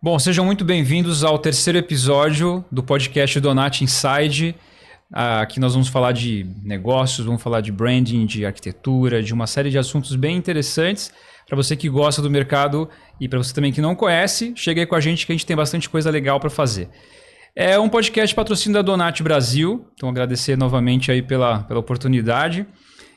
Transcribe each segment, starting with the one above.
Bom, sejam muito bem-vindos ao terceiro episódio do podcast Donati Inside. Aqui nós vamos falar de negócios, vamos falar de branding, de arquitetura, de uma série de assuntos bem interessantes. Para você que gosta do mercado e para você também que não conhece, chega aí com a gente que a gente tem bastante coisa legal para fazer. É um podcast patrocínio da Donati Brasil, então agradecer novamente aí pela oportunidade.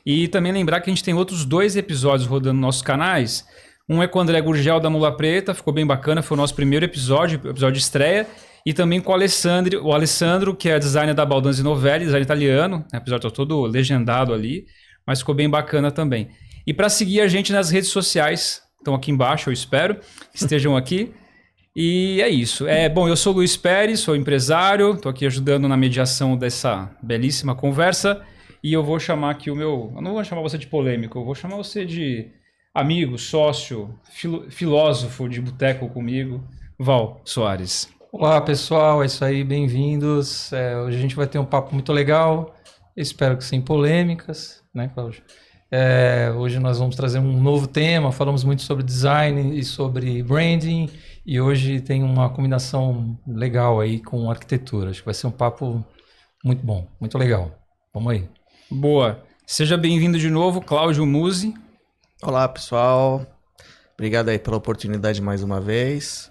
E também lembrar que a gente tem outros 2 episódios rodando nos nossos canais. Um é com o André Gurgel da Mula Preta, ficou bem bacana, foi o nosso primeiro episódio de estreia. E também com o Alessandro, que é designer da Baldanzi Novelli, designer italiano. O episódio está todo legendado ali, mas ficou bem bacana também. E para seguir a gente nas redes sociais, estão aqui embaixo, eu espero que estejam aqui. E é isso. Bom, eu sou o Luiz Pérez, sou empresário, estou aqui ajudando na mediação dessa belíssima conversa. E eu vou chamar aqui o meu... Eu não vou chamar você de polêmico, eu vou chamar você de... amigo, sócio, filósofo de boteco comigo, Val Soares. Olá pessoal, é isso aí, bem-vindos. Hoje a gente vai ter um papo muito legal, espero que sem polêmicas, né, Cláudio? Hoje nós vamos trazer um novo tema, falamos muito sobre design e sobre branding, e hoje tem uma combinação legal aí com arquitetura. Acho que vai ser um papo muito bom, muito legal. Vamos aí. Boa. Seja bem-vindo de novo, Cláudio Musi. Olá, pessoal. Obrigado aí pela oportunidade mais uma vez.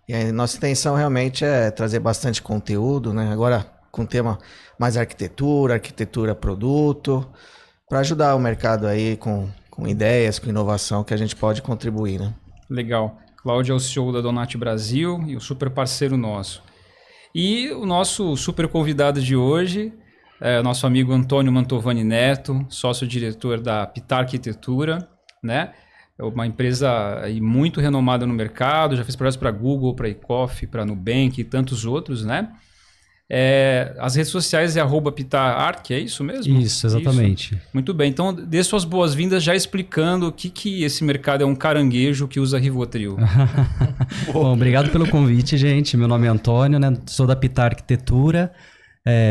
E a nossa intenção realmente é trazer bastante conteúdo, né? Agora com o tema mais arquitetura produto, para ajudar o mercado aí com ideias, com inovação que a gente pode contribuir, né? Legal. Cláudio é o CEO da Donati Brasil e o super parceiro nosso. E o nosso super convidado de hoje é o nosso amigo Antônio Mantovani Neto, sócio-diretor da Pittar Arquitetura, né? É uma empresa aí muito renomada no mercado, já fez projetos para Google, para Ecoff, para Nubank e tantos outros, né? As redes sociais é @PittarArc, é isso mesmo? Isso, exatamente. Isso. Muito bem, então dê suas boas-vindas já explicando o que esse mercado é um caranguejo que usa Rivotril. Bom, obrigado pelo convite, gente. Meu nome é Antônio, né? Sou da Pittar Arquitetura.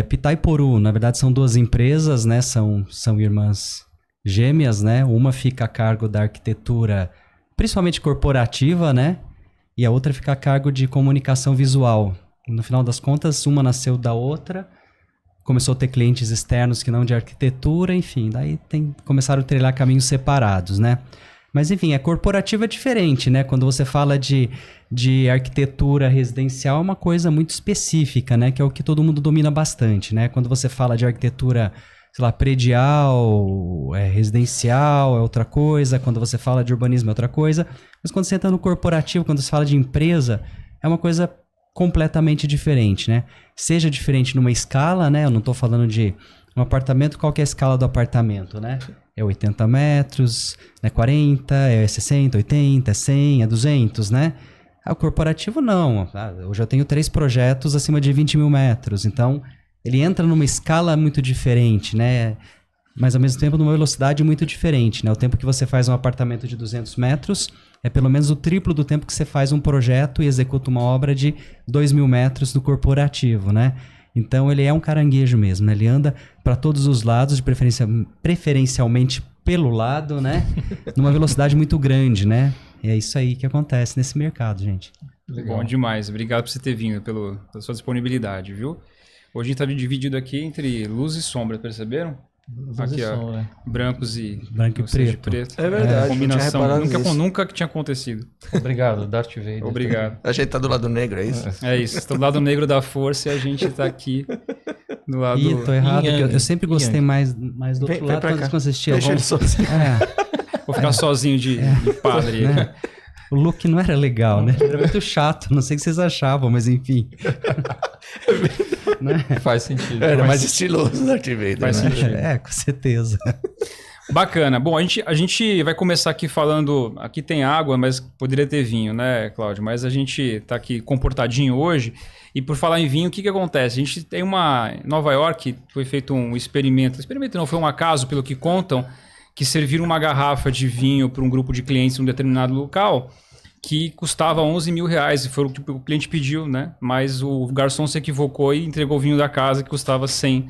Pittar e Poru, na verdade são 2 empresas, né? São irmãs gêmeas, né? Uma fica a cargo da arquitetura, principalmente corporativa, né? E a outra fica a cargo de comunicação visual. No final das contas, uma nasceu da outra, começou a ter clientes externos que não de arquitetura, enfim, daí começaram a trilhar caminhos separados, né? Mas enfim, a corporativa é diferente, né? Quando você fala de arquitetura residencial, é uma coisa muito específica, né? Que é o que todo mundo domina bastante, né? Quando você fala de arquitetura, sei lá, predial, residencial, é outra coisa. Quando você fala de urbanismo, é outra coisa. Mas quando você entra no corporativo, quando você fala de empresa, é uma coisa completamente diferente, né? Seja diferente numa escala, né? Eu não estou falando de um apartamento, qual que é a escala do apartamento, né? É 80 metros, é 40, é 60, 80, é 100, é 200, né? O corporativo não. Hoje eu tenho 3 projetos acima de 20 mil metros, então ele entra numa escala muito diferente, né? Mas ao mesmo tempo numa velocidade muito diferente, né? O tempo que você faz um apartamento de 200 metros é pelo menos o triplo do tempo que você faz um projeto e executa uma obra de 2 mil metros do corporativo, né? Então ele é um caranguejo mesmo, né? Ele anda para todos os lados, preferencialmente pelo lado, né? Numa velocidade muito grande, né? E é isso aí que acontece nesse mercado, gente. Legal. Bom demais. Obrigado por você ter vindo, pela sua disponibilidade, viu? Hoje a gente está dividido aqui entre luz e sombra, perceberam? Aqui, ó, brancos e preto. É verdade. Combinação nunca que tinha acontecido. Obrigado, Darth Vader. Obrigado. A gente tá do lado negro, é isso? É isso. Está do lado negro da força e a gente tá aqui do lado... Ih, tô errado. Eu sempre gostei mais do outro lado quando assistia. Deixa ele sozinho. Vou ficar sozinho de padre. Né? O look não era legal, né? Era muito chato. Não sei o que vocês achavam, mas enfim. Né? Faz sentido. Era mais estiloso Darth Vader. Faz sentido. Com certeza. Bacana. Bom, a gente vai começar aqui falando... Aqui tem água, mas poderia ter vinho, né, Cláudio? Mas a gente tá aqui comportadinho hoje. E por falar em vinho, o que acontece? A gente tem em Nova York, foi feito um experimento. Experimento não, foi um acaso, pelo que contam, que serviram uma garrafa de vinho para um grupo de clientes em um determinado local, que custava 11 mil reais, e foi o que o cliente pediu, né? Mas o garçom se equivocou e entregou o vinho da casa que custava 100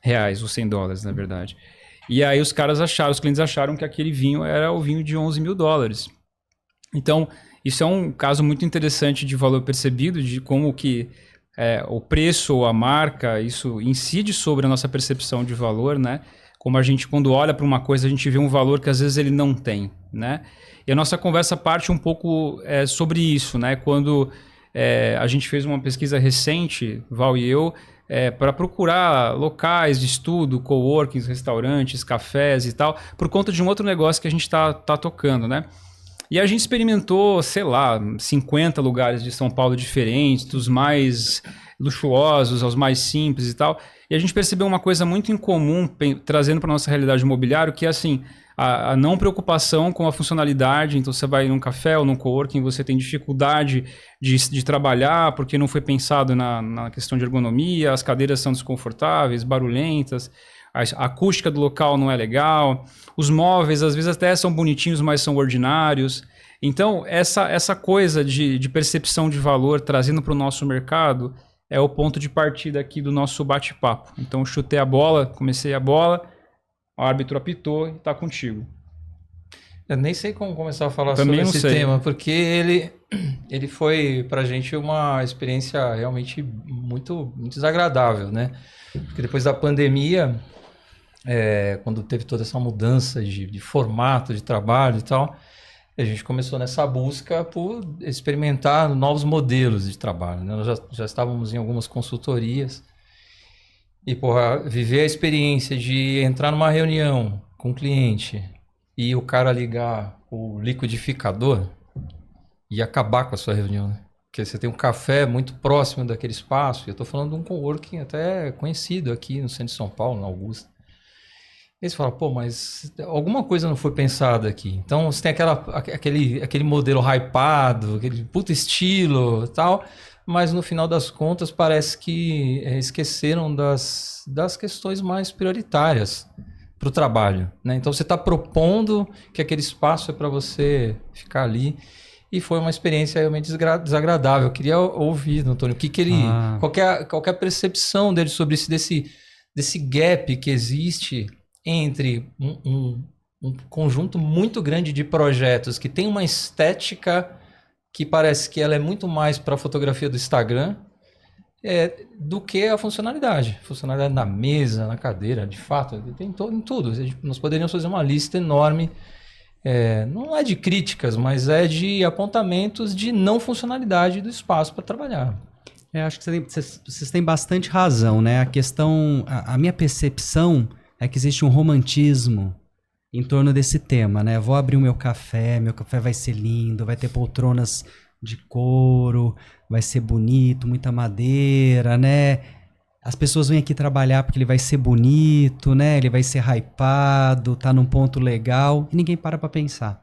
reais, ou 100 dólares, na verdade. E aí os clientes acharam que aquele vinho era o vinho de 11 mil dólares. Então, isso é um caso muito interessante de valor percebido, de como que o preço ou a marca, isso incide sobre a nossa percepção de valor, né? Como a gente, quando olha para uma coisa, a gente vê um valor que às vezes ele não tem, né? E a nossa conversa parte um pouco sobre isso, né? Quando a gente fez uma pesquisa recente, Val e eu, para procurar locais de estudo, coworkings, restaurantes, cafés e tal, por conta de um outro negócio que a gente tá tocando, né? E a gente experimentou, sei lá, 50 lugares de São Paulo diferentes, dos mais luxuosos aos mais simples e tal. E a gente percebeu uma coisa muito incomum, trazendo para a nossa realidade imobiliária, que é assim, a não preocupação com a funcionalidade. Então você vai num café ou num coworking, você tem dificuldade de trabalhar, porque não foi pensado na questão de ergonomia, as cadeiras são desconfortáveis, barulhentas, a acústica do local não é legal, os móveis às vezes até são bonitinhos, mas são ordinários. Então essa coisa de percepção de valor trazendo para o nosso mercado é o ponto de partida aqui do nosso bate-papo. Então chutei a bola, comecei a bola, o árbitro apitou e está contigo. Eu nem sei como começar a falar Também sobre esse sei. tema, porque ele foi pra gente uma experiência realmente muito, muito desagradável, né? Porque depois da pandemia, quando teve toda essa mudança de formato de trabalho e tal, a gente começou nessa busca por experimentar novos modelos de trabalho, né? Nós já estávamos em algumas consultorias e, porra, viver a experiência de entrar numa reunião com o cliente e o cara ligar o liquidificador e acabar com a sua reunião, né? Porque você tem um café muito próximo daquele espaço, e eu estou falando de um coworking até conhecido aqui no centro de São Paulo, na Augusta. Eles falam, pô, mas alguma coisa não foi pensada aqui. Então você tem aquele modelo hypado, aquele puto estilo e tal, mas no final das contas parece que esqueceram das questões mais prioritárias para o trabalho, né? Então você está propondo que aquele espaço é para você ficar ali, e foi uma experiência realmente desagradável. Eu queria ouvir, Antônio, qual que é a percepção dele sobre isso, desse gap que existe entre um conjunto muito grande de projetos que tem uma estética que parece que ela é muito mais para a fotografia do Instagram do que a funcionalidade. Funcionalidade na mesa, na cadeira, de fato, tem em tudo. Nós poderíamos fazer uma lista enorme, não é de críticas, mas é de apontamentos de não funcionalidade do espaço para trabalhar. Acho que vocês têm bastante razão, né? A questão, a minha percepção é que existe um romantismo em torno desse tema, né? Vou abrir o meu café vai ser lindo, vai ter poltronas de couro, vai ser bonito, muita madeira, né? As pessoas vêm aqui trabalhar porque ele vai ser bonito, né? Ele vai ser hypado, tá num ponto legal, e ninguém para pensar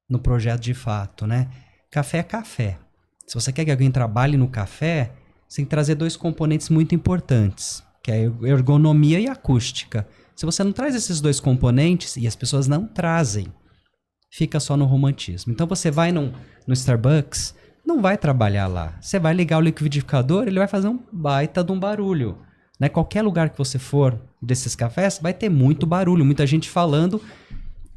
no projeto de fato, né? Café é café. Se você quer que alguém trabalhe no café, você tem que trazer dois componentes muito importantes, que é a ergonomia e a acústica. Se você não traz esses dois componentes, e as pessoas não trazem, fica só no romantismo. Então você vai no Starbucks, não vai trabalhar lá. Você vai ligar o liquidificador, ele vai fazer um baita de um barulho, né? Qualquer lugar que você for desses cafés, vai ter muito barulho, muita gente falando,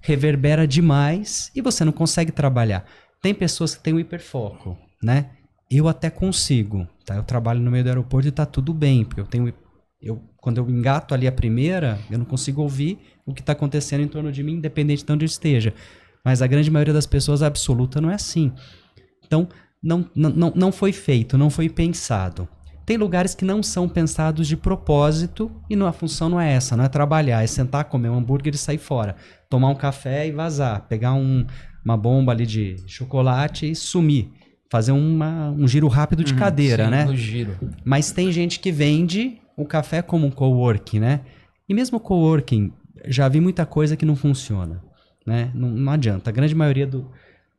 reverbera demais e você não consegue trabalhar. Tem pessoas que têm o hiperfoco, né? Eu até consigo, tá? Eu trabalho no meio do aeroporto e tá tudo bem, porque quando eu engato ali a primeira, eu não consigo ouvir o que está acontecendo em torno de mim, independente de onde eu esteja. Mas a grande maioria das pessoas, a absoluta, não é assim. Então, não foi feito, não foi pensado. Tem lugares que não são pensados de propósito e a função não é essa, não é trabalhar, é sentar, comer um hambúrguer e sair fora. Tomar um café e vazar, pegar uma bomba ali de chocolate e sumir. Fazer um giro rápido de cadeira, sim, né? No giro. Mas tem gente que vende o café como um coworking, né? E mesmo o coworking, já vi muita coisa que não funciona, né? Não adianta. A grande maioria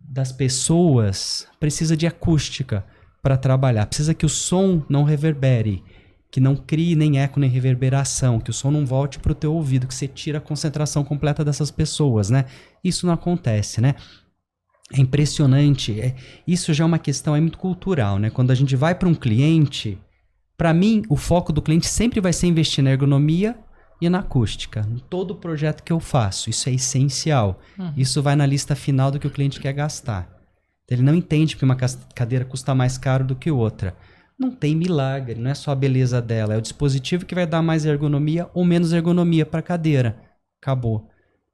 das pessoas precisa de acústica para trabalhar. Precisa que o som não reverbere, que não crie nem eco nem reverberação, que o som não volte para o teu ouvido, que você tira a concentração completa dessas pessoas, né? Isso não acontece, né? É impressionante. Isso já é uma questão muito cultural, né? Quando a gente vai para um cliente, para mim, o foco do cliente sempre vai ser investir na ergonomia e na acústica. Em todo projeto que eu faço, isso é essencial. Isso vai na lista final do que o cliente quer gastar. Ele não entende que uma cadeira custa mais caro do que outra. Não tem milagre, não é só a beleza dela, é o dispositivo que vai dar mais ergonomia ou menos ergonomia para a cadeira. Acabou.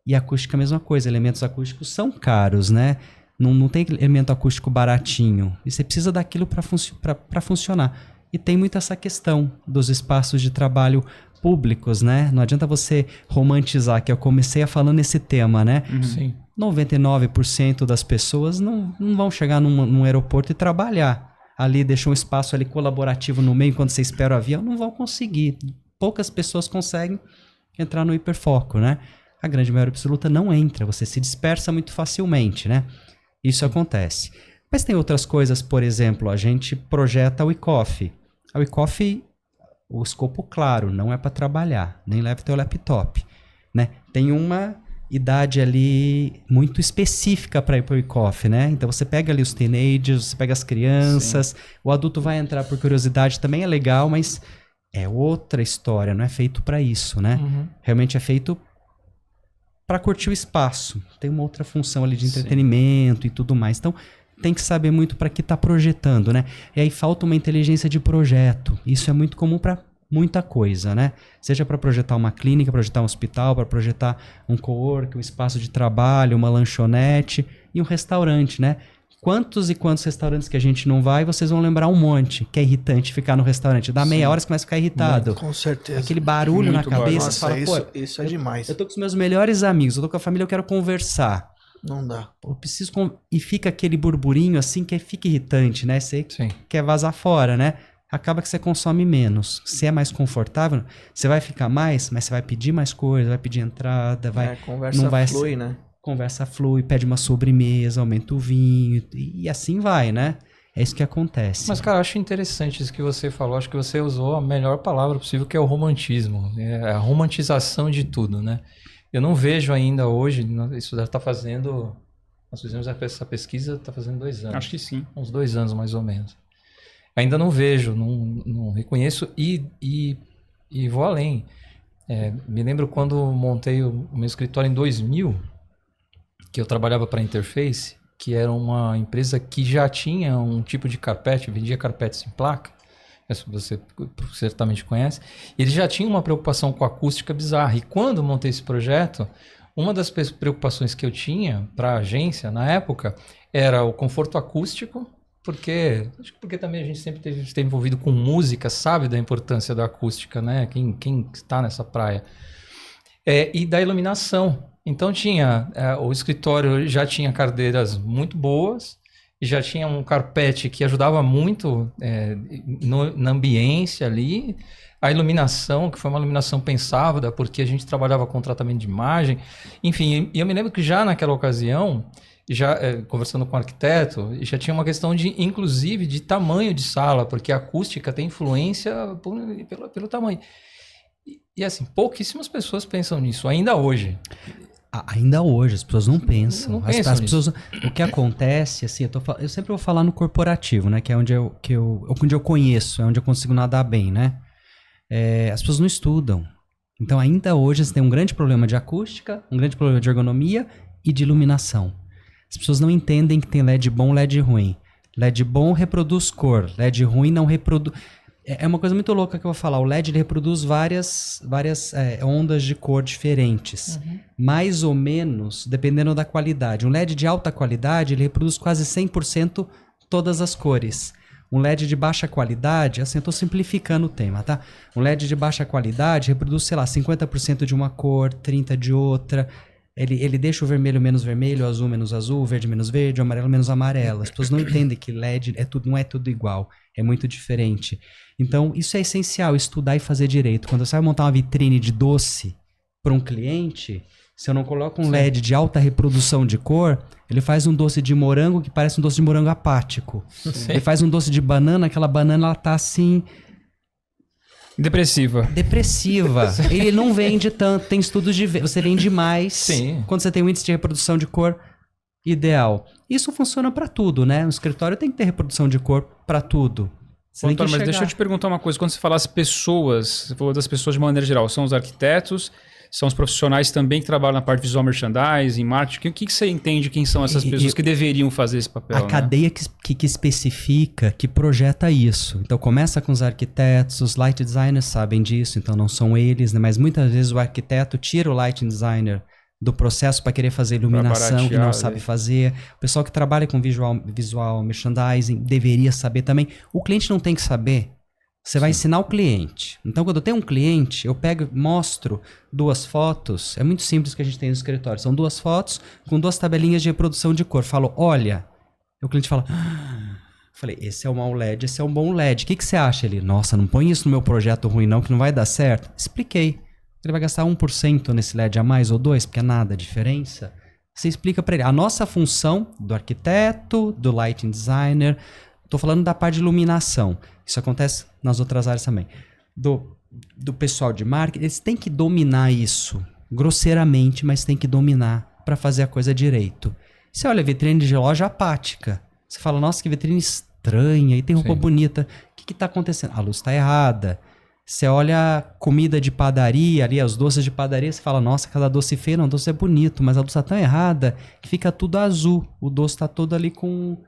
E a acústica é a mesma coisa, elementos acústicos são caros, né? Não tem elemento acústico baratinho. E você precisa daquilo para funcionar. E tem muito essa questão dos espaços de trabalho públicos, né? Não adianta você romantizar, que eu comecei a falar nesse tema, né? Sim. 99% das pessoas não vão chegar num aeroporto e trabalhar. Ali, deixa um espaço ali colaborativo no meio, enquanto você espera o avião, não vão conseguir. Poucas pessoas conseguem entrar no hiperfoco, né? A grande maioria absoluta não entra, você se dispersa muito facilmente, né? Isso acontece. Mas tem outras coisas, por exemplo, a gente projeta o ICOF. O ICOF, o escopo claro, não é para trabalhar, nem leva teu laptop, né? Tem uma idade ali muito específica para ir para o ICOF, né? Então você pega ali os teenagers, você pega as crianças, sim. O adulto vai entrar por curiosidade, também é legal, mas é outra história, não é feito para isso, né? Realmente é feito para curtir o espaço. Tem uma outra função ali de entretenimento, sim. E tudo mais. Então tem que saber muito para que está projetando, né? E aí falta uma inteligência de projeto. Isso é muito comum para muita coisa, né? Seja para projetar uma clínica, projetar um hospital, para projetar um cowork, um espaço de trabalho, uma lanchonete e um restaurante, né? Quantos e quantos restaurantes que a gente não vai, vocês vão lembrar um monte, que é irritante ficar no restaurante. Dá meia hora, você começa a ficar irritado. Com certeza. Aquele barulho muito na cabeça, nossa, você fala, pô, isso é demais. Eu tô com os meus melhores amigos, eu tô com a família, eu quero conversar. Não dá. Eu preciso e fica aquele burburinho assim que fica irritante, né? Você sim. quer vazar fora, né? Acaba que você consome menos. Se é mais confortável, você vai ficar mais, mas você vai pedir mais coisa, vai pedir entrada, vai... Conversa não vai flui, né? Conversa flui, pede uma sobremesa, aumenta o vinho, e assim vai, né? É isso que acontece. Mas, cara, eu acho interessante isso que você falou. Acho que você usou a melhor palavra possível, que é o romantismo. É a romantização de tudo, né? Eu não vejo ainda hoje, isso já está fazendo... Nós fizemos essa pesquisa, está fazendo 2 anos. Acho que sim. Uns 2 anos, mais ou menos. Ainda não vejo, não reconheço e vou além. Me lembro quando montei o meu escritório em 2000, que eu trabalhava para a Interface, que era uma empresa que já tinha um tipo de carpete, vendia carpetes em placa, você certamente conhece, e ele já tinha uma preocupação com a acústica bizarra. E quando montei esse projeto, uma das preocupações que eu tinha para a agência, na época, era o conforto acústico, porque também a gente sempre esteve envolvido com música, sabe da importância da acústica, né? Quem está nessa praia. E da iluminação. Então o escritório já tinha cadeiras muito boas, e já tinha um carpete que ajudava muito na ambiência ali. A iluminação, que foi uma iluminação pensável, porque a gente trabalhava com tratamento de imagem. Enfim, e eu me lembro que já naquela ocasião... já conversando com o arquiteto, já tinha uma questão inclusive de tamanho de sala, porque a acústica tem influência pelo tamanho. E assim, pouquíssimas pessoas pensam nisso, ainda hoje. Ainda hoje, as pessoas não pensam. Não pensam as pessoas, o que acontece, assim, eu sempre vou falar no corporativo, né? Que é onde eu conheço, é onde eu consigo nadar bem, né? As pessoas não estudam. Então, ainda hoje, você tem um grande problema de acústica, um grande problema de ergonomia e de iluminação. As pessoas não entendem que tem LED bom, LED ruim. LED bom reproduz cor, LED ruim não reproduz... É uma coisa muito louca que eu vou falar. O LED ele reproduz várias ondas de cor diferentes. Mais ou menos, dependendo da qualidade. Um LED de alta qualidade, ele reproduz quase 100% todas as cores. Um LED de baixa qualidade, assim, eu estou simplificando o tema, tá? Um LED de baixa qualidade reproduz, sei lá, 50% de uma cor, 30% de outra... Ele deixa o vermelho menos vermelho, o azul menos azul, o verde menos verde, o amarelo menos amarelo. As pessoas não entendem que LED não é tudo igual, é muito diferente. Então, isso é essencial, estudar e fazer direito. Quando você vai montar uma vitrine de doce para um cliente, se eu não coloco um LED de alta reprodução de cor, ele faz um doce de morango que parece um doce de morango apático. Ele faz um doce de banana, aquela banana ela tá assim... Depressiva. Ele não vende tanto, tem estudos de... Você vende mais. Sim. Quando você tem um índice de reprodução de cor ideal. Isso funciona para tudo, né? O escritório tem que ter reprodução de cor para tudo. Você tem que Antônio, mas chegar- deixa eu te perguntar uma coisa. Quando você fala as pessoas, você falou das pessoas de maneira geral, são os arquitetos, são os profissionais também que trabalham na parte de visual merchandising, marketing. O que você entende quem são essas pessoas que deveriam fazer esse papel? A né? cadeia que especifica, que projeta isso. Então começa com os arquitetos, os light designers sabem disso, então não são eles, né? Mas muitas vezes o arquiteto tira o lighting designer do processo para querer fazer iluminação e baratear, não sabe fazer. O pessoal que trabalha com visual merchandising deveria saber também. O cliente não tem que saber. Você vai ensinar o cliente. Então, quando eu tenho um cliente, eu pego, mostro 2 fotos. É muito simples o que a gente tem no escritório. São 2 fotos com 2 tabelinhas de reprodução de cor. Falo, olha. E o cliente fala, falei, esse é um mau LED, esse é um bom LED. O que você acha? Ele, nossa, não põe isso no meu projeto ruim não, que não vai dar certo. Expliquei. Ele vai gastar 1% nesse LED a mais ou 2%, porque é nada a diferença. Você explica para ele. A nossa função do arquiteto, do lighting designer, estou falando da parte de iluminação. Isso acontece nas outras áreas também. Do pessoal de marketing, eles têm que dominar isso. Grosseiramente, mas tem que dominar para fazer a coisa direito. Você olha a vitrine de loja apática. Você fala, nossa, que vitrine estranha, e tem roupa bonita. O que está acontecendo? A luz está errada. Você olha comida de padaria, ali, os doces de padaria, você fala, nossa, cada doce feio, não, o doce é bonito, mas a luz está tão errada que fica tudo azul. O doce está todo ali com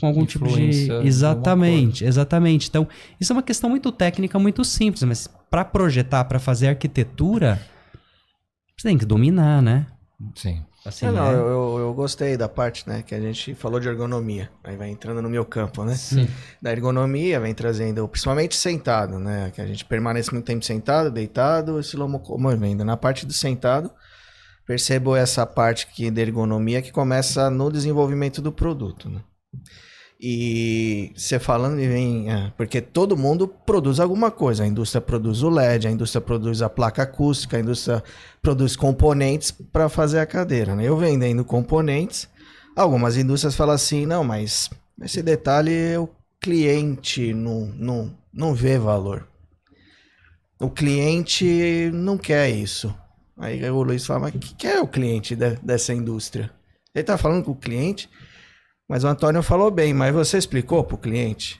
algum tipo de... Influência de Exatamente, exatamente. Então, isso é uma questão muito técnica, muito simples, mas para projetar, para fazer arquitetura, você tem que dominar, né? Sim. Assim, Não, eu gostei da parte, né, que a gente falou de ergonomia. Aí vai entrando no meu campo, né? Sim. Da ergonomia vem trazendo, principalmente sentado, né? Que a gente permanece muito tempo sentado, deitado e se locomovendo. Na parte do sentado, percebo essa parte aqui da ergonomia que começa no desenvolvimento do produto, né? E você falando, porque todo mundo produz alguma coisa. A indústria produz o LED, a indústria produz a placa acústica, a indústria produz componentes para fazer a cadeira, né? Eu vendendo componentes, algumas indústrias falam assim, não, mas esse detalhe o cliente não vê valor. O cliente não quer isso. Aí o Luiz fala, mas o que é o cliente dessa indústria? Ele está falando com o cliente... Mas o Antônio falou bem, mas você explicou pro cliente?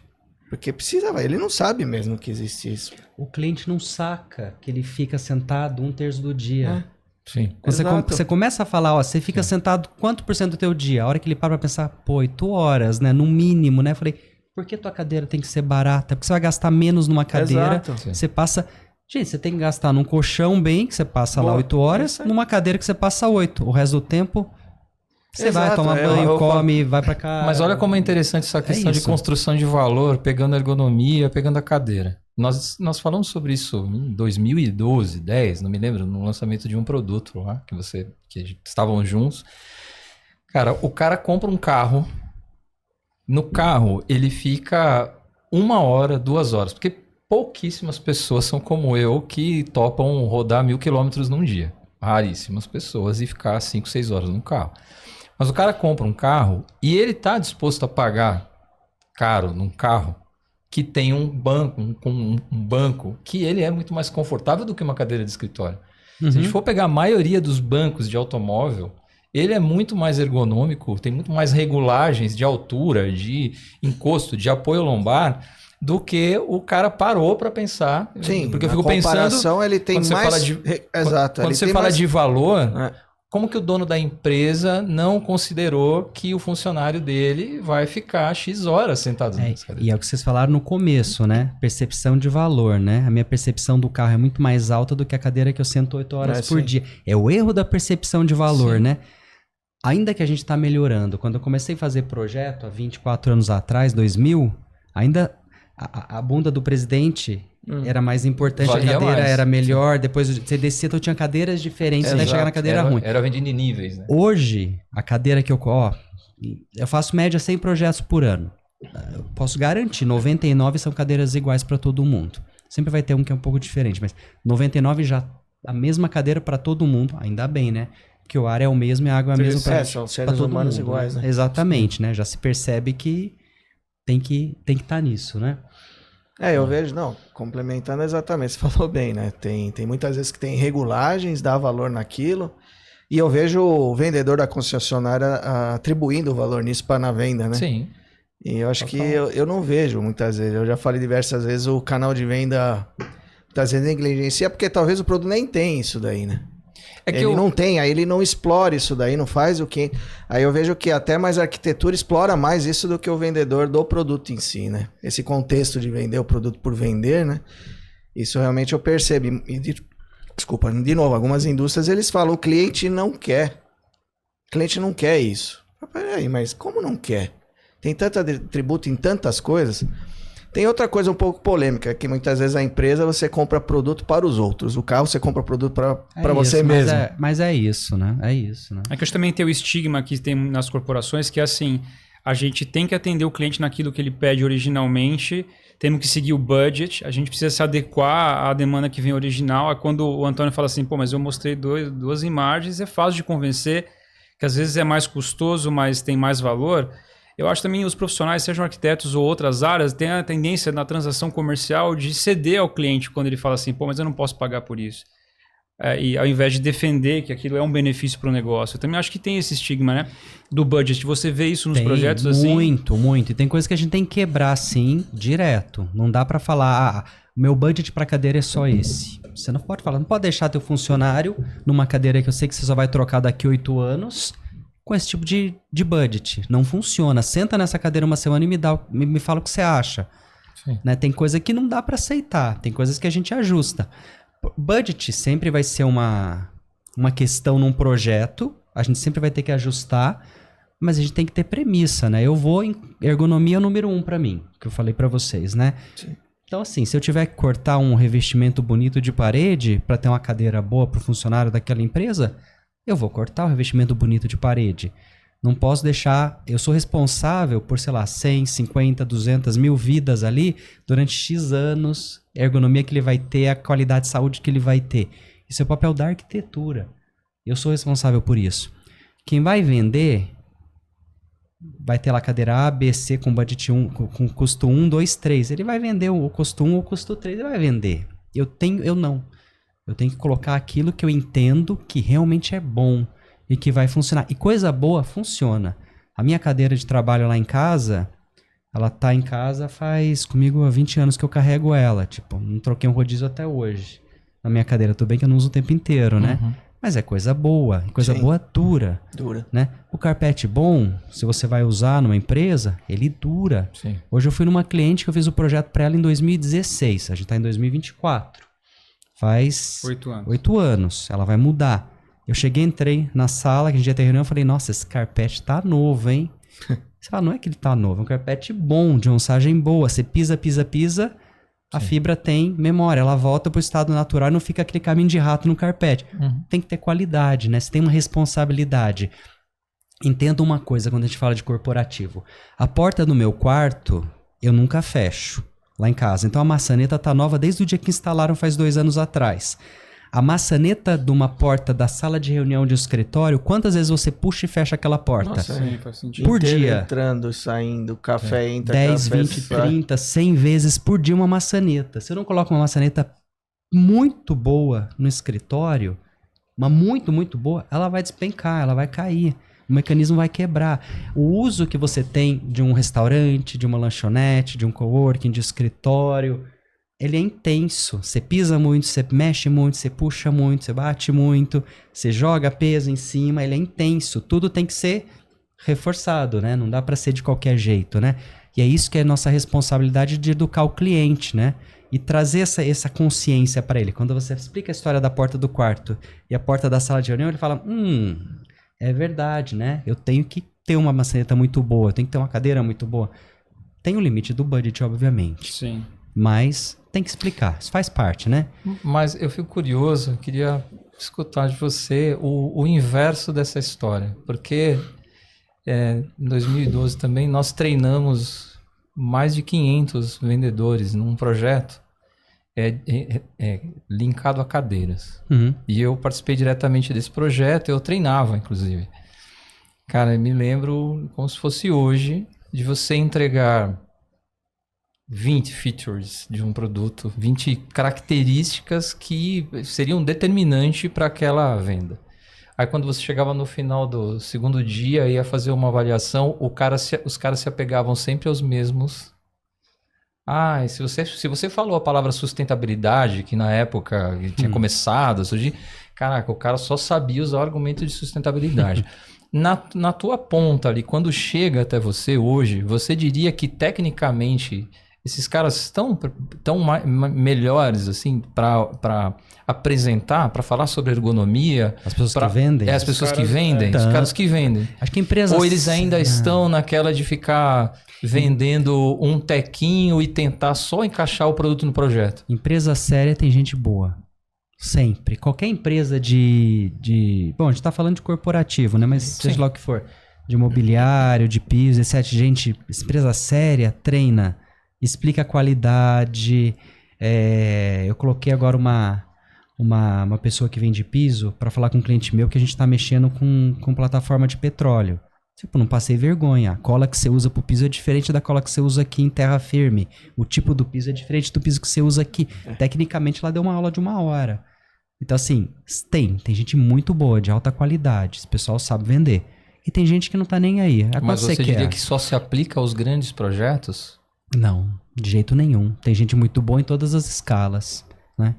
Porque precisa, ele não sabe mesmo que existe isso. O cliente não saca que ele fica sentado 1/3 do dia. Sim. Quando Exato. você começa a falar, ó, você fica sentado quanto por cento do teu dia? A hora que ele para pra pensar, pô, 8 horas, né? No mínimo, né? Falei, por que tua cadeira tem que ser barata? Porque você vai gastar menos numa cadeira. Exato. Você passa... Gente, você tem que gastar num colchão bem, que você passa lá Boa, 8 horas, isso aí. numa cadeira que você passa 8. O resto do tempo... Você vai Exato, tomar banho, eu come, vai pra casa. Mas olha como é interessante essa questão de isso. construção de valor, pegando a ergonomia, pegando a cadeira. Nós falamos sobre isso em 2012, 10, não me lembro, no lançamento de um produto lá, que estavam juntos. Cara, o cara compra um carro, no carro ele fica 1 hora, 2 horas, porque pouquíssimas pessoas são como eu que topam rodar 1.000 quilômetros num dia. Raríssimas pessoas e ficar 5, 6 horas no carro. Mas o cara compra um carro e ele está disposto a pagar caro num carro que tem um banco que ele é muito mais confortável do que uma cadeira de escritório. Se a gente for pegar a maioria dos bancos de automóvel, ele é muito mais ergonômico, tem muito mais regulagens de altura, de encosto, de apoio lombar, do que o cara parou para pensar. Sim, porque eu na fico pensando... comparação ele tem quando você mais... fala de- Exato. Quando ele você tem fala mais... de valor... É. Como que o dono da empresa não considerou que o funcionário dele vai ficar X horas sentado nessa cadeira? E é o que vocês falaram no começo, né? Percepção de valor, né? A minha percepção do carro é muito mais alta do que a cadeira que eu sento 8 horas por sim. dia. É o erro da percepção de valor, Sim. né? Ainda que a gente está melhorando. Quando eu comecei a fazer projeto, há 24 anos atrás, 2000, ainda a bunda do presidente era mais importante, Valia a cadeira mais. era melhor, depois você descia, então tinha cadeiras diferentes até Exato. chegar na cadeira ruim. Era vendido em níveis, né? Hoje, a cadeira que eu faço média 100 projetos por ano. Eu posso garantir, 99 são cadeiras iguais para todo mundo. Sempre vai ter um que é um pouco diferente, mas 99 já a mesma cadeira para todo mundo, ainda bem, né? Que o ar é o mesmo e a água é a mesma para são pra seres todo humanos mundo, iguais, né? Exatamente, né? Já se percebe que tem que estar nisso, né? Eu vejo, não, complementando exatamente, você falou bem, né? Tem muitas vezes que tem regulagens, dá valor naquilo, E eu vejo o vendedor da concessionária atribuindo o valor nisso para na venda, né? Sim. E eu acho que eu não vejo muitas vezes. Eu já falei diversas vezes, o canal de venda muitas vezes negligencia, porque talvez o produto nem tem isso daí, né? É que Ele não tem, aí ele não explora isso daí, não faz o que... Aí eu vejo que até mais a arquitetura explora mais isso do que o vendedor do produto em si, né? Esse contexto de vender o produto por vender, né? Isso realmente eu percebo. Desculpa, de novo, algumas indústrias eles falam, o cliente não quer. O cliente não quer isso. Peraí, mas como não quer? Tem tanto tributo em tantas coisas... Tem outra coisa um pouco polêmica, que muitas vezes a empresa você compra produto para os outros. O carro você compra produto para você mesmo. Mas é isso, né? É isso, né? É que hoje também tem o estigma que tem nas corporações, que é assim, a gente tem que atender o cliente naquilo que ele pede originalmente, temos que seguir o budget, a gente precisa se adequar à demanda que vem original. É quando o Antônio fala assim, pô, mas eu mostrei duas imagens, é fácil de convencer, que às vezes é mais custoso, mas tem mais valor. Eu acho também os profissionais, sejam arquitetos ou outras áreas, têm a tendência na transação comercial de ceder ao cliente quando ele fala assim, pô, mas eu não posso pagar por isso. E ao invés de defender que aquilo é um benefício para o negócio. Eu também acho que tem esse estigma, né? Do budget. Você vê isso nos projetos assim? Muito, muito. E tem coisa que a gente tem que quebrar, sim, direto. Não dá para falar, meu budget para cadeira é só esse. Você não pode falar, não pode deixar teu funcionário numa cadeira que eu sei que você só vai trocar daqui 8 anos... com esse tipo de budget. Não funciona. Senta nessa cadeira uma semana e me fala o que você acha. Né? Tem coisa que não dá para aceitar. Tem coisas que a gente ajusta. Budget sempre vai ser uma questão num projeto. A gente sempre vai ter que ajustar. Mas a gente tem que ter premissa, né? Eu vou em ergonomia número 1 para mim. Que eu falei para vocês, né? Sim. Então, assim, se eu tiver que cortar um revestimento bonito de parede para ter uma cadeira boa para o funcionário daquela empresa... eu vou cortar o revestimento bonito de parede. Não posso deixar... eu sou responsável por, sei lá, 100, 50, 200 mil vidas ali durante X anos. A ergonomia que ele vai ter, a qualidade de saúde que ele vai ter. Isso é o papel da arquitetura. Eu sou responsável por isso. Quem vai vender vai ter lá a cadeira A, B, C com budget 1, com custo 1, 2, 3. Ele vai vender o custo 1 ou o custo 3. Ele vai vender. Eu não. Eu tenho que colocar aquilo que eu entendo que realmente é bom e que vai funcionar. E coisa boa funciona. A minha cadeira de trabalho lá em casa, ela tá em casa faz comigo há 20 anos que eu carrego ela. Tipo, não troquei um rodízio até hoje na minha cadeira. Tudo bem que eu não uso o tempo inteiro, né? Mas é coisa boa. Coisa boa dura. Dura. Né? O carpete bom, se você vai usar numa empresa, ele dura. Sim. Hoje eu fui numa cliente que eu fiz o projeto para ela em 2016. A gente tá em 2024. Faz 8 anos. Ela vai mudar. Eu cheguei, entrei na sala, que a gente ia ter reunião, eu falei, nossa, esse carpete tá novo, hein? Você fala, não é que ele tá novo, é um carpete bom, de onçagem boa. Você pisa, a fibra tem memória, ela volta pro estado natural e não fica aquele caminho de rato no carpete. Tem que ter qualidade, né? Você tem uma responsabilidade. Entenda uma coisa quando a gente fala de corporativo. A porta do meu quarto, eu nunca fecho. Lá em casa. Então a maçaneta tá nova desde o dia que instalaram faz 2 anos atrás. A maçaneta de uma porta da sala de reunião de um escritório, quantas vezes você puxa e fecha aquela porta? Nossa, Sim, faz sentido. Por dia. Entrando, saindo, café entra, 10, café 20, sai. 30, 100 vezes por dia uma maçaneta. Se eu não coloco uma maçaneta muito boa no escritório, uma muito, muito boa, ela vai despencar, ela vai cair. O mecanismo vai quebrar. O uso que você tem de um restaurante, de uma lanchonete, de um coworking, de escritório, ele é intenso. Você pisa muito, você mexe muito, você puxa muito, você bate muito, você joga peso em cima, ele é intenso. Tudo tem que ser reforçado, né? Não dá para ser de qualquer jeito, né? E é isso que é nossa responsabilidade de educar o cliente, né? E trazer essa consciência para ele. Quando você explica a história da porta do quarto e a porta da sala de reunião, ele fala, é verdade, né? Eu tenho que ter uma maçaneta muito boa, eu tenho que ter uma cadeira muito boa. Tem o limite do budget, obviamente. Sim. Mas tem que explicar, isso faz parte, né? Mas eu fico curioso, eu queria escutar de você o inverso dessa história. Porque em 2012 também nós treinamos mais de 500 vendedores num projeto linkado a cadeiras. E eu participei diretamente desse projeto, eu treinava, inclusive. Cara, eu me lembro como se fosse hoje de você entregar 20 features de um produto, 20 características que seriam determinantes para aquela venda. Aí quando você chegava no final do segundo dia, ia fazer uma avaliação, os caras se apegavam sempre aos mesmos. Ah, e se você falou a palavra sustentabilidade, que na época tinha começado a surgir, caraca, o cara só sabia usar o argumento de sustentabilidade. Na tua ponta ali, quando chega até você hoje, você diria que tecnicamente esses caras estão melhores assim para apresentar, para falar sobre ergonomia? As pessoas que vendem? As pessoas que vendem, os caras que vendem. Acho que empresas... Ou eles ainda estão naquela de ficar vendendo um tequinho e tentar só encaixar o produto no projeto? Empresa séria tem gente boa. Sempre. Qualquer empresa Bom, a gente tá falando de corporativo, né? Mas seja lá o que for. De imobiliário, de piso, etc. Gente, empresa séria, treina. Explica a qualidade. Eu coloquei agora uma pessoa que vende piso para falar com um cliente meu que a gente tá mexendo com plataforma de petróleo. Tipo, não passei vergonha. A cola que você usa pro piso é diferente da cola que você usa aqui em terra firme. O tipo do piso é diferente do piso que você usa aqui. Tecnicamente, ela deu uma aula de 1 hora. Então, assim, tem gente muito boa, de alta qualidade. Esse pessoal sabe vender. E tem gente que não tá nem aí. Mas você diria que só se aplica aos grandes projetos? Não, de jeito nenhum. Tem gente muito boa em todas as escalas, né?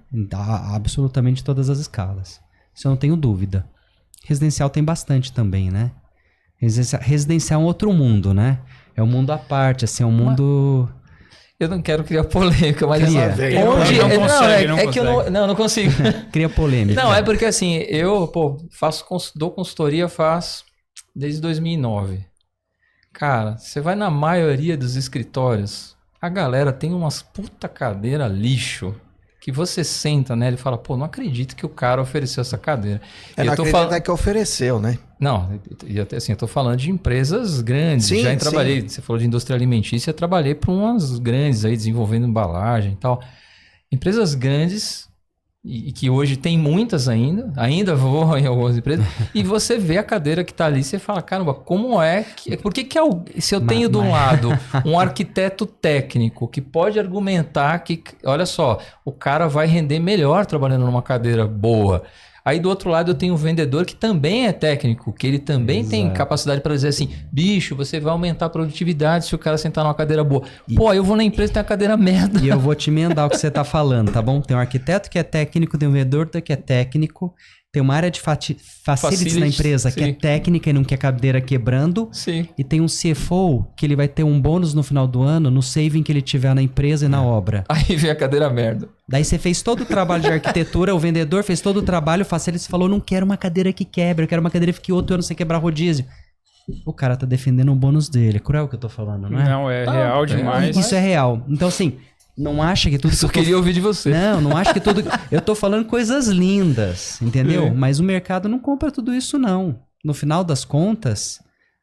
Absolutamente todas as escalas. Isso eu não tenho dúvida. Residencial tem bastante também, né? Residencial é um outro mundo, né? É um mundo à parte, assim, é um mundo... Eu não quero criar polêmica, mas Cria. Não consigo. Cria polêmica. Não, é porque assim, eu dou consultoria desde 2009. Cara, você vai na maioria dos escritórios, a galera tem umas puta cadeira lixo, que você senta nela e fala, pô, não acredito que o cara ofereceu essa cadeira. Não acredito que ofereceu, né? Não, assim, eu tô falando de empresas grandes. Sim, trabalhei, você falou de indústria alimentícia, eu trabalhei para umas grandes aí, desenvolvendo embalagem e tal. Empresas grandes, e que hoje tem muitas ainda vou em algumas empresas, e você vê a cadeira que tá ali, você fala, caramba, como é que... Por que se eu tenho de um lado um arquiteto técnico que pode argumentar que, olha só, o cara vai render melhor trabalhando numa cadeira boa. Aí do outro lado eu tenho um vendedor que também é técnico, que ele também tem capacidade para dizer assim, bicho, você vai aumentar a produtividade se o cara sentar numa cadeira boa. Pô, eu vou na empresa e tem uma cadeira merda. E eu vou te emendar o que você tá falando, tá bom? Tem um arquiteto que é técnico, tem um vendedor que é técnico, tem uma área de facilities na empresa que é técnica e não quer cadeira quebrando. Sim. E tem um CFO que ele vai ter um bônus no final do ano no saving que ele tiver na empresa e na obra. Aí vem a cadeira merda. Daí você fez todo o trabalho de arquitetura, o vendedor fez todo o trabalho, o facilities falou, não quero uma cadeira que quebra, eu quero uma cadeira que fique 8 anos sem quebrar rodízio. O cara tá defendendo o bônus dele. É cruel o que eu tô falando, não é? Não, é real demais. Isso é real. Então, assim... Não acha que tudo que eu queria ouvir de você. Não acha que tudo... Eu tô falando coisas lindas, entendeu? Mas o mercado não compra tudo isso, não. No final das contas,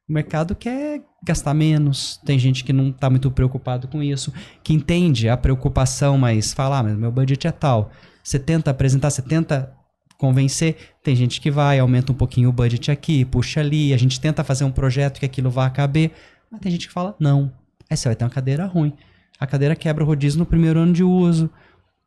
o mercado quer gastar menos. Tem gente que não tá muito preocupado com isso, que entende a preocupação, mas fala, mas meu budget é tal. Você tenta apresentar, você tenta convencer. Tem gente que vai, aumenta um pouquinho o budget aqui, puxa ali. A gente tenta fazer um projeto que aquilo vá caber. Mas tem gente que fala, não. Aí você vai ter uma cadeira ruim. A cadeira quebra o rodízio no primeiro ano de uso.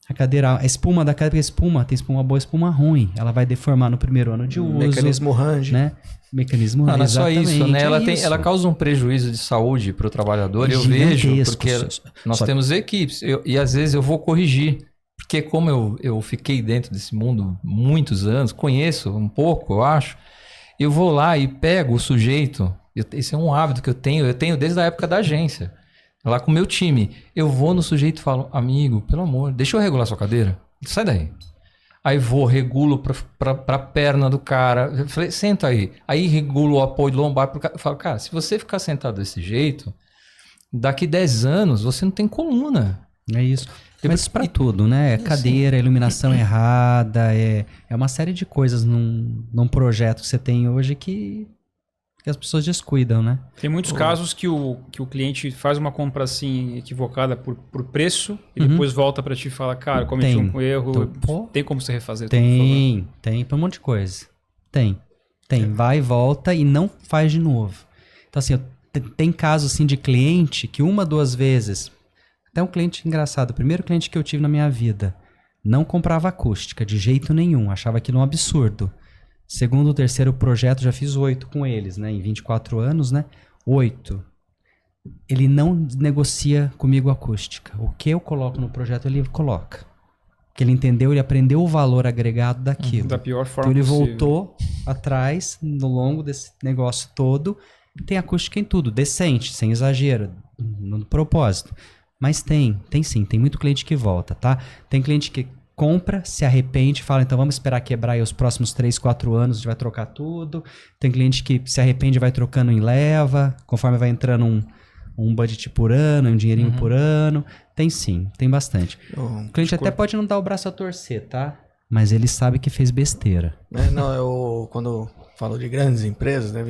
A espuma da cadeira, tem espuma boa, espuma ruim. Ela vai deformar no primeiro ano de uso. Mecanismo range. Né? Mecanismo range. Não é só isso, né? Ela causa um prejuízo de saúde para o trabalhador. Eu vejo, porque nós temos equipes. E às vezes eu vou corrigir. Porque como eu fiquei dentro desse mundo muitos anos, conheço um pouco, eu acho. Eu vou lá e pego o sujeito. Esse é um hábito que eu tenho desde a época da agência. Lá com o meu time, eu vou no sujeito e falo, amigo, pelo amor, deixa eu regular sua cadeira. Sai daí. Aí regulo pra perna do cara. Eu falei, senta aí. Aí regulo o apoio lombar pro cara. Eu falo, cara, se você ficar sentado desse jeito, daqui 10 anos você não tem coluna. É isso. Mas isso pra tudo, né? Cadeira, iluminação errada, é uma série de coisas num projeto que você tem hoje que as pessoas descuidam, né? Tem muitos casos que o cliente faz uma compra assim equivocada por preço e depois volta para ti e fala, cara, cometi um erro, tem como você refazer? Tem pra um monte de coisa. Tem. Vai e volta e não faz de novo. Então assim, tem casos assim de cliente que 1, 2 vezes, até um cliente engraçado, o primeiro cliente que eu tive na minha vida, não comprava acústica de jeito nenhum, achava aquilo um absurdo. Segundo ou terceiro projeto, já fiz 8 com eles, né? Em 24 anos, né? 8. Ele não negocia comigo acústica. O que eu coloco no projeto, ele coloca. Porque ele entendeu, ele aprendeu o valor agregado daquilo. Da pior forma Então ele possível. voltou atrás, no longo desse negócio todo, tem acústica em tudo, decente, sem exagero, no propósito. Mas tem sim, tem muito cliente que volta, tá? Tem cliente que compra, se arrepende, fala, então vamos esperar quebrar aí os próximos 3, 4 anos, a gente vai trocar tudo. Tem cliente que se arrepende e vai trocando em leva, conforme vai entrando um budget por ano, um dinheirinho por ano. Tem sim, tem bastante. O cliente até pode não dar o braço a torcer, tá? Mas ele sabe que fez besteira. Eu, quando falo de grandes empresas, né,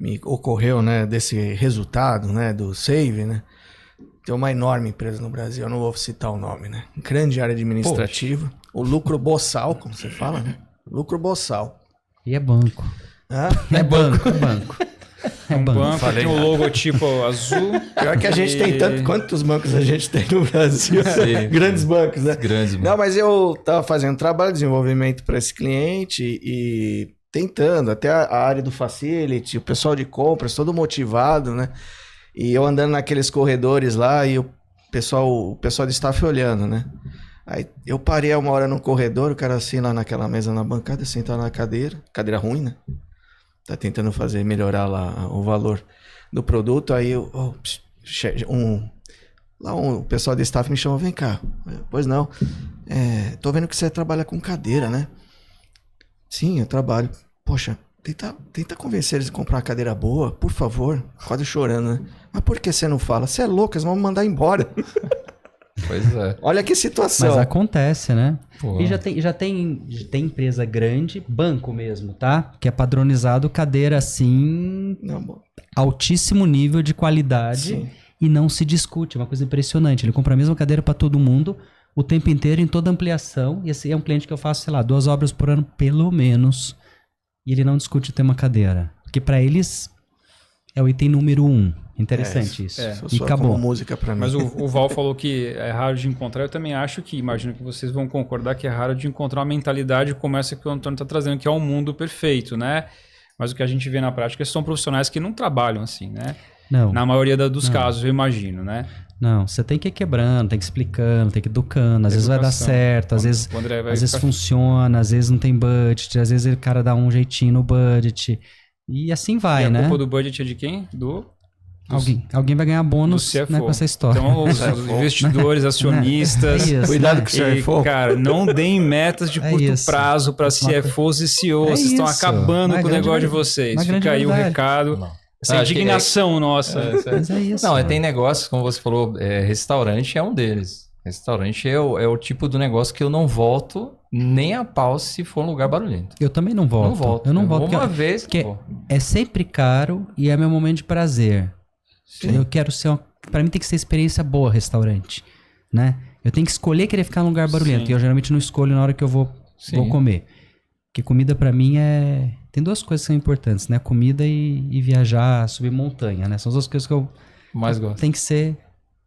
me ocorreu, né, desse resultado, né, do Save, né? Tem uma enorme empresa no Brasil, eu não vou citar o nome, né? Grande área administrativa. O lucro boçal, como você fala, né? Lucro boçal. E é banco. Ah, É banco. É um banco, tem o logotipo azul. pior que a gente tem tanto. Quantos bancos a gente tem no Brasil? Grandes bancos, né? Grandes. Não, mas eu tava fazendo trabalho de desenvolvimento para esse cliente e tentando, até a área do facility, o pessoal de compras, todo motivado, né? E eu andando naqueles corredores lá e o pessoal do staff olhando, né? Aí eu parei uma hora no corredor, o cara assim lá naquela mesa na bancada, sentado na cadeira ruim, né? Tá tentando melhorar lá o valor do produto, aí o pessoal do staff me chamou, vem cá. Pois não, tô vendo que você trabalha com cadeira, né? Sim, eu trabalho. Poxa, tenta convencer eles a comprar uma cadeira boa, por favor. Quase chorando, né? Mas por que você não fala? Você é louco, eles vão me mandar embora. Pois é. Olha que situação. Mas acontece, né? Pô. E já tem empresa grande, banco mesmo, tá? Que é padronizado cadeira assim, Não, bom. altíssimo nível de qualidade. Sim. E não se discute, é uma coisa impressionante. Ele compra a mesma cadeira para todo mundo, o tempo inteiro, em toda ampliação. E esse é um cliente que eu faço, sei lá, 2 obras por ano, pelo menos. E ele não discute ter uma cadeira. Porque para eles é o item número 1. Interessante isso. Isso E soa acabou. como música pra mim. Mas o Val falou que é raro de encontrar. Eu também acho que, imagino que vocês vão concordar que é raro de encontrar uma mentalidade como essa que o Antônio está trazendo, que é um mundo perfeito, né? Mas o que a gente vê na prática são profissionais que não trabalham assim, né? Não. Na maioria dos casos, eu imagino, né? Não, você tem que ir quebrando, tem que ir explicando, tem que ir educando. Às vezes vai dar Educação. certo, às vezes, O André vai às vezes ficar- funciona, às vezes não tem budget, às vezes o cara dá um jeitinho no budget. E assim vai, E a né? culpa do budget é de quem? Alguém vai ganhar Do bônus, CFO. né, com essa história. Então, os investidores, acionistas... É isso, Cuidado né? com o seu E, iPhone. cara, não deem metas de É curto isso. prazo para CFOs e CEOs. É Vocês estão isso. acabando Uma com o grande negócio de verdade. vocês. Uma grande Fica aí o verdade. recado. Não. Essa Acho que indignação nossa. Mas é isso. Não, tem negócios, como você falou, restaurante é um deles. Restaurante é o tipo do negócio que eu não volto nem a pau se for um lugar barulhento. Eu também não volto. Não volto. Eu não volto. Uma porque vez, porque pô. é sempre caro e é meu momento de prazer. Sim. Eu quero ser pra mim tem que ser experiência boa restaurante, né? Eu tenho que escolher querer ficar num lugar barulhento. Sim. E eu geralmente não escolho na hora que eu vou comer. Porque comida pra mim tem 2 coisas que são importantes, né? Comida e viajar, subir montanha, né? São as 2 coisas que eu Mais gosto. tem que ser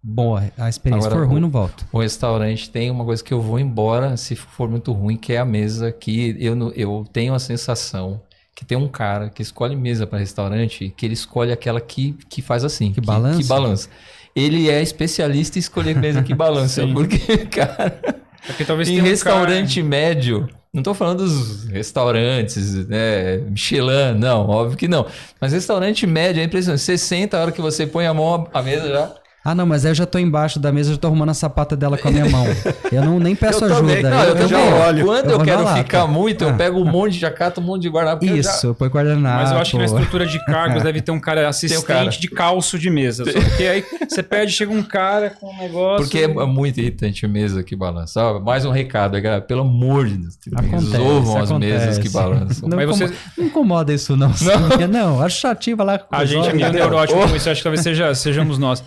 boa. A experiência Agora, for ruim, não volto. O restaurante tem uma coisa que eu vou embora se for muito ruim, que é a mesa que eu tenho a sensação que tem um cara que escolhe mesa para restaurante, que ele escolhe aquela que faz assim. Que balança? Que balança. Ele é especialista em escolher mesa que balança. Porque, cara, Porque talvez em tenha um restaurante médio, não tô falando dos restaurantes, né, Michelin, não, óbvio que não. Mas restaurante médio é impressionante. Você senta, a hora que você põe a mão, a mesa já... Ah, não, mas aí eu já tô embaixo da mesa, já tô arrumando a sapata dela com a minha mão. Eu nem peço Eu ajuda. também. Não, eu já também. olho. Quando Eu eu vou quero na lata. ficar muito, eu pego um monte, já cato um monte de guardanapo. porque eu já- Isso, eu ponho guardanapo. Mas eu acho que na estrutura de cargos deve ter um cara assistente cara. de calço de mesa. Só porque aí você pede, chega um cara com um negócio... Porque é muito irritante a mesa que balança. Ó, mais um recado, galera. Pelo amor de Deus. Resolvam as mesas que balançam. Não, Mas você- não incomoda isso não. Não, acho chatinho, vai lá com A gente é meio neurótico com isso, acho que talvez sejamos nós.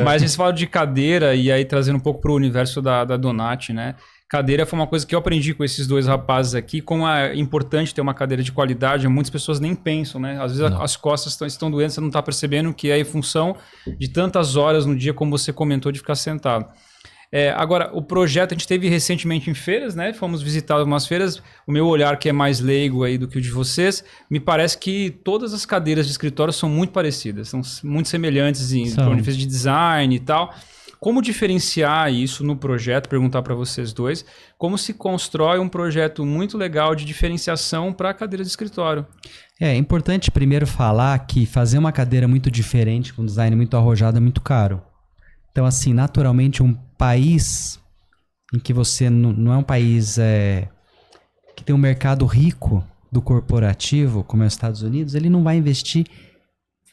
Mas a gente fala de cadeira, e aí trazendo um pouco para o universo da Donati, né? Cadeira foi uma coisa que eu aprendi com esses 2 rapazes aqui, como é importante ter uma cadeira de qualidade, muitas pessoas nem pensam, né? Às vezes as costas estão doendo, você não está percebendo que é em função de tantas horas no dia, como você comentou, de ficar sentado. Agora, o projeto a gente teve recentemente em feiras, né? Fomos visitar algumas feiras. O meu olhar, que é mais leigo aí do que o de vocês, me parece que todas as cadeiras de escritório são muito parecidas, são muito semelhantes em ponto de design e tal. Como diferenciar isso no projeto? Perguntar para vocês dois. Como se constrói um projeto muito legal de diferenciação para a cadeira de escritório? É importante primeiro falar que fazer uma cadeira muito diferente, com design muito arrojado, é muito caro. Então, assim, naturalmente, um país em que você não é um país que tem um mercado rico do corporativo, como é os Estados Unidos, ele não vai investir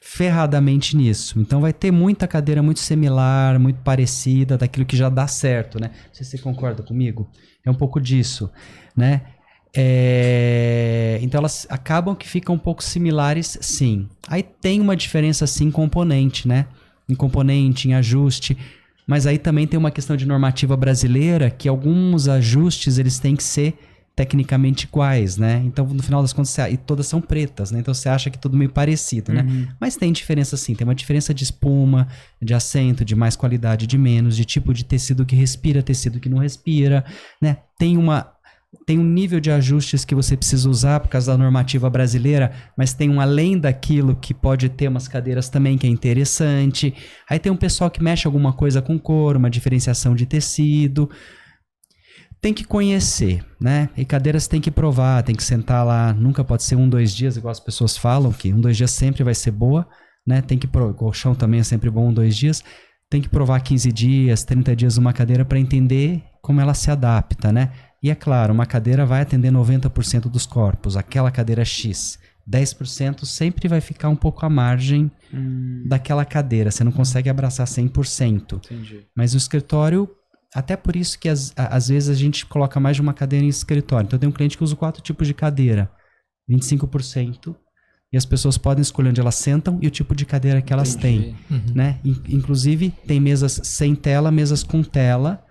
ferradamente nisso. Então vai ter muita cadeira muito similar, muito parecida daquilo que já dá certo, né? Não sei se você concorda comigo. É um pouco disso, né? Então elas acabam que ficam um pouco similares, sim. Aí tem uma diferença, sim, em componente, né? Em componente, em ajuste. Mas aí também tem uma questão de normativa brasileira que alguns ajustes eles têm que ser tecnicamente iguais, né? Então, no final das contas, e todas são pretas, né? Então, você acha que é tudo meio parecido, né? Mas tem diferença sim, tem uma diferença de espuma, de assento, de mais qualidade, de menos, de tipo de tecido que respira, tecido que não respira, né? Tem um nível de ajustes que você precisa usar por causa da normativa brasileira, mas tem um além daquilo que pode ter umas cadeiras também que é interessante. Aí tem um pessoal que mexe alguma coisa com couro, uma diferenciação de tecido. Tem que conhecer, né? E cadeiras tem que provar, tem que sentar lá. Nunca pode ser 1-2 dias, igual as pessoas falam, que 1-2 dias sempre vai ser boa, né? Tem que provar, colchão também é sempre bom 1-2 dias. Tem que provar 15 dias, 30 dias uma cadeira para entender como ela se adapta, né? E é claro, uma cadeira vai atender 90% dos corpos. Aquela cadeira X, 10% sempre vai ficar um pouco à margem daquela cadeira. Você não consegue abraçar 100%. Entendi. Mas no escritório... Até por isso que às vezes a gente coloca mais de uma cadeira em escritório. Então tem um cliente que usa 4 tipos de cadeira, 25%, e as pessoas podem escolher onde elas sentam e o tipo de cadeira que elas têm. Né? Inclusive tem mesas sem tela, mesas com tela,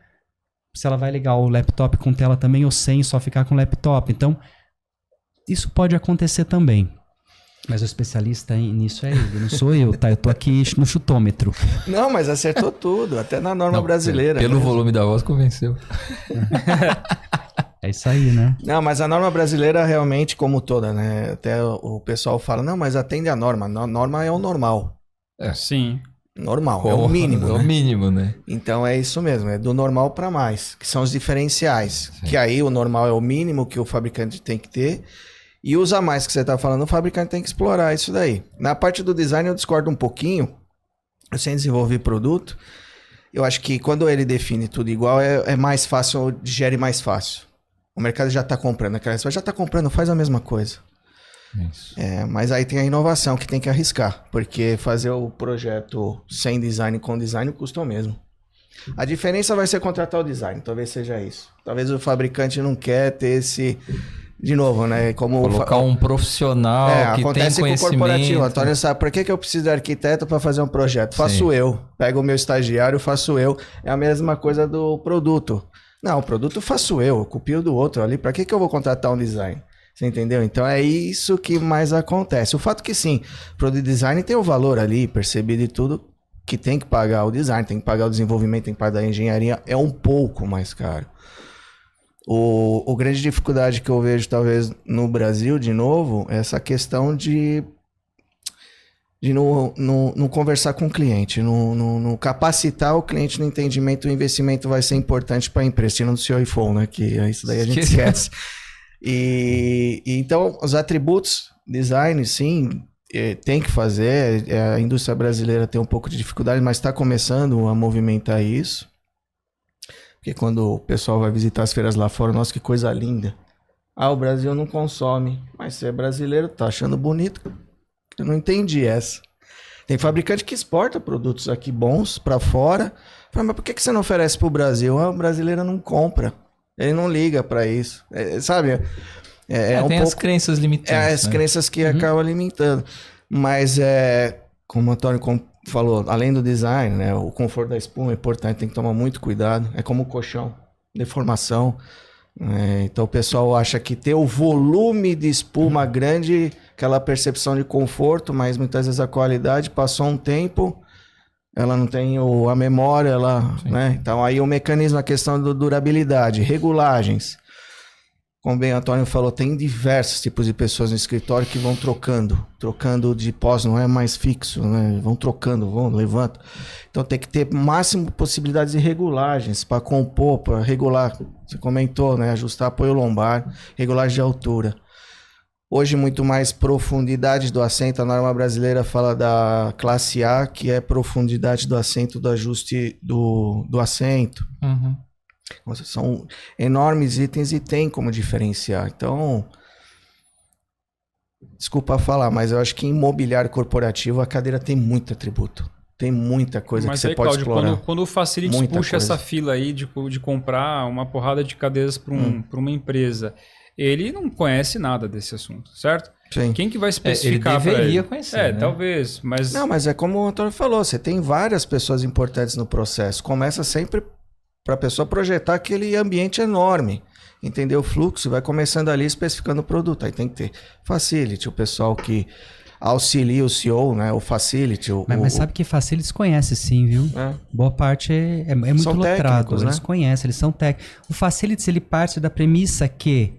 se ela vai ligar o laptop com tela também ou sem, só ficar com laptop. Então isso pode acontecer também. Mas o especialista nisso é ele, não sou eu, tá? Eu tô aqui no chutômetro. Não, mas acertou tudo, até na norma brasileira. Pelo volume da voz, convenceu. É isso aí, né? Não, mas a norma brasileira realmente, como toda, né? Até o pessoal fala, não, mas atende a norma. A norma é o normal. Sim. Normal, é o mínimo. É o mínimo, né? Então é isso mesmo, é do normal para mais, que são os diferenciais. Sim. Que aí o normal é o mínimo que o fabricante tem que ter. E os a mais que você está falando, o fabricante tem que explorar isso daí. Na parte do design eu discordo um pouquinho. Eu sem desenvolver produto, eu acho que quando ele define tudo igual, é mais fácil, digere mais fácil. O mercado já está comprando, já está comprando, faz a mesma coisa. Isso. Mas aí tem a inovação que tem que arriscar, porque fazer o projeto sem design com design custa o mesmo. A diferença vai ser contratar o design, talvez seja isso. Talvez o fabricante não quer ter esse... De novo, né? Como colocar um profissional que tem acontece conhecimento. com o corporativo. Antônio sabe, por que eu preciso de arquiteto para fazer um projeto? Faço eu. Pego o meu estagiário, faço eu. É a mesma coisa do produto. Não, o produto faço eu copio do outro ali. Para que eu vou contratar um design? Você entendeu? Então é isso que mais acontece. O fato que sim, produto design tem o valor ali, percebido e tudo, que tem que pagar o design, tem que pagar o desenvolvimento, tem que pagar a engenharia, é um pouco mais caro. O grande dificuldade que eu vejo, talvez, no Brasil, de novo, é essa questão de não conversar com o cliente, não capacitar o cliente no entendimento. O investimento vai ser importante para a empresa, tirando o iPhone, né? Que isso daí a gente esquece. E então, os atributos, design, sim, tem que fazer. A indústria brasileira tem um pouco de dificuldade, mas está começando a movimentar isso. Porque quando o pessoal vai visitar as feiras lá fora, nossa, que coisa linda. O Brasil não consome. Mas você é brasileiro, tá achando bonito. Eu não entendi essa. Tem fabricante que exporta produtos aqui bons para fora. Mas por que você não oferece pro Brasil? O brasileiro não compra. Ele não liga para isso. Sabe? Tem as crenças limitantes. As crenças que acabam limitando. Mas como o Antônio falou, além do design, né, o conforto da espuma é importante, tem que tomar muito cuidado. É como o colchão, deformação. Então o pessoal acha que ter o volume de espuma grande, aquela percepção de conforto, mas muitas vezes a qualidade passou um tempo, ela não tem a memória, né? Então aí o mecanismo, a questão da durabilidade, regulagens. Como bem o Antônio falou, tem diversos tipos de pessoas no escritório que vão trocando de pós, não é mais fixo, né? Vão trocando, levantam. Então tem que ter máximo possibilidades de regulagens para compor, para regular. Você comentou, né? Ajustar apoio lombar, regulagem de altura. Hoje, muito mais profundidade do assento. A norma brasileira fala da classe A, que é profundidade do assento, do ajuste do assento. Uhum. São enormes itens e tem como diferenciar. Então, desculpa falar, mas eu acho que em imobiliário corporativo a cadeira tem muito atributo. Tem muita coisa que você pode Cláudio, explorar. Quando o Facilities Muita puxa coisa. essa fila aí de comprar uma porrada de cadeiras para uma empresa, ele não conhece nada desse assunto, certo? Sim. Quem que vai Ele especificar para deveria ele? conhecer, né? Talvez, mas... Não, mas é como o Antônio falou, você tem várias pessoas importantes no processo. Começa sempre para a pessoa projetar aquele ambiente enorme, entender o fluxo, vai começando ali especificando o produto. Aí tem que ter facility, o pessoal que auxilia o CEO, né? O facility. Mas sabe que Facilities conhece sim, viu? Boa parte é muito São lucrado. técnicos, Eles né? conhecem, eles são técnicos. O Facilities, ele parte da premissa que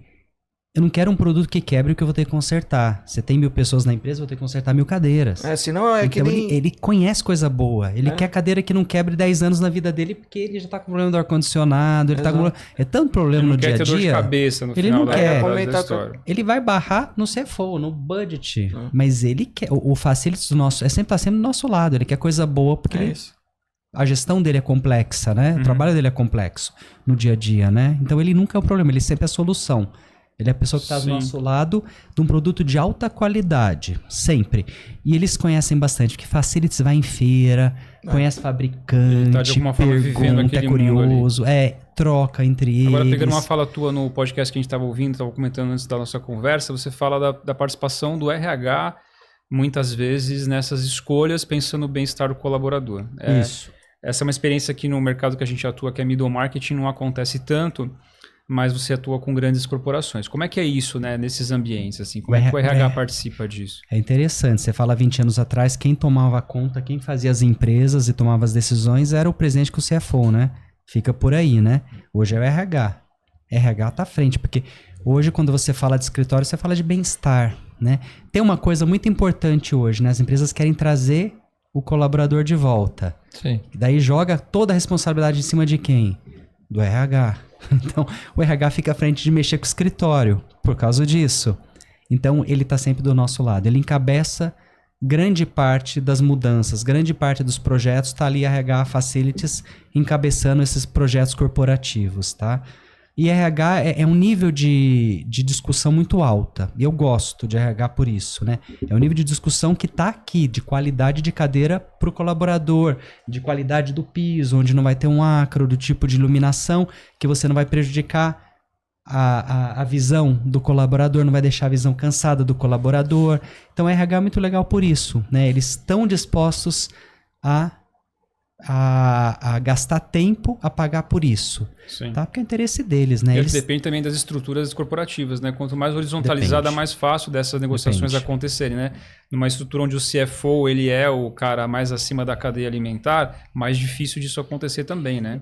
eu não quero um produto que quebre o que eu vou ter que consertar. Você tem 1.000 pessoas na empresa, eu vou ter que consertar 1.000 cadeiras. Senão é que Então nem... ele conhece coisa boa. Ele quer cadeira que não quebre 10 anos na vida dele, porque ele já tá com problema do ar-condicionado, ele tá com... É tanto problema Ele não no dia quer a ter dor de dia. cabeça no Ele final não da, quer. da história. Ele vai barrar no CFO, no budget. Mas ele quer. O Facilities do nosso. Sempre tá sempre do nosso lado. Ele quer coisa boa, porque isso. a gestão dele é complexa, né? O trabalho dele é complexo no dia a dia, né? Então ele nunca é o problema, ele sempre é a solução. Ele é a pessoa que está do nosso lado de um produto de alta qualidade, sempre. E eles conhecem bastante, porque Facilities vai em feira, conhece fabricante, Ele tá de alguma forma vivendo pergunta, é aquele mundo ali. curioso, troca entre eles. Agora, pegando uma fala tua no podcast que a gente estava ouvindo, estava comentando antes da nossa conversa, você fala da participação do RH, muitas vezes, nessas escolhas, pensando no bem-estar do colaborador. Isso. Essa é uma experiência aqui no mercado que a gente atua, que é middle marketing, não acontece tanto, mas você atua com grandes corporações. Como é que é isso, né, nesses ambientes? Assim? Como é que o RH participa disso? É interessante. Você fala 20 anos atrás, quem tomava conta, quem fazia as empresas e tomava as decisões era o presidente com o CFO, né? Fica por aí, né? Hoje é o RH. RH tá à frente, porque hoje quando você fala de escritório, você fala de bem-estar, né? Tem uma coisa muito importante hoje, né? As empresas querem trazer o colaborador de volta. Sim. Daí joga toda a responsabilidade em cima de quem? Do RH. Então, o RH fica à frente de mexer com o escritório por causa disso. Então, ele está sempre do nosso lado. Ele encabeça grande parte das mudanças, grande parte dos projetos. Está ali a RH Facilities encabeçando esses projetos corporativos, tá? E RH é um nível de discussão muito alta. Eu gosto de RH por isso, né? É um nível de discussão que está aqui, de qualidade de cadeira para o colaborador, de qualidade do piso, onde não vai ter um acro, do tipo de iluminação, que você não vai prejudicar a visão do colaborador, não vai deixar a visão cansada do colaborador. Então, RH é muito legal por isso, né? Eles estão dispostos a gastar tempo a pagar por isso. Sim. Tá? Porque é o interesse deles, né? Eles... Depende também das estruturas corporativas, né? Quanto mais horizontalizada, Depende. mais fácil dessas negociações acontecerem, né? Numa estrutura onde o CFO, ele é o cara mais acima da cadeia alimentar, mais difícil disso acontecer também, né?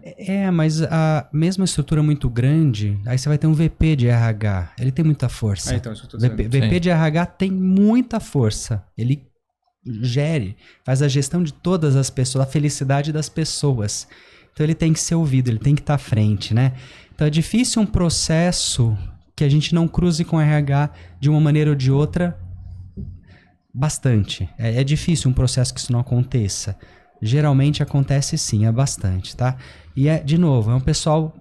Mas a mesma estrutura muito grande, aí você vai ter um VP de RH. Ele tem muita força. Então, isso que eu tô dizendo. VP de RH tem muita força. Ele faz a gestão de todas as pessoas, a felicidade das pessoas. Então ele tem que ser ouvido, ele tem que estar à frente, né? Então é difícil um processo que a gente não cruze com o RH de uma maneira ou de outra bastante. É difícil um processo que isso não aconteça. Geralmente acontece sim, é bastante, tá? E de novo, é um pessoal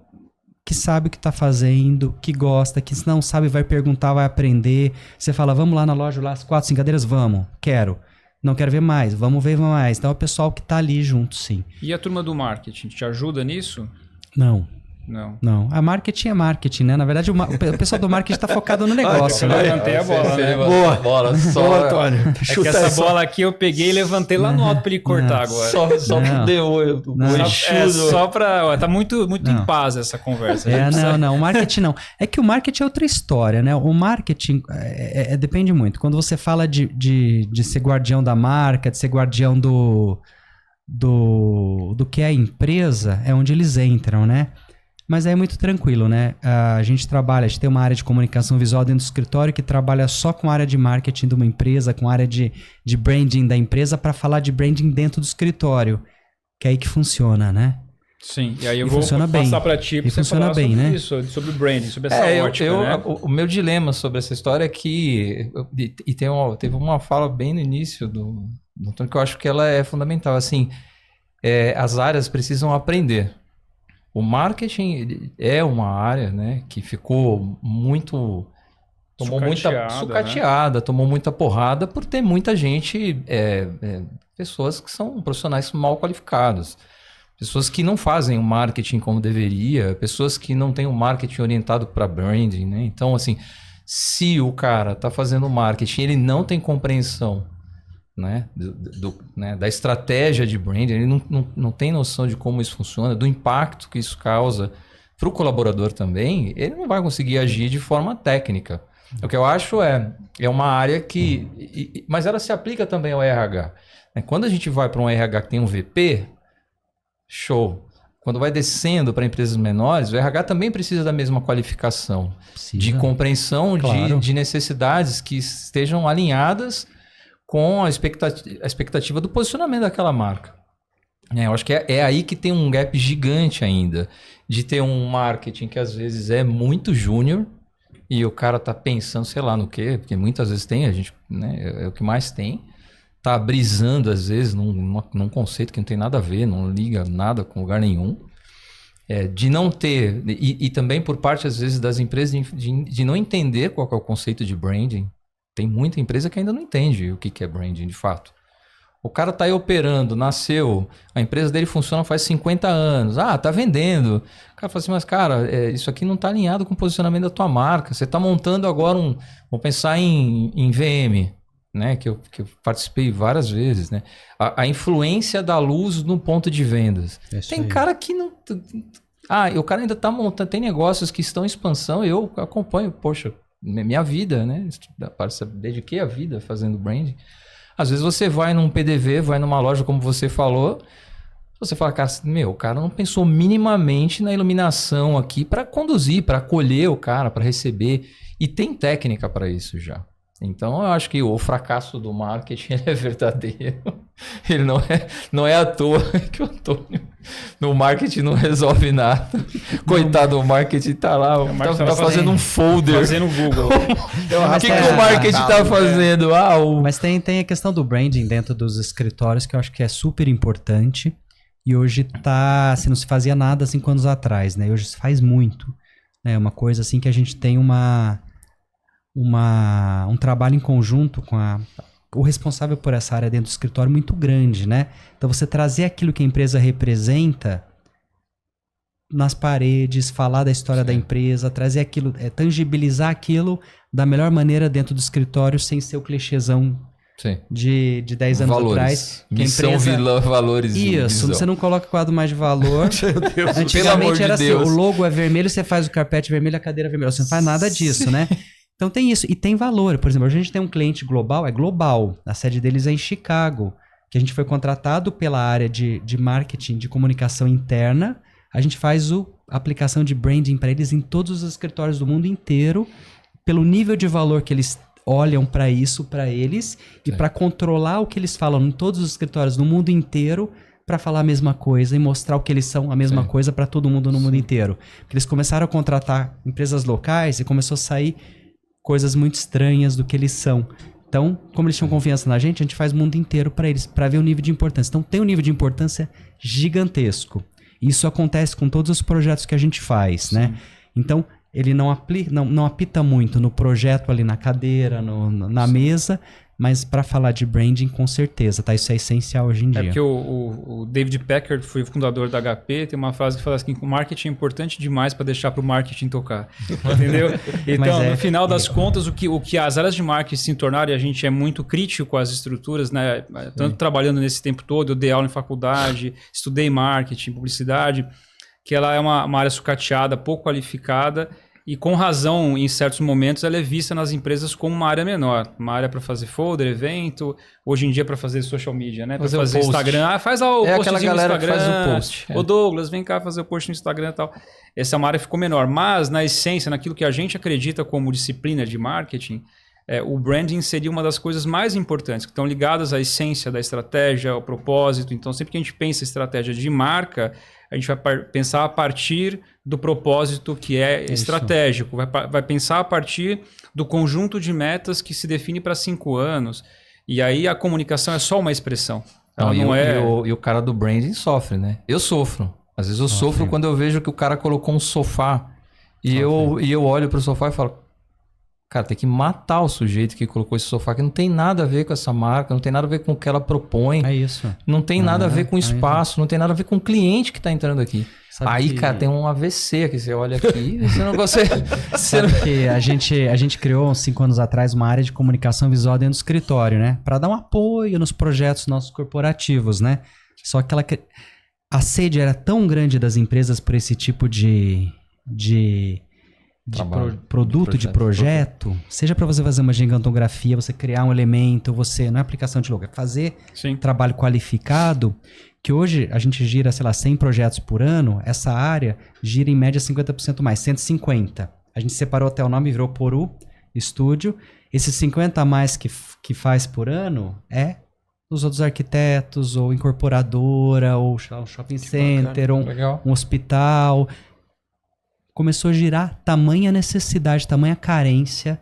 que sabe o que está fazendo, que gosta, que se não sabe vai perguntar, vai aprender. Você fala, vamos lá na loja, lá as 4, 5 cadeiras? Vamos, quero. Não quero ver mais, vamos ver mais. Então é o pessoal que tá ali junto, sim. E a turma do marketing, te ajuda nisso? Não. Não. A marketing é marketing, né? Na verdade, o pessoal do marketing tá focado no negócio, Eu né? levantei a bola, né? Boa. Bola, só, Boa, Antônio. É que essa bola aqui eu peguei e levantei lá no alto pra ele cortar agora. só Não. deu o Só pra... Ó, tá muito em paz essa conversa. Não, o marketing não. É que o marketing é outra história, né? O marketing depende muito. Quando você fala de ser guardião da marca, de ser guardião do que é a empresa é onde eles entram, né? Mas é muito tranquilo, né? A gente tem uma área de comunicação visual dentro do escritório que trabalha só com a área de marketing de uma empresa, com a área de branding da empresa para falar de branding dentro do escritório. Que é aí que funciona, né? Sim, e aí eu E vou funciona bem. passar para ti E para você funciona falar bem, sobre né? isso, sobre o branding, sobre essa ótica, né? O meu dilema sobre essa história é que... teve uma fala bem no início do Antônio que eu acho que ela é fundamental. Assim, as áreas precisam aprender. O marketing é uma área, né, que ficou muito... Tomou muita sucateada, né? Tomou muita porrada por ter muita gente, pessoas que são profissionais mal qualificados. Pessoas que não fazem o marketing como deveria, pessoas que não têm o marketing orientado para branding, né? Então, assim, se o cara está fazendo marketing, ele não tem compreensão, né, né, da estratégia de branding, ele não tem noção de como isso funciona, do impacto que isso causa para o colaborador também, ele não vai conseguir agir de forma técnica. O que eu acho é uma área que... Mas ela se aplica também ao RH. Quando a gente vai para um RH que tem um VP, show. Quando vai descendo para empresas menores, o RH também precisa da mesma qualificação. De compreensão, claro, de necessidades que estejam alinhadas com a expectativa do posicionamento daquela marca. Eu acho que é aí que tem um gap gigante ainda. De ter um marketing que às vezes é muito júnior e o cara tá pensando, sei lá, no quê, porque muitas vezes tem, a gente, né, é o que mais tem. Tá brisando, às vezes, num conceito que não tem nada a ver, não liga nada com lugar nenhum. De não ter... E também por parte, às vezes, das empresas de não entender qual que é o conceito de branding. Tem muita empresa que ainda não entende o que é branding, de fato. O cara tá aí operando, nasceu, a empresa dele funciona faz 50 anos. Ah, tá vendendo. O cara fala assim, mas cara, isso aqui não tá alinhado com o posicionamento da tua marca. Você tá montando agora vou pensar em VM, né, que eu participei várias vezes, né? A influência da luz no ponto de vendas. Tem cara que não... o cara ainda tá montando, tem negócios que estão em expansão, eu acompanho, poxa, minha vida, né? Dediquei a vida fazendo branding. Às vezes você vai num PDV, vai numa loja, como você falou, você fala, cara, o cara não pensou minimamente na iluminação aqui para conduzir, para acolher o cara, para receber. E tem técnica para isso já. Então, eu acho que o fracasso do marketing é verdadeiro. Ele não é à toa que o Antônio no marketing não resolve nada. Coitado, o marketing tá lá, tá fazendo um folder. Fazendo o Google. O que o marketing tá fazendo? Mas tem a questão do branding dentro dos escritórios que eu acho que é super importante. E hoje assim, não se fazia nada 5 anos atrás, né? Hoje se faz muito. É uma coisa assim que a gente tem um trabalho em conjunto com o responsável por essa área dentro do escritório muito grande, né? Então você trazer aquilo que a empresa representa nas paredes, falar da história da empresa, trazer aquilo, tangibilizar aquilo da melhor maneira dentro do escritório sem ser o clichêzão de 10 anos atrás. Missão, valores. Isso, você não coloca quadro mais de valor. Meu Deus, antigamente era assim, o logo é vermelho, você faz o carpete vermelho, a cadeira é vermelha. Você não faz nada disso, né? Então tem isso, e tem valor. Por exemplo, a gente tem um cliente global, a sede deles é em Chicago, que a gente foi contratado pela área de marketing, de comunicação interna. A gente faz a aplicação de branding para eles em todos os escritórios do mundo inteiro, pelo nível de valor que eles olham para isso, para eles, e para controlar o que eles falam em todos os escritórios do mundo inteiro, para falar a mesma coisa e mostrar o que eles são a mesma coisa para todo mundo no mundo inteiro. Porque eles começaram a contratar empresas locais e começou a sair coisas muito estranhas do que eles são. Então, como eles tinham confiança na gente faz o mundo inteiro para eles, para ver o nível de importância. Então, tem um nível de importância gigantesco. Isso acontece com todos os projetos que a gente faz, né? Então, ele não apita muito no projeto ali na cadeira, na mesa, mas para falar de branding, com certeza, tá? Isso é essencial hoje em dia. É porque o David Packard foi o fundador da HP, tem uma frase que fala assim, que o marketing é importante demais para deixar para o marketing tocar, entendeu? Então, no final das contas, o que as áreas de marketing se tornaram, e a gente é muito crítico com as estruturas, né? Tanto trabalhando nesse tempo todo, eu dei aula em faculdade, estudei marketing, publicidade, que ela é uma área sucateada, pouco qualificada, E com razão, em certos momentos, ela é vista nas empresas como uma área menor. Uma área para fazer folder, evento, hoje em dia para fazer social media, né? Para Fazer o fazer post. Instagram. Ah, faz lá o É postzinho aquela galera no que Instagram. faz o post. Ô Douglas, vem cá fazer o post no Instagram e tal. Essa é uma área que ficou menor. Mas, na essência, naquilo que a gente acredita como disciplina de marketing, o branding seria uma das coisas mais importantes, que estão ligadas à essência da estratégia, ao propósito. Então, sempre que a gente pensa em estratégia de marca, a gente vai pensar a partir do propósito que é estratégico, vai pensar a partir do conjunto de metas que se define para 5 anos. E aí a comunicação é só uma expressão. E o cara do branding sofre, né? Eu sofro. Às vezes eu sofro quando eu vejo que o cara colocou um sofá e eu olho pro sofá e falo, cara, tem que matar o sujeito que colocou esse sofá, que não tem nada a ver com essa marca, não tem nada a ver com o que ela propõe. É isso. Não tem nada a ver com o espaço, não tem nada a ver com o cliente que tá entrando aqui. Sabe aí, que... cara, tem um AVC que você olha aqui e você não consegue... Sabe que a gente criou, uns 5 anos atrás, uma área de comunicação visual dentro do escritório, né? Para dar um apoio nos projetos nossos corporativos, né? Só que a sede era tão grande das empresas por esse tipo de produto, de projeto, seja para você fazer uma gigantografia, você criar um elemento, você, não é aplicação de logo, é fazer trabalho qualificado, que hoje a gente gira, sei lá, 100 projetos por ano, essa área gira em média 50% mais, 150. A gente separou até o nome, virou Poru Estúdio. Esses 50 a mais que faz por ano é os outros arquitetos, ou incorporadora, ou um shopping center, ou um hospital. Começou a girar tamanha necessidade, tamanha carência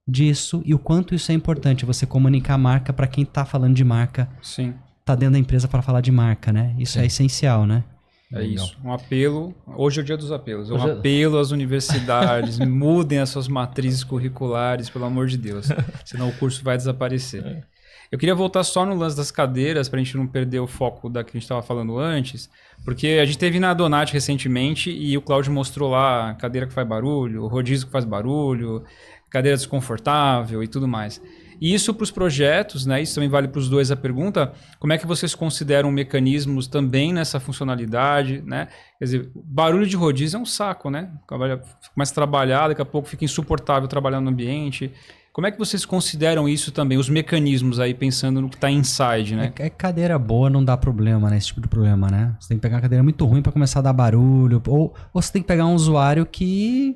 disso, e o quanto isso é importante, você comunicar a marca para quem tá falando de marca. Sim. Tá dentro da empresa para falar de marca, né? Isso é essencial, né? É isso. Um apelo. Hoje é o dia dos apelos. Um apelo às universidades. Mudem as suas matrizes curriculares, pelo amor de Deus. Senão o curso vai desaparecer. Eu queria voltar só no lance das cadeiras, para a gente não perder o foco da que a gente estava falando antes, porque a gente teve na Donati recentemente e o Cláudio mostrou lá a cadeira que faz barulho, o rodízio que faz barulho, cadeira desconfortável e tudo mais. E isso para os projetos, né? Isso também vale para os dois a pergunta, como é que vocês consideram mecanismos também nessa funcionalidade, né? Quer dizer, barulho de rodízio é um saco, né? Começa a trabalhar, daqui a pouco fica insuportável trabalhar no ambiente. Como é que vocês consideram isso também, os mecanismos aí, pensando no que está inside, né? Cadeira boa não dá problema, né? Esse tipo de problema, né? Você tem que pegar uma cadeira muito ruim para começar a dar barulho, ou você tem que pegar um usuário que...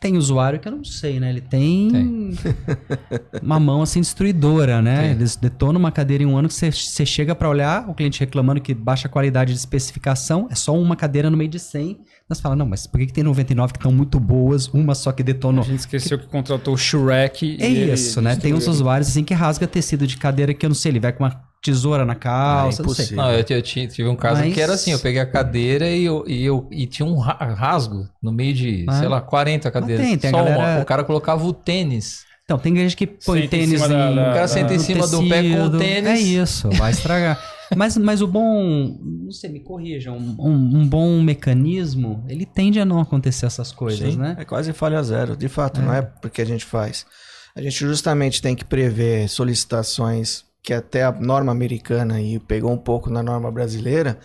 Tem usuário que eu não sei, né? Ele tem uma mão assim destruidora, né? Eles detonam uma cadeira em um ano que você chega para olhar, o cliente reclamando que baixa a qualidade de especificação, é só uma cadeira no meio de 100. Nós falamos, não, mas por que tem 99 que estão muito boas, uma só que detonou? A gente esqueceu que contratou o Shrek. É isso, né? Tem uns usuários assim que rasga tecido de cadeira que eu não sei, ele vai com uma tesoura na calça, não sei. Não, eu tive um caso que era assim, eu peguei a cadeira e tinha um rasgo no meio de, sei lá, 40 cadeiras. Tem só galera... O cara colocava o tênis. Então, tem gente que põe tênis o cara senta em cima do pé com o tênis. É isso, vai estragar. Mas o bom, não sei, me corrijam, um bom mecanismo, ele tende a não acontecer essas coisas, né? É quase falha zero. De fato, não é porque a gente faz. A gente justamente tem que prever solicitações que até a norma americana e pegou um pouco na norma brasileira.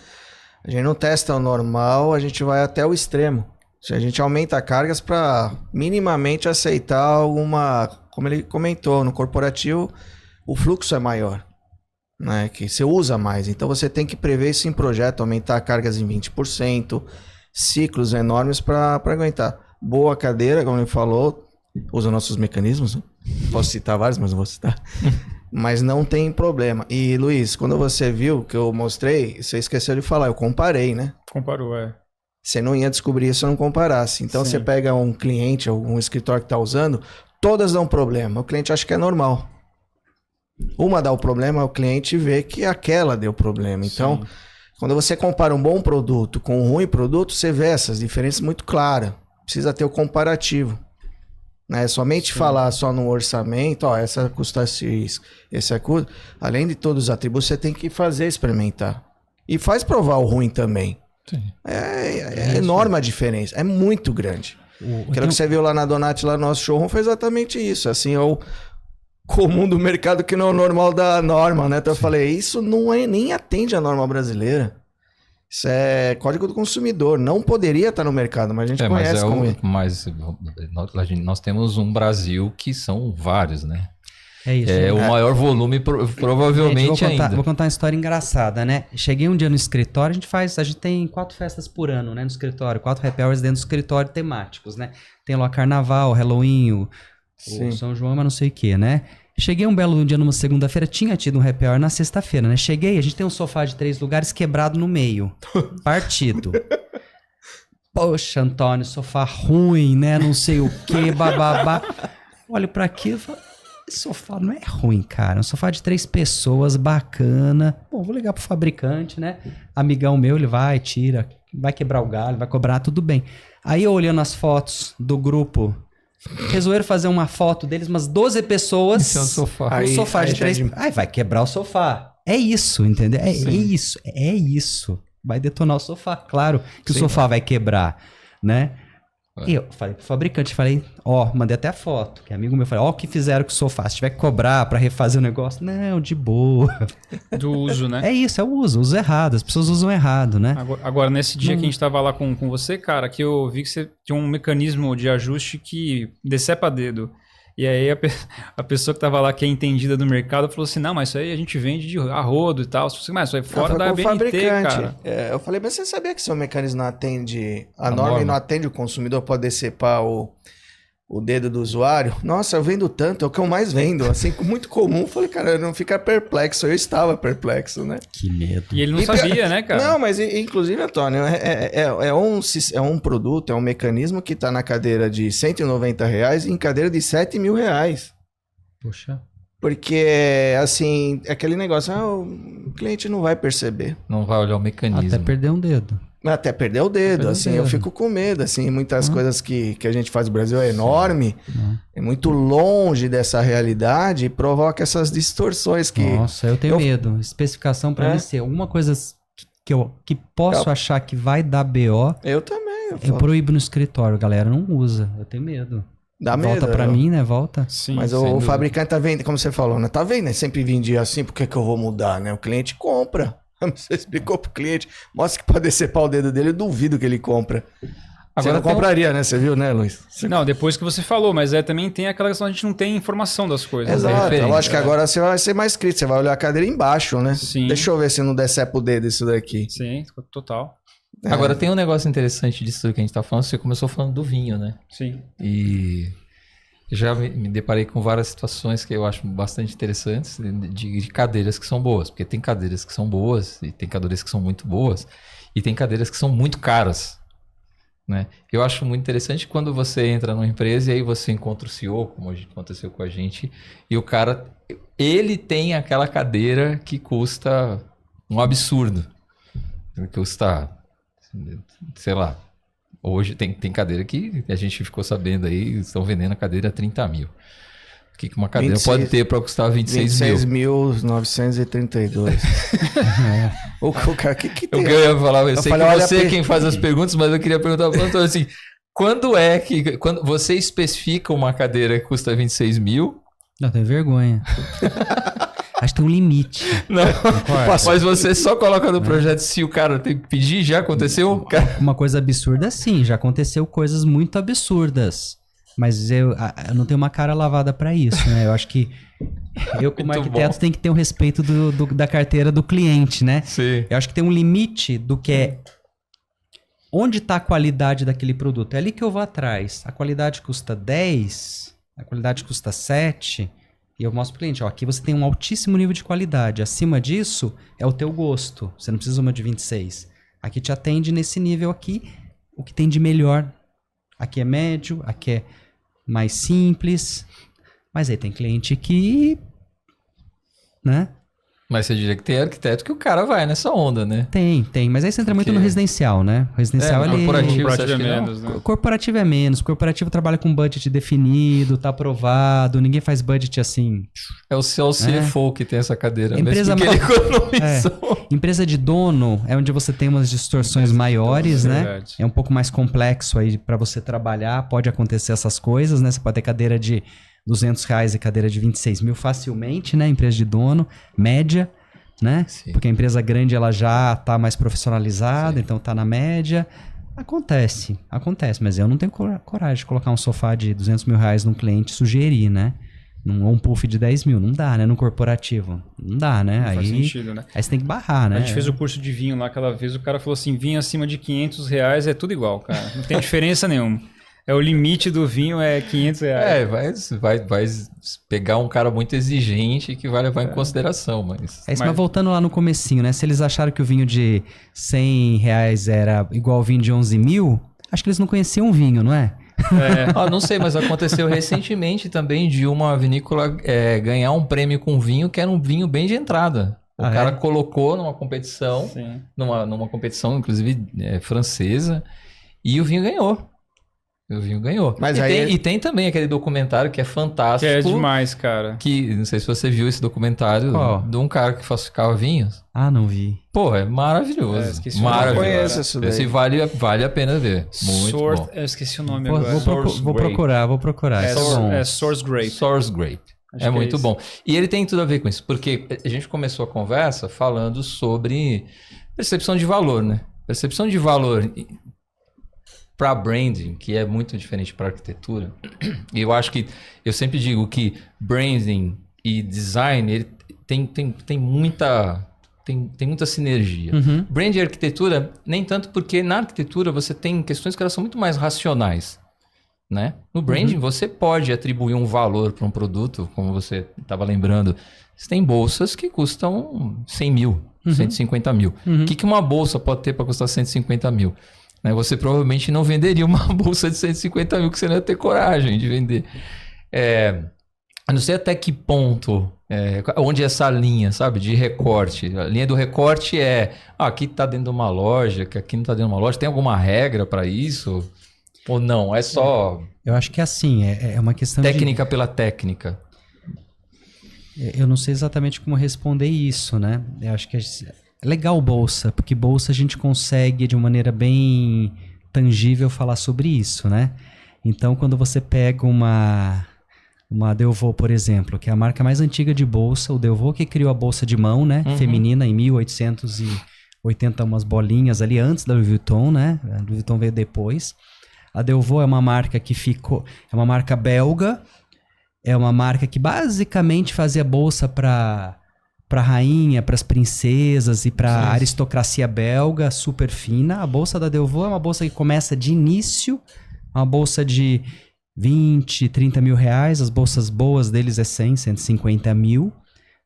A gente não testa o normal, a gente vai até o extremo. A gente aumenta cargas para minimamente aceitar alguma... Como ele comentou, no corporativo, o fluxo é maior, né? Que você usa mais. Então você tem que prever isso em projeto, aumentar cargas em 20%, ciclos enormes para aguentar. Boa cadeira, como ele falou, usa nossos mecanismos. Né? Posso citar vários, mas não vou citar. Mas não tem problema. E, Luiz, quando você viu que eu mostrei, você esqueceu de falar, eu comparei, né? Comparou, Você não ia descobrir isso se não comparasse. Então, você pega um cliente ou um escritório que está usando, todas dão problema. O cliente acha que é normal. Uma dá o problema, o cliente vê que aquela deu problema. Então, quando você compara um bom produto com um ruim produto, você vê essas diferenças muito claras. Precisa ter o comparativo. Né? Somente falar só no orçamento, ó, essa custa X, esse custa... Além de todos os atributos, você tem que fazer experimentar. E faz provar o ruim também. É enorme a diferença, é muito grande. Aquilo que você viu lá na Donati, lá no nosso showroom, foi exatamente isso. Assim, é o comum do mercado que não é o normal da norma, né? Então eu falei, isso não é, nem atende a norma brasileira. Isso é código do consumidor. Não poderia estar no mercado, mas a gente conhece como é. Mas nós temos um Brasil que são vários, né? É isso. É o maior volume, provavelmente, ainda. Vou contar uma história engraçada, né? Cheguei um dia no escritório, a gente tem 4 festas por ano, né? No escritório, 4 happy hours dentro do escritório temáticos, né? Tem lá Carnaval, Halloween, o São João, mas não sei o que, né? Cheguei um belo dia numa segunda-feira, tinha tido um happy hour na sexta-feira, né? Cheguei, a gente tem um sofá de 3 lugares quebrado no meio, partido. Poxa, Antônio, sofá ruim, né? Não sei o que, bababá. Olho pra aquilo e falo, esse sofá não é ruim, cara. É um sofá de 3 pessoas, bacana. Bom, vou ligar pro fabricante, né? Amigão meu, ele vai, tira, vai quebrar o galho, vai cobrar, tudo bem. Aí eu olhando as fotos do grupo, resolveram fazer uma foto deles, umas 12 pessoas. Isso é um sofá. Um sofá de 3... Ai, vai quebrar o sofá. É isso, entendeu? É isso. Vai detonar o sofá. Claro que o sofá vai quebrar, né? E eu falei pro fabricante, mandei até a foto, que amigo meu, falei, o que fizeram com o sofá, se tiver que cobrar pra refazer o negócio, não, de boa. Do uso, né? É isso, é o uso errado, as pessoas usam errado, né? Agora, nesse dia que a gente tava lá com você, cara, que eu vi que você tinha um mecanismo de ajuste que decepa dedo. E aí a pessoa que tava lá, que é entendida do mercado, falou assim, não, mas isso aí a gente vende de arrodo e tal. Mas isso aí fora da BNT, cara. Eu falei, mas você sabia que seu mecanismo não atende a norma e não atende o consumidor, pode decepar o dedo do usuário? Nossa, eu vendo tanto, é o que eu mais vendo. Assim, muito comum. Eu falei, cara, não fica perplexo. Eu estava perplexo, né? Que medo. E ele não sabia, né, cara? Não, mas inclusive, Antônio, é um produto, é um mecanismo que está na cadeira de R$190 e em cadeira de R$7.000. Poxa. Porque, assim, aquele negócio, o cliente não vai perceber. Não vai olhar o mecanismo. Até perder um dedo. Até perder o dedo, assim, eu fico com medo, assim, muitas coisas que a gente faz no Brasil é enorme, é muito longe dessa realidade e provoca essas distorções que... Nossa, eu tenho medo. Especificação pra mim ser alguma coisa que posso achar que vai dar BO. Eu também. Eu proíbo no escritório, galera, não usa, eu tenho medo. Dá medo. Volta pra mim, né? Volta. Sim, mas o fabricante tá vendo, como você falou, né? Tá vendo, né? Sempre vendia assim, por que eu vou mudar, né? O cliente compra. Você explicou pro cliente, mostra que pode decepar o dedo dele, eu duvido que ele compra. Agora você não compraria, né? Você viu, né, Luiz? Não, depois que você falou, mas também tem aquela questão, a gente não tem informação das coisas. Exato, eu acho que agora você vai ser mais crítico, você vai olhar a cadeira embaixo, né? Sim. Deixa eu ver se não decepa o dedo isso daqui. Sim, total. Agora tem um negócio interessante disso que a gente tá falando, você começou falando do vinho, né? Sim. E já me deparei com várias situações que eu acho bastante interessantes de cadeiras que são boas. Porque tem cadeiras que são boas e tem cadeiras que são muito boas e tem cadeiras que são muito caras, né? Eu acho muito interessante quando você entra numa empresa e aí você encontra o CEO, como aconteceu com a gente, e o cara, ele tem aquela cadeira que custa um absurdo. Custa, sei lá, hoje tem cadeira que a gente ficou sabendo aí, estão vendendo a cadeira a 30 mil. O que uma cadeira 26, pode ter para custar 26 mil? 26.932. O cara, que tem? Eu ia falar, eu sei que você é quem faz as perguntas, mas eu queria perguntar para o Antônio assim, quando você especifica uma cadeira que custa 26 mil... Não, tem vergonha. Acho que tem um limite. Não, mas você só coloca no projeto se o cara tem que pedir, já aconteceu? Uma coisa absurda, sim, já aconteceu coisas muito absurdas. Mas eu não tenho uma cara lavada pra isso, né? Eu acho que eu, como arquiteto, tenho que ter um respeito da carteira do cliente, né? Sim. Eu acho que tem um limite do que é... Onde está a qualidade daquele produto? É ali que eu vou atrás. A qualidade custa 10, a qualidade custa 7... E eu mostro pro cliente, aqui você tem um altíssimo nível de qualidade. Acima disso, é o teu gosto. Você não precisa uma de 26. Aqui te atende nesse nível aqui, o que tem de melhor. Aqui é médio, aqui é mais simples. Mas aí tem cliente que... né? Mas você diria que tem arquiteto que o cara vai nessa onda, né? Tem. Mas aí você entra muito no residencial, né? O residencial ali... Corporativo é menos, né? Corporativo é menos. Corporativo trabalha com budget definido, tá aprovado. Ninguém faz budget assim... É o seu CFO que tem essa cadeira. Empresa mesmo que ele economizou. Empresa de dono é onde você tem umas distorções maiores, né? É um pouco mais complexo aí para você trabalhar. Pode acontecer essas coisas, né? Você pode ter cadeira de R$200 e cadeira de 26 mil facilmente, né? Empresa de dono, média. né? Sim. Porque a empresa grande ela já está mais profissionalizada, então está na média. Acontece, mas eu não tenho coragem de colocar um sofá de 200 mil reais num cliente e sugerir, né? Ou um puff de 10 mil, não dá, né? No corporativo, não dá, né? Não faz sentido, né? Aí você tem que barrar, né? A gente fez o curso de vinho lá aquela vez, o cara falou assim, vinho acima de 500 reais é tudo igual, cara. Não tem diferença nenhuma. É o limite do vinho é 500 reais. Vai pegar um cara muito exigente que vai levar em consideração, mas... Mas voltando lá no comecinho, né? Se eles acharam que o vinho de 100 reais era igual ao vinho de 11 mil, acho que eles não conheciam o vinho, não é? Não sei, mas aconteceu recentemente também de uma vinícola ganhar um prêmio com vinho que era um vinho bem de entrada. O cara colocou numa competição, numa competição, inclusive, francesa, e o vinho ganhou. Mas E tem também aquele documentário que é fantástico. Que é demais, cara. Que, não sei se você viu esse documentário de um cara que falsificava vinhos. Ah, não vi. Pô, é maravilhoso. Esqueci maravilhoso. Eu conheço isso daí. Esse vale a pena ver. Muito bom. Eu esqueci o nome Vou agora. vou procurar. É Source Grape. Source Grape. Acho que muito isso. bom. E ele tem tudo a ver com isso, porque a gente começou a conversa falando sobre percepção de valor, né? Percepção de valor para branding, que é muito diferente para arquitetura. E eu acho que, eu sempre digo que branding e design, ele tem muita sinergia. Brand e arquitetura, nem tanto, porque na arquitetura você tem questões que elas são muito mais racionais, né? No branding você pode atribuir um valor para um produto, como você estava lembrando. Você tem bolsas que custam 100 mil, 150 mil. O que uma bolsa pode ter para custar 150 mil? Você provavelmente não venderia uma bolsa de 150 mil, que você não ia ter coragem de vender. Eu não sei até que ponto, onde é essa linha, sabe, de recorte. A linha do recorte aqui está dentro de uma loja, que aqui não está dentro de uma loja. Tem alguma regra para isso? Ou não? É só... Eu acho que é assim, é uma questão técnica pela técnica. Eu não sei exatamente como responder isso, né? Eu acho que é legal bolsa, porque bolsa a gente consegue de uma maneira bem tangível falar sobre isso, né? Então, quando você pega uma Delvaux, por exemplo, que é a marca mais antiga de bolsa, o Delvaux que criou a bolsa de mão, né? Feminina, em 1880, umas bolinhas ali antes da Louis Vuitton, né? A Louis Vuitton veio depois. A Delvaux é uma marca que é uma marca belga, é uma marca que basicamente fazia bolsa para rainha, para as princesas e para a aristocracia belga, super fina. A bolsa da Delvaux é uma bolsa que começa de início, uma bolsa de 20, 30 mil reais. As bolsas boas deles é 100, 150 mil,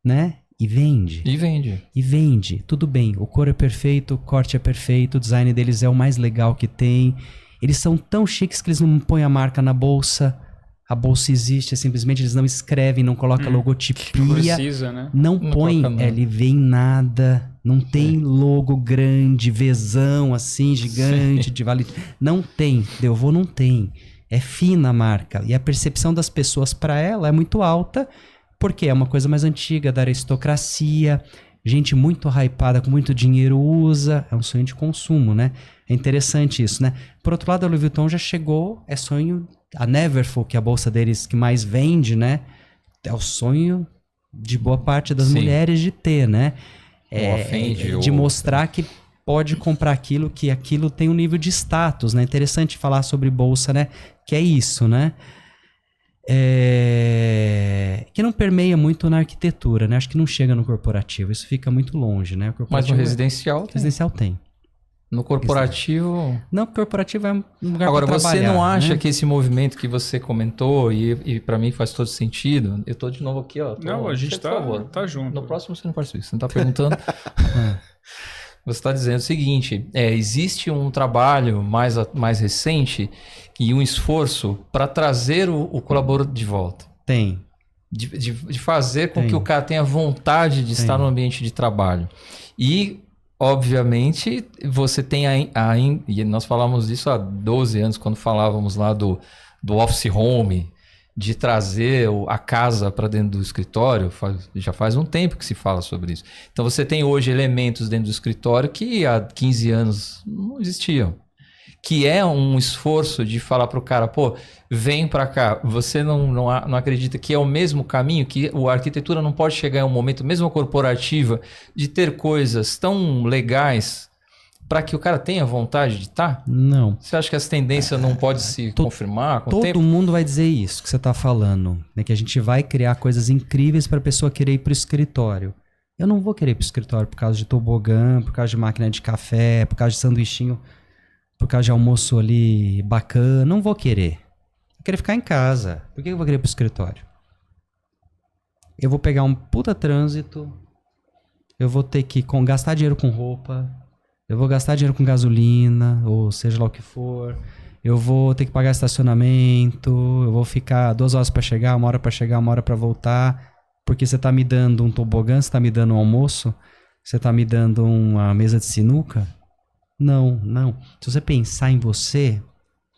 né? E vende. Tudo bem, o cor é perfeito, o corte é perfeito, o design deles é o mais legal que tem. Eles são tão chiques que eles não põem a marca na bolsa. A bolsa existe, simplesmente eles não escrevem, não colocam logotipia. Precisa, né? Não põe LV em nada. Não tem logo grande, Vzão assim, gigante, de vale. Não tem. Delvaux não tem. É fina a marca. E a percepção das pessoas para ela é muito alta, porque é uma coisa mais antiga, da aristocracia. Gente muito hypada, com muito dinheiro usa. É um sonho de consumo, né? É interessante isso, né? Por outro lado, a Louis Vuitton já chegou, é sonho... A Neverfull, que é a bolsa deles que mais vende, né? É o sonho de boa parte das mulheres de ter, né? De mostrar que pode comprar aquilo, que aquilo tem um nível de status, né? Interessante falar sobre bolsa, né? Que é isso, né? Que não permeia muito na arquitetura, né? Acho que não chega no corporativo, isso fica muito longe, né? Mas no residencial tem. No corporativo... Não, corporativo é um lugar Agora, pra trabalhar. você não acha né? que esse movimento que você comentou, e para mim faz todo sentido... Eu tô de novo aqui, ó. Não, a gente tá junto. No próximo você não participa, você não tá perguntando... Você está dizendo o seguinte, existe um trabalho mais recente e um esforço para trazer o colaborador de volta. Tem. De fazer com que o cara tenha vontade de estar no ambiente de trabalho. E... Obviamente, você tem e nós falamos disso há 12 anos, quando falávamos lá do office home, de trazer a casa para dentro do escritório, já faz um tempo que se fala sobre isso. Então, você tem hoje elementos dentro do escritório que há 15 anos não existiam. que é um esforço de falar pro cara, pô, vem pra cá. Você não acredita que é o mesmo caminho, que a arquitetura não pode chegar em um momento, mesmo corporativa, de ter coisas tão legais para que o cara tenha vontade de estar? Não. Você acha que essa tendência não pode se confirmar com o Todo tempo? mundo vai dizer isso que você está falando, né? Que a gente vai criar coisas incríveis para a pessoa querer ir para o escritório. Eu não vou querer ir para o escritório por causa de tobogã, por causa de máquina de café, por causa de sanduichinho, por causa de almoço ali bacana. Não vou querer. Eu quero ficar em casa. Por que eu vou querer ir para o escritório? Eu vou pegar um puta trânsito, eu vou ter que gastar dinheiro com roupa, eu vou gastar dinheiro com gasolina, ou seja lá o que for. Eu vou ter que pagar estacionamento, eu vou ficar 2 horas para chegar, 1 hora para chegar, 1 hora para voltar, porque você tá me dando um tobogã, você tá me dando um almoço, você tá me dando uma mesa de sinuca? Não, não. Se você pensar em você,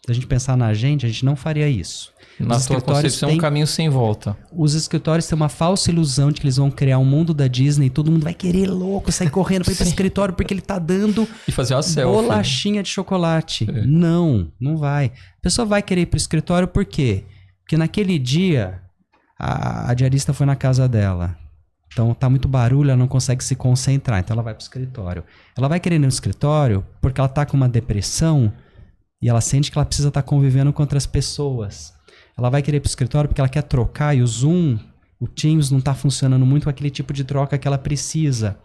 se a gente pensar na gente não faria isso. Na sua concepção, é um caminho sem volta. Os escritórios têm uma falsa ilusão de que eles vão criar um mundo da Disney e todo mundo vai querer louco sair correndo para ir para o escritório porque ele tá dando E fazer uma selfie. bolachinha de chocolate. Não, não vai. A pessoa vai querer ir para o escritório por quê? Porque naquele dia a diarista foi na casa dela. Então tá muito barulho, ela não consegue se concentrar. Então ela vai para o escritório. Ela vai querer ir no escritório porque ela tá com uma depressão e ela sente que ela precisa estar convivendo com outras pessoas. Ela vai querer ir para o escritório porque ela quer trocar e o Zoom, o Teams não está funcionando muito com aquele tipo de troca que ela precisa.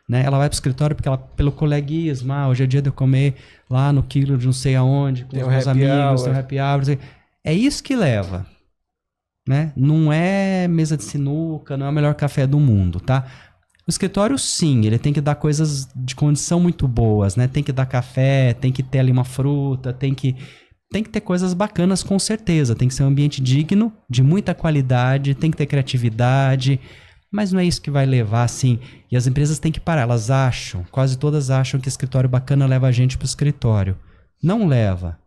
Né? Ela vai para o escritório porque ela, pelo coleguismo, hoje é dia de eu comer lá no quilo de não sei aonde, com os meus amigos, tem um happy hour. É isso que leva. Né? Não é mesa de sinuca, não é o melhor café do mundo, tá? O escritório, sim, ele tem que dar coisas de condição muito boas, né? Tem que dar café, tem que ter ali uma fruta, tem que ter coisas bacanas, com certeza. Tem que ser um ambiente digno, de muita qualidade, tem que ter criatividade, mas não é isso que vai levar, assim. E as empresas têm que parar, elas acham, quase todas acham que escritório bacana leva a gente para o escritório. Não leva,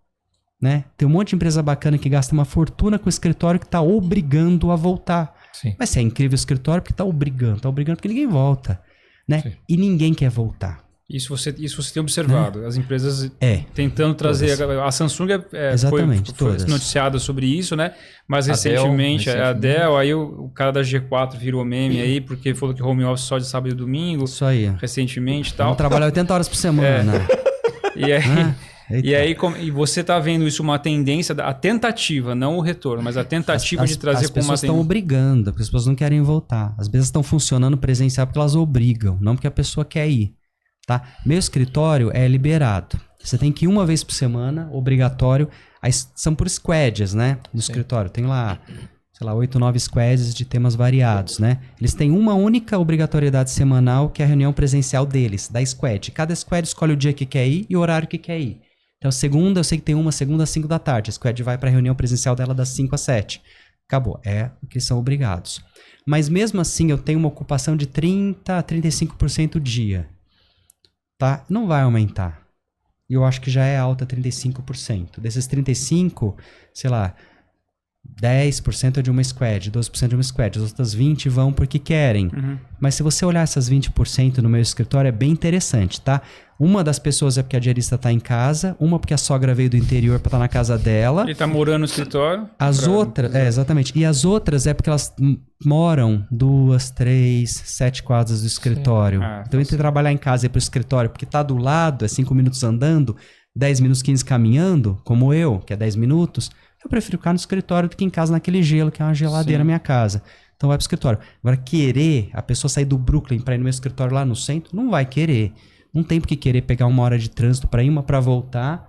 né? Tem um monte de empresa bacana que gasta uma fortuna com o escritório que está obrigando a voltar. Sim. Mas se é incrível o escritório, porque está obrigando porque ninguém volta, né? Sim. E ninguém quer voltar. Isso você tem observado. As empresas tentando trazer... A Samsung Exatamente, foi todas. noticiada sobre isso, né? Mas A recentemente, Dell, a Dell, aí o cara da G4 virou meme aí, porque falou que home office só de sábado e domingo, Isso aí. recentemente e tal. Vamos trabalhar 80 horas por semana. E aí... Eita. E aí, e você está vendo isso, uma tendência, a tentativa, não o retorno, mas a tentativa de trazer as como uma pessoas estão obrigando, porque as pessoas não querem voltar. As vezes estão funcionando presencial porque elas obrigam, não porque a pessoa quer ir. Tá? Meu escritório é liberado. Você tem que ir 1 vez por semana, obrigatório. São por squads, né? No escritório. Tem lá, sei lá, 8, 9 squads de temas variados, né? Eles têm uma única obrigatoriedade semanal, que é a reunião presencial deles, da squad. Cada squad escolhe o dia que quer ir e o horário que quer ir. Então, segunda, eu sei que tem uma segunda às 5 da tarde. A squad vai para a reunião presencial dela das 5 às 7. Acabou. É o que são obrigados. Mas mesmo assim, eu tenho uma ocupação de 30% a 35% dia. Tá? Não vai aumentar. E eu acho que já é alta 35%. Desses 35%, sei lá, 10% é de uma squad, 12% de uma squad. As outras 20% vão porque querem. Uhum. Mas se você olhar essas 20% no meu escritório, é bem interessante, tá? Uma das pessoas é porque a diarista tá em casa, uma porque a sogra veio do interior para estar na casa dela. Ele tá morando no escritório. As outras, exatamente. E as outras é porque elas moram 2, 3, 7 quadras do escritório. Então, entre trabalhar em casa e ir pro escritório, porque tá do lado, é 5 minutos andando, 10 minutos, 15 caminhando, como eu, que é 10 minutos, eu prefiro ficar no escritório do que em casa naquele gelo, que é uma geladeira na minha casa. Então vai pro escritório. Agora, querer a pessoa sair do Brooklyn para ir no meu escritório lá no centro, não vai querer. Não tem por que querer pegar 1 hora de trânsito para ir, uma para voltar,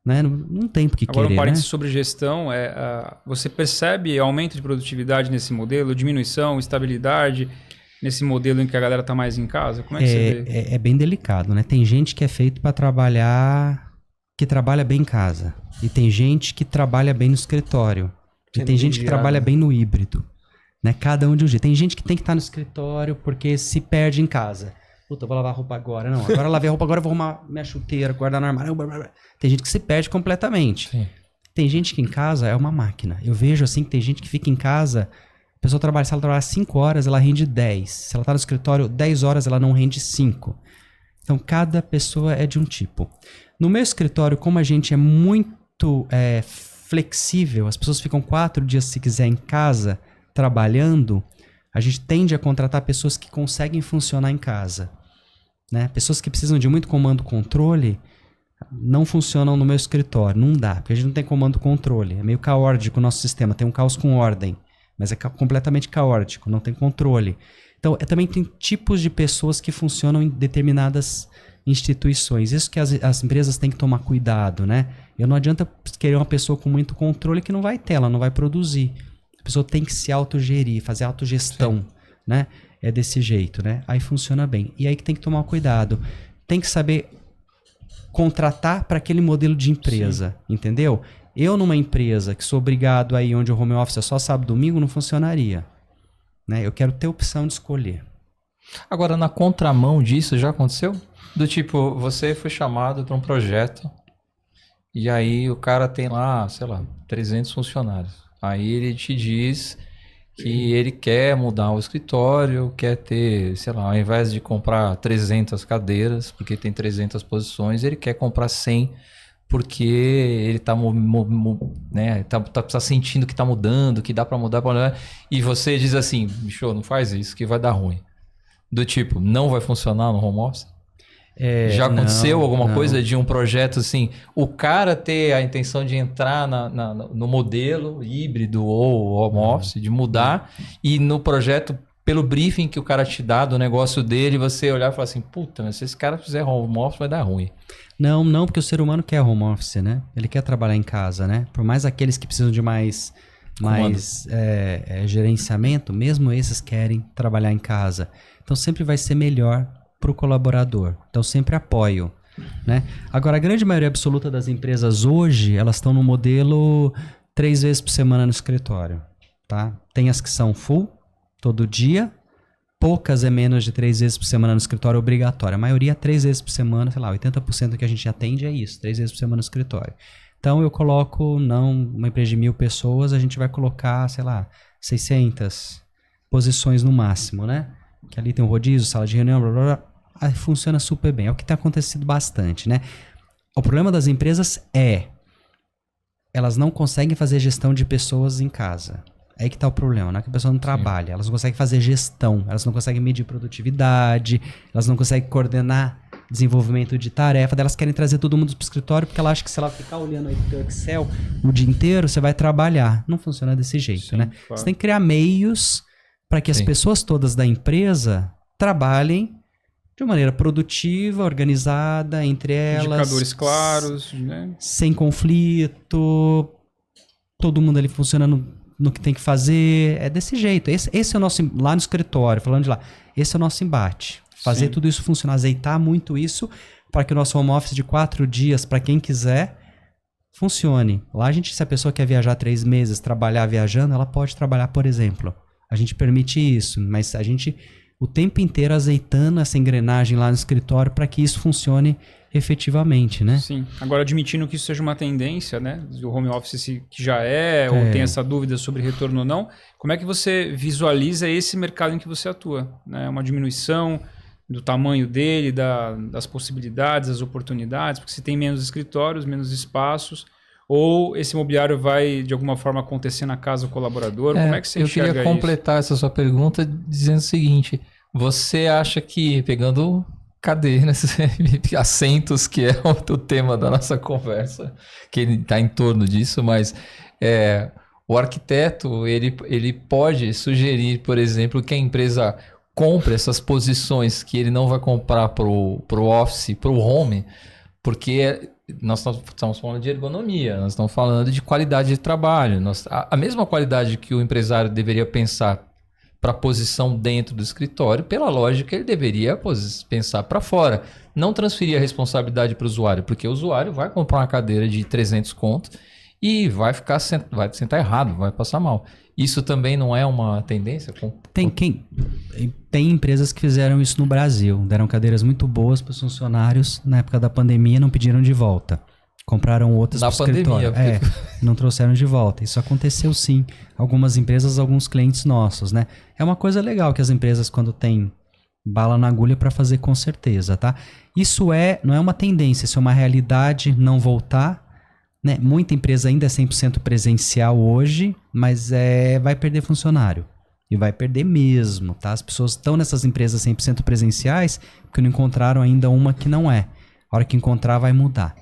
né? Não tem por que querer, Agora, um parênteses né? sobre gestão, você percebe aumento de produtividade nesse modelo, diminuição, estabilidade nesse modelo em que a galera tá mais em casa? Como é que você vê? É bem delicado, né? Tem gente que é feito para trabalhar, que trabalha bem em casa. E tem gente que trabalha bem no escritório. E tem gente que trabalha bem no híbrido. Né? Cada um de um jeito. Tem gente que tem que estar no escritório porque se perde em casa. Puta, eu vou lavar a roupa agora. Não, agora eu lavei a roupa, agora eu vou arrumar minha chuteira, guardar no armário. Tem gente que se perde completamente. Sim. Tem gente que em casa é uma máquina. Eu vejo assim que tem gente que fica em casa, a pessoa trabalha, se ela trabalhar 5 horas, ela rende 10. Se ela tá no escritório 10 horas, ela não rende 5. Então, cada pessoa é de um tipo. No meu escritório, como a gente é muito flexível, as pessoas ficam 4 dias, se quiser, em casa, trabalhando, a gente tende a contratar pessoas que conseguem funcionar em casa. Né? Pessoas que precisam de muito comando e controle não funcionam no meu escritório, não dá, porque a gente não tem comando e controle, é meio caótico o nosso sistema, tem um caos com ordem, mas é completamente caótico, não tem controle. Então, também tem tipos de pessoas que funcionam em determinadas instituições, isso que as empresas têm que tomar cuidado, né? Eu não adianta querer uma pessoa com muito controle que não vai ter, ela não vai produzir. A pessoa tem que se autogerir, fazer autogestão, né? É desse jeito, né? Aí funciona bem. E aí que tem que tomar cuidado. Tem que saber contratar para aquele modelo de empresa, entendeu? Eu numa empresa que sou obrigado aí onde o home office é só sábado e domingo, não funcionaria. Né? Eu quero ter opção de escolher. Agora, na contramão disso, já aconteceu? Do tipo, você foi chamado para um projeto e aí o cara tem lá, sei lá, 300 funcionários. Aí ele te diz que ele quer mudar o escritório, quer ter, sei lá, ao invés de comprar 300 cadeiras, porque tem 300 posições, ele quer comprar 100, porque ele tá sentindo que tá mudando, que dá para mudar, e você diz assim, bicho, não faz isso, que vai dar ruim. Do tipo, não vai funcionar no home office? Já aconteceu alguma coisa de um projeto assim, o cara ter a intenção de entrar no modelo híbrido ou home office, de mudar, e no projeto, pelo briefing que o cara te dá do negócio dele, você olhar e falar assim, puta, mas se esse cara fizer home office vai dar ruim. Não, porque o ser humano quer home office, né? Ele quer trabalhar em casa, né? Por mais aqueles que precisam de mais gerenciamento, mesmo esses querem trabalhar em casa. Então sempre vai ser melhor para o colaborador. Então sempre apoio. Né? Agora, a grande maioria absoluta das empresas hoje, elas estão no modelo 3 vezes por semana no escritório. Tá? Tem as que são full, todo dia. Poucas é menos de 3 vezes por semana no escritório obrigatório. A maioria 3 vezes por semana, sei lá, 80% do que a gente atende é isso, 3 vezes por semana no escritório. Então eu coloco, uma empresa de 1.000 pessoas, a gente vai colocar, sei lá, 600 posições no máximo, né? Que ali tem um rodízio, sala de reunião, blá, blá, blá. Aí funciona super bem. É o que tem acontecido bastante, né? O problema das empresas elas não conseguem fazer gestão de pessoas em casa. É aí que tá o problema, não é que a pessoa não trabalha. Elas não conseguem fazer gestão, elas não conseguem medir produtividade, elas não conseguem coordenar desenvolvimento de tarefa, elas querem trazer todo mundo pro escritório porque ela acha que se ela ficar olhando aí pro Excel o dia inteiro, você vai trabalhar. Não funciona desse jeito, né? Claro. Você tem que criar meios para que as pessoas todas da empresa trabalhem de uma maneira produtiva, organizada, entre elas. Indicadores claros, né? Sem conflito, todo mundo ali funcionando no que tem que fazer. É desse jeito. Esse é o nosso, lá no escritório, falando de lá, esse é o nosso embate. Fazer tudo isso funcionar, azeitar muito isso para que o nosso home office de 4 dias, para quem quiser, funcione. Lá se a pessoa quer viajar 3 meses, trabalhar viajando, ela pode trabalhar, por exemplo. A gente permite isso, mas a gente o tempo inteiro azeitando essa engrenagem lá no escritório para que isso funcione efetivamente, né? Sim. Agora, admitindo que isso seja uma tendência, né? Do home office que já ou tem essa dúvida sobre retorno ou não, como é que você visualiza esse mercado em que você atua? Né? Uma diminuição do tamanho dele, das possibilidades, das oportunidades, porque se tem menos escritórios, menos espaços, ou esse imobiliário vai, de alguma forma, acontecer na casa do colaborador? Como é que você enxerga isso? Eu queria completar essa sua pergunta dizendo o seguinte, você acha que, pegando cadeiras, assentos, que é o tema da nossa conversa, que ele está em torno disso, mas o arquiteto, ele pode sugerir, por exemplo, que a empresa compre essas posições que ele não vai comprar pro office, pro home, porque nós estamos falando de ergonomia, nós estamos falando de qualidade de trabalho. A mesma qualidade que o empresário deveria pensar para a posição dentro do escritório, pela lógica, ele deveria pensar para fora. Não transferir a responsabilidade para o usuário, porque o usuário vai comprar uma cadeira de 300 conto e vai sentar errado, vai passar mal. Isso também não é uma tendência? Tem empresas que fizeram isso no Brasil. Deram cadeiras muito boas para os funcionários na época da pandemia, não pediram de volta. Compraram outras para o escritório. Não trouxeram de volta. Isso aconteceu sim. Algumas empresas, alguns clientes nossos, né? É uma coisa legal que as empresas, quando têm bala na agulha para fazer com certeza, tá? Isso não é uma tendência, isso é uma realidade, não voltar, né? Muita empresa ainda é 100% presencial hoje, mas vai perder funcionário. E vai perder mesmo, tá? As pessoas estão nessas empresas 100% presenciais porque não encontraram ainda uma que não é. A hora que encontrar vai mudar,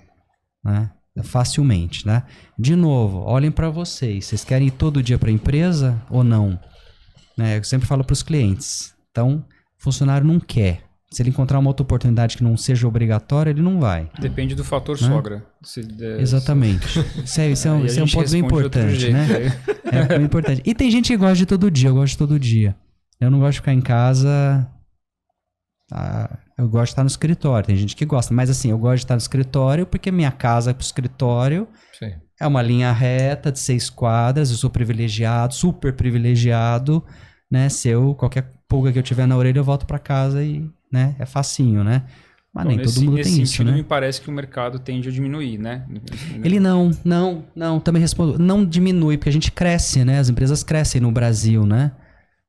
né? Facilmente, né? De novo, olhem para vocês. Vocês querem ir todo dia para a empresa ou não? Né? Eu sempre falo para os clientes. Então, o funcionário não quer. Se ele encontrar uma outra oportunidade que não seja obrigatória, ele não vai. Depende do fator Né? sogra. Exatamente. Isso é um ponto bem importante, né? É um ponto importante. E tem gente que gosta de todo dia. Eu gosto de todo dia. Eu não gosto de ficar em casa. Eu gosto de estar no escritório. Tem gente que gosta. Mas assim, eu gosto de estar no escritório porque minha casa é pro escritório. Sim. É uma linha reta de 6 quadras. Eu sou privilegiado, super privilegiado, né? Qualquer pulga que eu tiver na orelha, eu volto para casa e, né? É facinho, né? Mas nem todo mundo tem isso, né? Me parece que o mercado tende a diminuir, né? Ele não, também respondo, não diminui, porque a gente cresce, né? As empresas crescem no Brasil, né?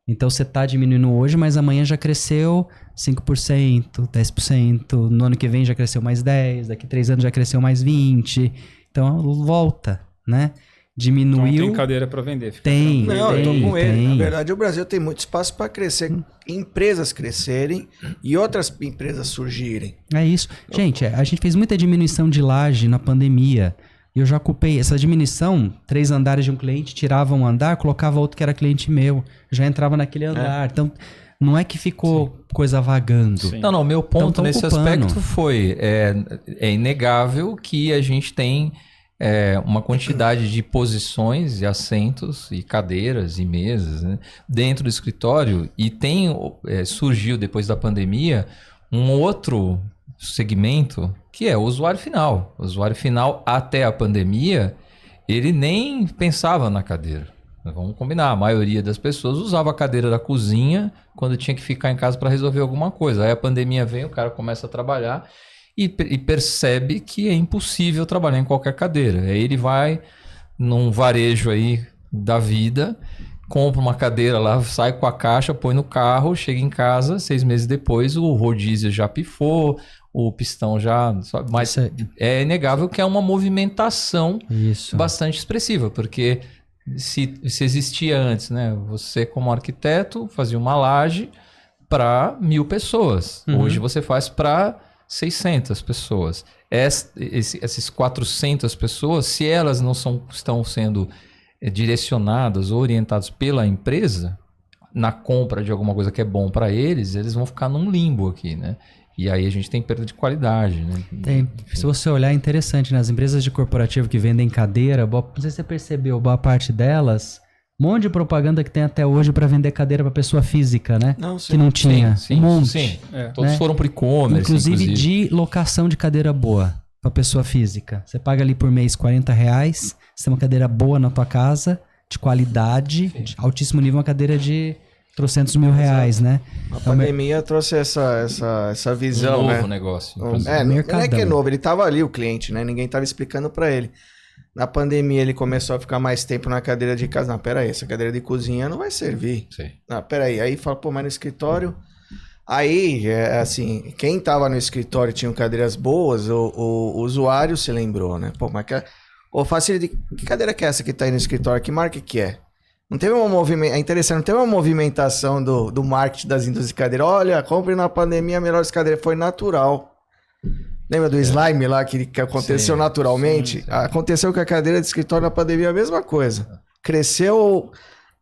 Então você tá diminuindo hoje, mas amanhã já cresceu 5%, 10%, no ano que vem já cresceu mais 10%, daqui 3 anos já cresceu mais 20%, então volta, né? Diminuiu. Então tem cadeira para vender. Tem. Não, eu tô com ele. Na verdade, o Brasil tem muito espaço para crescer, empresas crescerem e outras empresas surgirem. É isso. Gente, a gente fez muita diminuição de laje na pandemia. Eu já ocupei essa diminuição, 3 andares de um cliente, tirava um andar, colocava outro que era cliente meu, já entrava naquele andar. Então, não é que ficou coisa vagando. Sim. Não, meu ponto nesse ocupando. aspecto foi, é inegável que a gente tem uma quantidade de posições e assentos e cadeiras e mesas, né, dentro do escritório, e surgiu depois da pandemia um outro segmento que é o usuário final. O usuário final, até a pandemia, ele nem pensava na cadeira. Vamos combinar, a maioria das pessoas usava a cadeira da cozinha quando tinha que ficar em casa para resolver alguma coisa. Aí a pandemia vem, o cara começa a trabalhar e percebe que é impossível trabalhar em qualquer cadeira. Aí ele vai num varejo aí da vida, compra uma cadeira lá, sai com a caixa, põe no carro, chega em casa, 6 meses depois o rodízio já pifou, o pistão já... Mas é inegável que é uma movimentação bastante expressiva, porque se existia antes, né? Você como arquiteto fazia uma laje para 1.000 pessoas. Hoje você faz para 600 pessoas. Essas 400 pessoas, se elas não estão sendo direcionadas ou orientadas pela empresa na compra de alguma coisa que é bom para eles vão ficar num limbo aqui, né? E aí a gente tem perda de qualidade, né? Se você olhar, é interessante, né? As empresas de corporativo que vendem cadeira, não sei se você percebeu, boa parte delas, um monte de propaganda que tem até hoje para vender cadeira para pessoa física, né? Não, sim. Que não tinha. Sim, um monte. sim. É. Todos né? foram para e-commerce, Inclusive de locação de cadeira boa para pessoa física. Você paga ali por mês R$40, você tem uma cadeira boa na tua casa, de qualidade, de altíssimo nível, uma cadeira de trocentos mil reais, né? A pandemia trouxe essa visão, um né? novo negócio. Não é que é Mercadão. novo, ele tava ali, o cliente, né? Ninguém tava explicando para ele. Na pandemia ele começou a ficar mais tempo na cadeira de casa. Não, peraí, essa cadeira de cozinha não vai servir. Sim. Não, peraí. Aí fala, pô, mas no escritório... Aí, assim, quem tava no escritório tinha cadeiras boas, o usuário se lembrou, né? Pô, mas que cadeira que é essa que tá aí no escritório? Que marca que é? Não teve uma movimentação, é interessante, não teve uma movimentação do marketing das indústrias de cadeira. Olha, compre na pandemia melhores cadeiras. Foi natural. Lembra do slime lá que aconteceu naturalmente? Sim. Aconteceu com a cadeira de escritório na pandemia a mesma coisa. Cresceu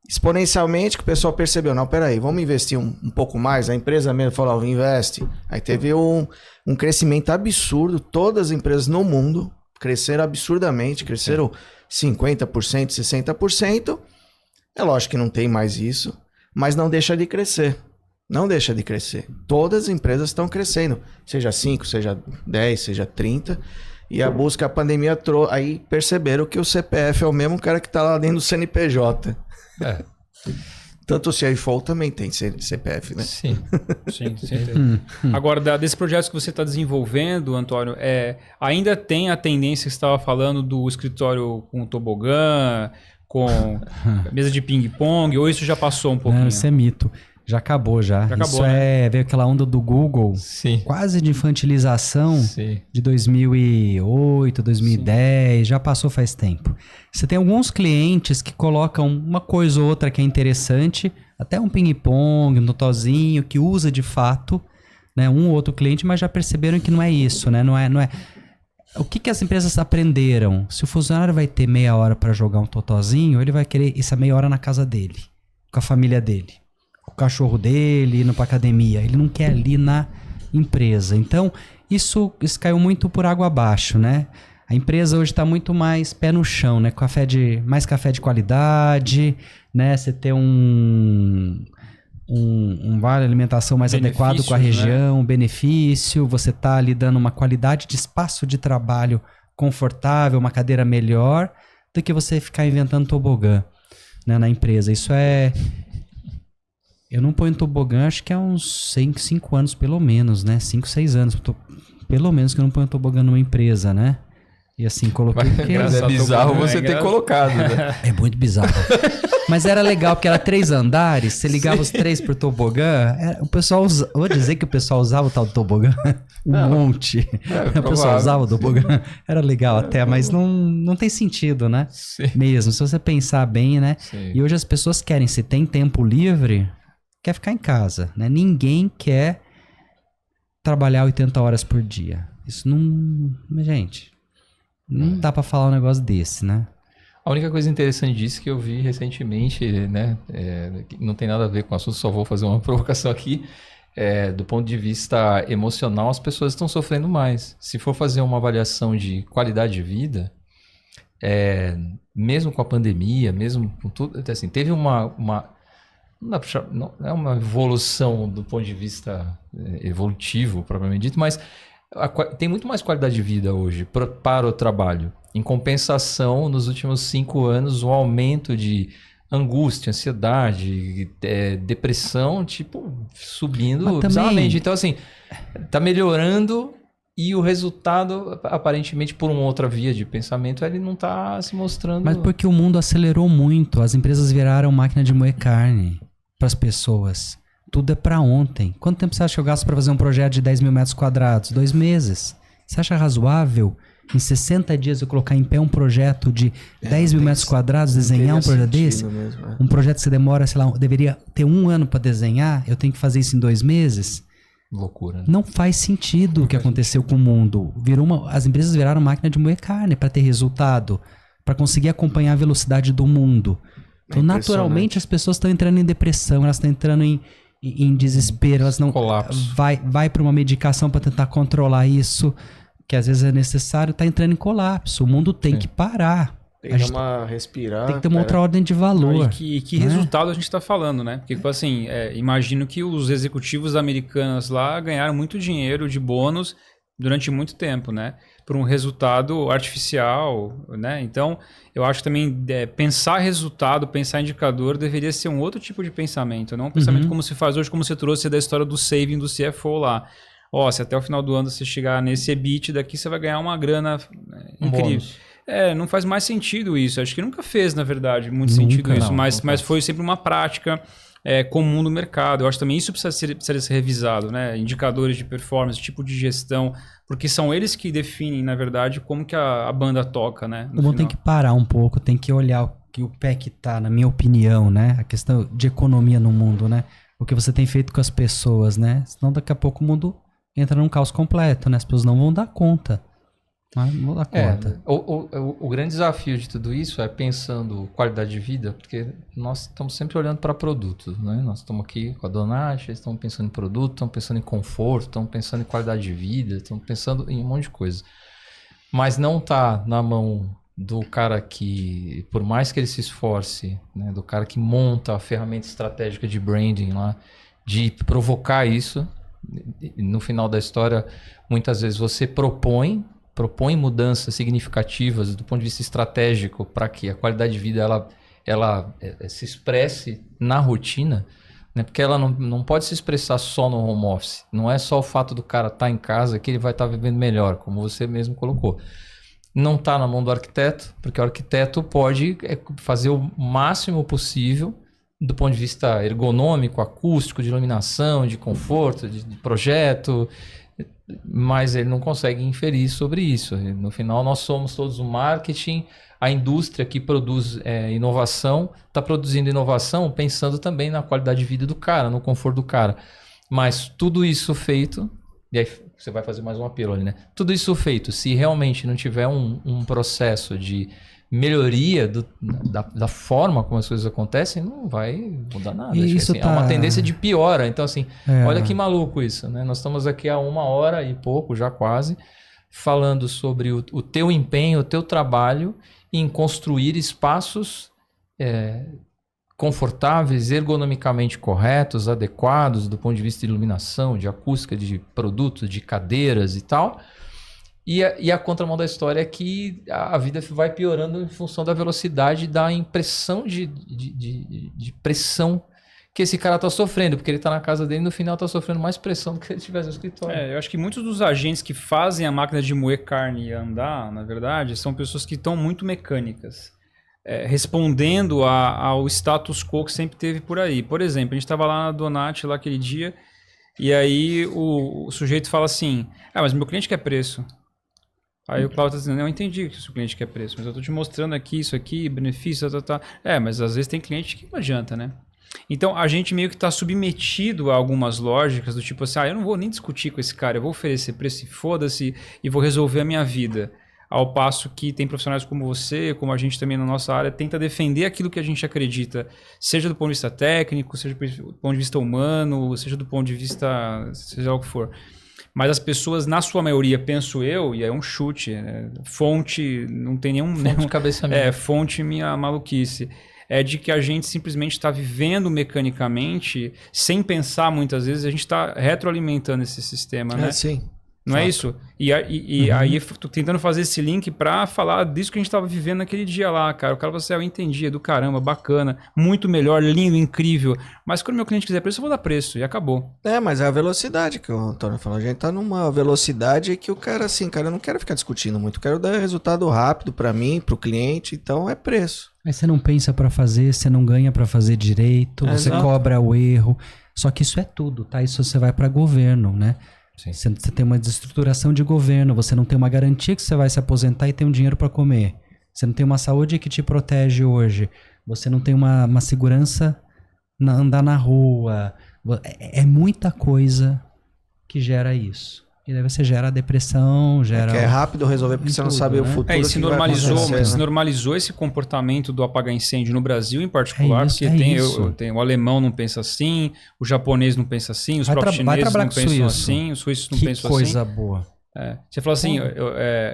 exponencialmente que o pessoal percebeu. Não, peraí, vamos investir um pouco mais. A empresa mesmo falou, investe. Aí teve um crescimento absurdo. Todas as empresas no mundo cresceram absurdamente. Cresceram 50%, 60%. É lógico que não tem mais isso, mas não deixa de crescer. Não deixa de crescer. Todas as empresas estão crescendo. Seja 5, seja 10, seja 30. E a busca, a pandemia trouxe. Aí perceberam que o CPF é o mesmo cara que está lá dentro do CNPJ. Tanto o CFO também tem CPF, né? Sim. Sim, certeza. Agora, desses projetos que você está desenvolvendo, Antônio, ainda tem a tendência que você estava falando do escritório com tobogã, com mesa de ping-pong, ou isso já passou um pouquinho? Não, isso é mito. Já acabou, já. Já acabou, Isso veio aquela onda do Google, Sim. quase de infantilização Sim. de 2008, 2010, já passou faz tempo. Você tem alguns clientes que colocam uma coisa ou outra que é interessante, até um ping-pong, um totozinho, que usa de fato, né, um ou outro cliente, mas já perceberam que não é isso, né? Não é. O que as empresas aprenderam? Se o funcionário vai ter meia hora para jogar um totozinho, ele vai querer essa meia hora na casa dele, com a família dele, com o cachorro dele, indo pra academia. Ele não quer ali na empresa. Então, isso caiu muito por água abaixo, né? A empresa hoje está muito mais pé no chão, né? Mais café de qualidade, né? Você ter um vale alimentação mais adequado com a região, benefício, você tá ali dando uma qualidade de espaço de trabalho confortável, uma cadeira melhor, do que você ficar inventando tobogã, né, na empresa. Isso eu não ponho tobogã, acho que há uns 5 anos pelo menos, né? 5, 6 anos, pelo menos que eu não ponho tobogã numa empresa, né? E assim, coloquei... Mas é bizarro você ter colocado, né? É muito bizarro. Mas era legal, porque era 3 andares, você ligava os 3 por tobogã, o pessoal vou dizer que o pessoal usava o tal do tobogã, monte. O pessoal usava o tobogã, era legal até, mas não tem sentido, né? Sim. Mesmo, se você pensar bem, né? Sim. E hoje as pessoas querem, se tem tempo livre, quer ficar em casa, né? Ninguém quer trabalhar 80 horas por dia. Isso não... Gente, não dá pra falar um negócio desse, né? A única coisa interessante disso que eu vi recentemente, né, não tem nada a ver com o assunto, só vou fazer uma provocação aqui, do ponto de vista emocional, as pessoas estão sofrendo mais. Se for fazer uma avaliação de qualidade de vida, mesmo com a pandemia, mesmo com tudo, assim, teve não é uma evolução do ponto de vista evolutivo, propriamente dito, mas tem muito mais qualidade de vida hoje para o trabalho. Em compensação, nos últimos 5 anos, o aumento de angústia, ansiedade, depressão, subindo bizarramente. Então, assim, tá melhorando e o resultado, aparentemente, por uma outra via de pensamento, ele não tá se mostrando... Mas porque o mundo acelerou muito, as empresas viraram máquina de moer carne para as pessoas. Tudo é para ontem. Quanto tempo você acha que eu gasto para fazer um projeto de 10 mil metros quadrados? 2 meses. Você acha razoável, em 60 dias, eu colocar em pé um projeto de 10 mil metros quadrados, desenhar um projeto desse? Mesmo, Um projeto que você demora, sei lá, deveria ter 1 ano para desenhar, eu tenho que fazer isso em 2 meses? Loucura, né? Não faz sentido o que aconteceu com o mundo. As empresas viraram máquina de moer carne para ter resultado, para conseguir acompanhar a velocidade do mundo. Então, naturalmente, as pessoas estão entrando em depressão, elas estão entrando em desespero, elas não... Colapso. Vai para uma medicação para tentar controlar isso, que às vezes é necessário, tá entrando em colapso. O mundo tem que parar. Tem que dar uma respirar. Tem que ter uma outra ordem de valor. E que resultado a gente está falando, né? Porque, assim, imagino que os executivos americanos lá ganharam muito dinheiro de bônus durante muito tempo, né? Por um resultado artificial, né? Então, eu acho que também pensar resultado, pensar indicador deveria ser um outro tipo de pensamento, não um pensamento como se faz hoje, como você trouxe da história do saving do CFO lá. Se até o final do ano você chegar nesse EBIT daqui, você vai ganhar uma grana incrível. Não faz mais sentido isso. Acho que nunca fez, na verdade, muito sentido isso, mas foi sempre uma prática comum no mercado. Eu acho que também isso precisa ser revisado, né? Indicadores de performance, tipo de gestão, porque são eles que definem, na verdade, como que a banda toca, né? O mundo tem que parar um pouco, tem que olhar o pé que tá, na minha opinião, né? A questão de economia no mundo, né? O que você tem feito com as pessoas, né? Senão daqui a pouco o mundo entra num caos completo, né? As pessoas não vão dar conta. Não vão dar conta. O grande desafio de tudo isso é pensando qualidade de vida, porque nós estamos sempre olhando para produtos, né? Nós estamos aqui com a Donati, estamos pensando em produto, estamos pensando em conforto, estamos pensando em qualidade de vida, estamos pensando em um monte de coisa. Mas não está na mão do cara que, por mais que ele se esforce, né? Do cara que monta a ferramenta estratégica de branding lá, de provocar isso. No final da história, muitas vezes você propõe mudanças significativas do ponto de vista estratégico para que a qualidade de vida ela se expresse na rotina, né? Porque ela não pode se expressar só no home office. Não é só o fato do cara estar em casa que ele vai estar vivendo melhor, como você mesmo colocou. Não está na mão do arquiteto, porque o arquiteto pode fazer o máximo possível do ponto de vista ergonômico, acústico, de iluminação, de conforto, de projeto, mas ele não consegue inferir sobre isso. No final, nós somos todos o marketing, a indústria que produz inovação, está produzindo inovação pensando também na qualidade de vida do cara, no conforto do cara. Mas tudo isso feito, e aí você vai fazer mais um apelo ali, né? Tudo isso feito, se realmente não tiver um processo de melhoria da forma como as coisas acontecem, não vai mudar nada. E isso assim, tá... é uma tendência de piora. Então, assim, olha que maluco isso, né? Nós estamos aqui há 1 hora e pouco, já quase, falando sobre o teu empenho, o teu trabalho em construir espaços confortáveis, ergonomicamente corretos, adequados do ponto de vista de iluminação, de acústica, de produtos, de cadeiras e tal. E a contramão da história é que a vida vai piorando em função da velocidade da impressão de pressão que esse cara está sofrendo, porque ele está na casa dele e no final está sofrendo mais pressão do que se ele estivesse no escritório. Eu acho que muitos dos agentes que fazem a máquina de moer carne andar, na verdade, são pessoas que estão muito mecânicas, respondendo ao status quo que sempre teve por aí. Por exemplo, a gente estava lá na Donat lá aquele dia, e aí o sujeito fala assim, mas meu cliente quer preço. Aí o Cláudio está dizendo, eu entendi que o seu cliente quer preço, mas eu estou te mostrando aqui, isso aqui, benefício, tá. Mas às vezes tem cliente que não adianta, né? Então a gente meio que está submetido a algumas lógicas do tipo assim, eu não vou nem discutir com esse cara, eu vou oferecer preço e foda-se e vou resolver a minha vida. Ao passo que tem profissionais como você, como a gente também na nossa área, tenta defender aquilo que a gente acredita, seja do ponto de vista técnico, seja do ponto de vista humano, seja do ponto de vista, seja o que for. Mas as pessoas, na sua maioria, penso eu, e é um chute, fonte, não tem nenhum... Fonte de cabeça minha. Fonte minha maluquice. É de que a gente simplesmente está vivendo mecanicamente, sem pensar muitas vezes, a gente está retroalimentando esse sistema, né? Sim. Não é isso? E aí eu tô tentando fazer esse link para falar disso que a gente estava vivendo naquele dia lá, cara. O cara falou assim, eu entendi, é do caramba, bacana, muito melhor, lindo, incrível. Mas quando meu cliente quiser preço, eu vou dar preço e acabou. Mas é a velocidade que o Antônio falou. A gente tá numa velocidade que o cara, assim, cara, eu não quero ficar discutindo muito. Eu quero dar resultado rápido para mim, pro cliente, então é preço. Aí você não pensa para fazer, você não ganha para fazer direito, você cobra o erro. Só que isso é tudo, tá? Isso você vai para governo, né? Você tem uma desestruturação de governo, você não tem uma garantia que você vai se aposentar e ter um dinheiro para comer. Você não tem uma saúde que te protege hoje. Você não tem uma segurança andar na rua. É muita coisa que gera isso. E daí você gera depressão, gera... É rápido resolver porque você não sabe o futuro. E se normalizou esse comportamento do apagar incêndio no Brasil em particular, porque tem o alemão não pensa assim, o japonês não pensa assim, os próprios chineses não pensam assim, os suíços não pensam assim. Que coisa boa. Você fala assim,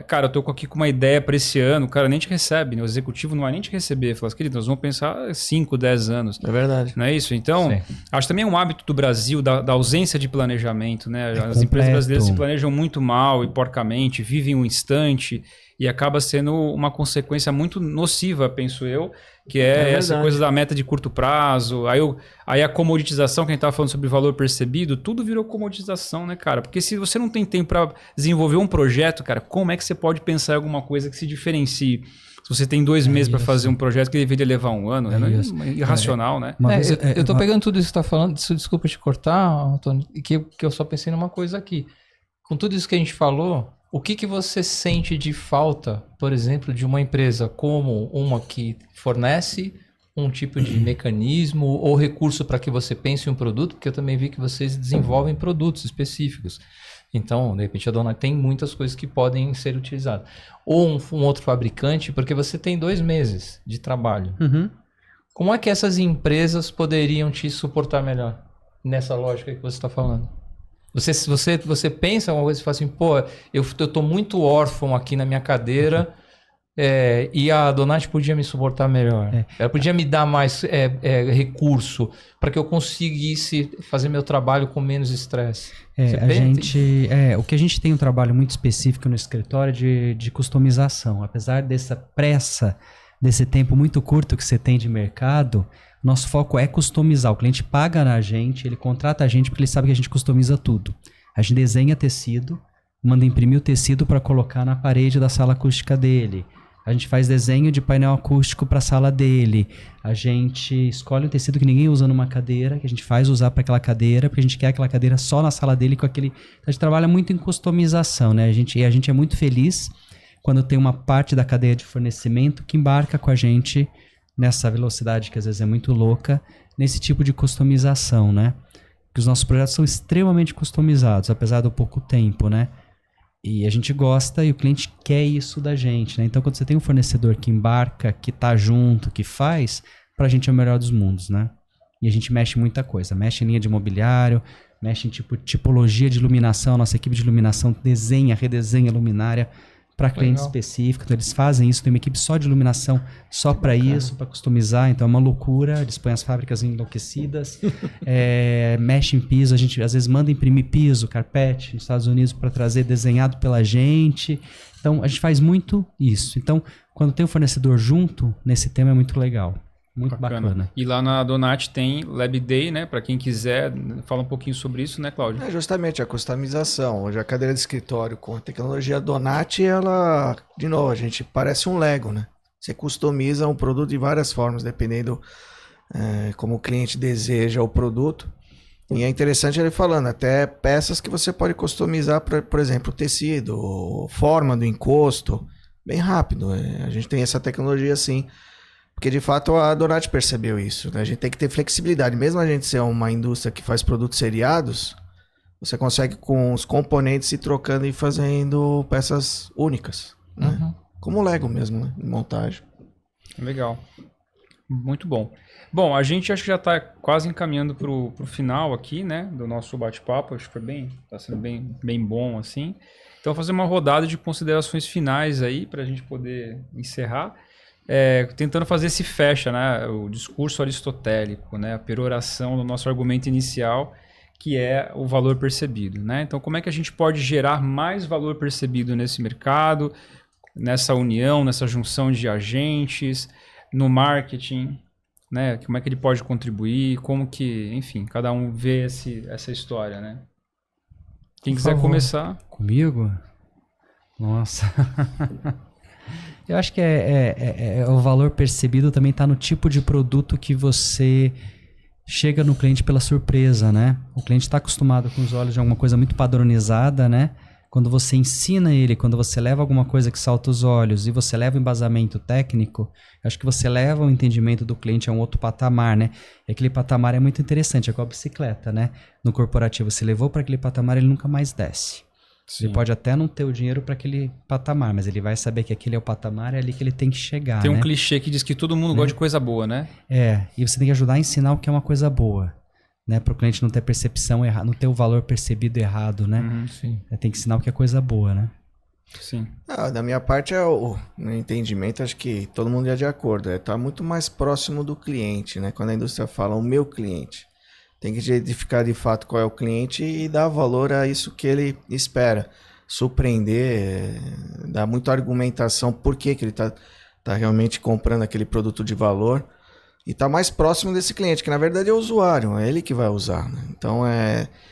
cara, eu tô aqui com uma ideia para esse ano, o cara nem te recebe, né? O executivo não vai nem te receber. Fala assim, querido, nós vamos pensar 5, 10 anos. É verdade. Não é isso? Então, acho também um hábito do Brasil, da ausência de planejamento, né? As empresas brasileiras se planejam muito mal e porcamente, vivem um instante e acaba sendo uma consequência muito nociva, penso eu, que é essa coisa da meta de curto prazo, aí a comoditização que a gente estava falando sobre valor percebido, tudo virou comoditização, né, cara? Porque se você não tem tempo para desenvolver um projeto, cara, como é que você pode pensar em alguma coisa que se diferencie? Se você tem 2 meses para fazer um projeto que deveria levar 1 ano, é irracional, né? Eu tô pegando tudo isso que você está falando, desculpa te cortar, Antônio, que eu só pensei numa coisa aqui. Com tudo isso que a gente falou, o que você sente de falta, por exemplo, de uma empresa como uma que fornece um tipo de mecanismo ou recurso para que você pense em um produto? Porque eu também vi que vocês desenvolvem produtos específicos. Então, de repente, a Donat tem muitas coisas que podem ser utilizadas. Ou um outro fabricante, porque você tem 2 meses de trabalho. Como é que essas empresas poderiam te suportar melhor nessa lógica que você está falando? Você pensa uma coisa e fala assim, eu tô muito órfão aqui na minha cadeira e a Donat podia me suportar melhor. Ela podia me dar mais recurso para que eu conseguisse fazer meu trabalho com menos estresse. O que a gente tem um trabalho muito específico no escritório de customização. Apesar dessa pressa, desse tempo muito curto que você tem de mercado, nosso foco é customizar. O cliente paga na gente, ele contrata a gente porque ele sabe que a gente customiza tudo. A gente desenha tecido, manda imprimir o tecido para colocar na parede da sala acústica dele. A gente faz desenho de painel acústico para a sala dele. A gente escolhe um tecido que ninguém usa numa cadeira, que a gente faz usar para aquela cadeira, porque a gente quer aquela cadeira só na sala dele com aquele... Então a gente trabalha muito em customização, né? A gente é muito feliz quando tem uma parte da cadeia de fornecimento que embarca com a gente nessa velocidade que às vezes é muito louca, nesse tipo de customização, né? Que os nossos projetos são extremamente customizados, apesar do pouco tempo, né? E a gente gosta e o cliente quer isso da gente, né? Então, quando você tem um fornecedor que embarca, que tá junto, que faz, pra gente é o melhor dos mundos, né? E a gente mexe em muita coisa. Mexe em linha de mobiliário, mexe em tipologia de iluminação. Nossa equipe de iluminação desenha, redesenha a luminária para cliente específico. Então, eles fazem isso. Tem uma equipe só de iluminação, só para isso, para customizar. Então, é uma loucura. Eles põem as fábricas enlouquecidas. Mexe em piso. A gente, às vezes, manda imprimir piso, carpete nos Estados Unidos para trazer desenhado pela gente. Então, a gente faz muito isso. Então, quando tem um fornecedor junto, nesse tema é muito legal. Muito bacana. E lá na Donati tem Lab Day, né? Para quem quiser, fala um pouquinho sobre isso, né, Cláudio? É justamente a customização. Hoje a cadeira de escritório com a tecnologia Donati, ela, de novo, a gente parece um Lego, né? Você customiza um produto de várias formas, dependendo como o cliente deseja o produto. E é interessante ele falando, até peças que você pode customizar, por exemplo, o tecido, forma do encosto, bem rápido. A gente tem essa tecnologia assim. Porque, de fato, a Donati percebeu isso, né? A gente tem que ter flexibilidade. Mesmo a gente ser uma indústria que faz produtos seriados, você consegue, com os componentes, ir trocando e fazendo peças únicas, né? Uhum. Como o Lego mesmo, né? De montagem. Legal. Muito bom. Bom, a gente acho que já está quase encaminhando para o final aqui, né? Do nosso bate-papo. Acho que está sendo bem bom, assim. Então, vou fazer uma rodada de considerações finais aí, para a gente poder encerrar. Tentando fazer esse fecha, né, o discurso aristotélico, né, a peroração do nosso argumento inicial, que é o valor percebido, né? Então, como é que a gente pode gerar mais valor percebido nesse mercado, nessa união, nessa junção de agentes, no marketing, né? Como é que ele pode contribuir, como que, enfim, cada um vê essa história, né? Quem quiser começar. Comigo? Nossa... Eu acho que o valor percebido também está no tipo de produto que você chega no cliente pela surpresa, né? O cliente está acostumado com os olhos de alguma coisa muito padronizada, né? Quando você ensina ele, quando você leva alguma coisa que salta os olhos e você leva o embasamento técnico, acho que você leva o entendimento do cliente a um outro patamar, né? E aquele patamar é muito interessante, é igual a bicicleta, né? No corporativo, você levou para aquele patamar, ele nunca mais desce. Sim. Ele pode até não ter o dinheiro para aquele patamar, mas ele vai saber que aquele é o patamar, é ali que ele tem que chegar. Tem um né? clichê que diz que todo mundo gosta de coisa boa, né? E você tem que ajudar a ensinar o que é uma coisa boa, né? Para o cliente não ter percepção errada, não ter o valor percebido errado, né? Sim. Tem que ensinar o que é coisa boa, né? Sim. Da minha parte, no entendimento, acho que todo mundo é de acordo. Tá muito mais próximo do cliente, né? Quando a indústria fala o meu cliente. Tem que identificar de fato qual é o cliente e dar valor a isso que ele espera. Surpreender, dar muita argumentação por que ele tá realmente comprando aquele produto de valor. E tá mais próximo desse cliente, que na verdade é o usuário, é ele que vai usar. Né? Então,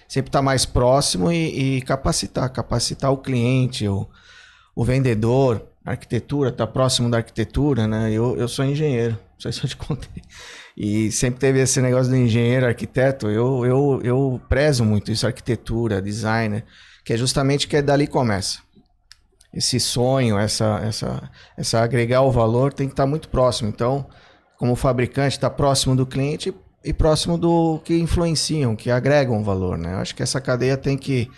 sempre estar mais próximo e capacitar o cliente, o vendedor, a arquitetura, tá próximo da arquitetura, né? Eu sou engenheiro, não sei se eu te contei. E sempre teve esse negócio do engenheiro, arquiteto. Eu prezo muito isso, arquitetura, designer, que é justamente que dali começa. Esse sonho, essa agregar o valor tem que estar muito próximo. Então, como fabricante, está próximo do cliente e próximo do que influenciam, que agregam valor, né? Eu acho que essa cadeia tem que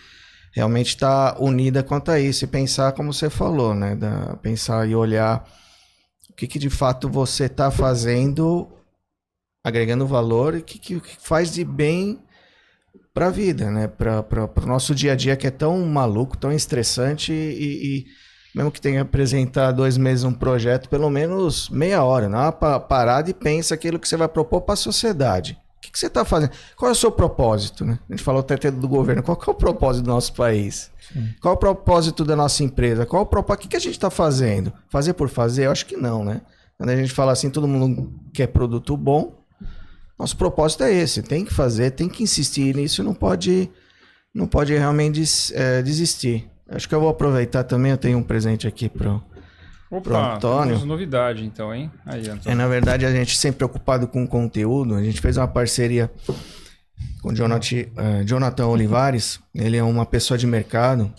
realmente estar unida quanto a isso e pensar como você falou, né? Pensar e olhar o que de fato você está fazendo, agregando valor e o que faz de bem para a vida, né? Para o nosso dia a dia que é tão maluco, tão estressante e mesmo que tenha que apresentar 2 meses um projeto, pelo menos meia hora, dá uma parada e pensa aquilo que você vai propor para a sociedade. O que você está fazendo? Qual é o seu propósito? Né? A gente falou até do governo. Qual que é o propósito do nosso país? Sim. Qual é o propósito da nossa empresa? Qual é o propósito? O que a gente está fazendo? Fazer por fazer? Eu acho que não, né? Quando a gente fala assim, todo mundo quer produto bom, nosso propósito é esse. Tem que fazer, tem que insistir nisso, não pode realmente desistir. Acho que eu vou aproveitar também, eu tenho um presente aqui pro pro Antônio. Temos novidade então, hein? Aí, Antônio. Na verdade, a gente sempre preocupado com conteúdo. A gente fez uma parceria com o Jonathan Olivares. Ele é uma pessoa de mercado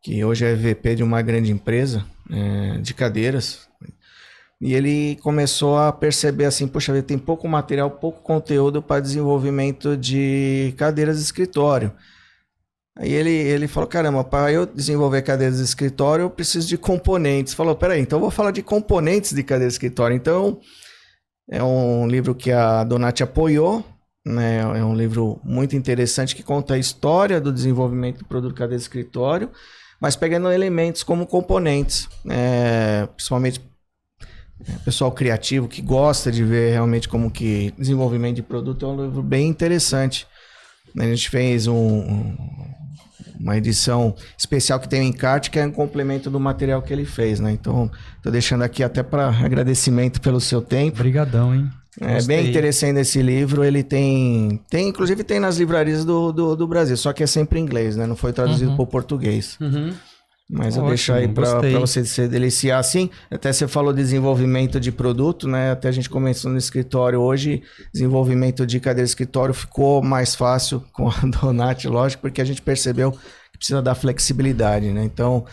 que hoje é VP de uma grande empresa de cadeiras. E ele começou a perceber assim, poxa vida, tem pouco material, pouco conteúdo para desenvolvimento de cadeiras de escritório. Aí ele falou, caramba, para eu desenvolver cadeiras de escritório, eu preciso de componentes. Falou, peraí, então eu vou falar de componentes de cadeira de escritório. Então, é um livro que a Donati apoiou, né? É um livro muito interessante que conta a história do desenvolvimento do produto cadeira de escritório, mas pegando elementos como componentes, principalmente pessoal criativo que gosta de ver realmente como que desenvolvimento de produto. É um livro bem interessante. A gente fez uma edição especial que tem um encarte, que é um complemento do material que ele fez, né? Então, tô deixando aqui até para agradecimento pelo seu tempo. Obrigadão, hein? É bem interessante esse livro. Ele inclusive tem nas livrarias do Brasil, só que é sempre em inglês, né? Não foi traduzido para o português. Mas eu deixo aí para você se deliciar assim. Até você falou de desenvolvimento de produto, né? Até a gente começou no escritório hoje. Desenvolvimento de cadeira de escritório ficou mais fácil com a Donati, lógico, porque a gente percebeu que precisa dar flexibilidade, né? Então,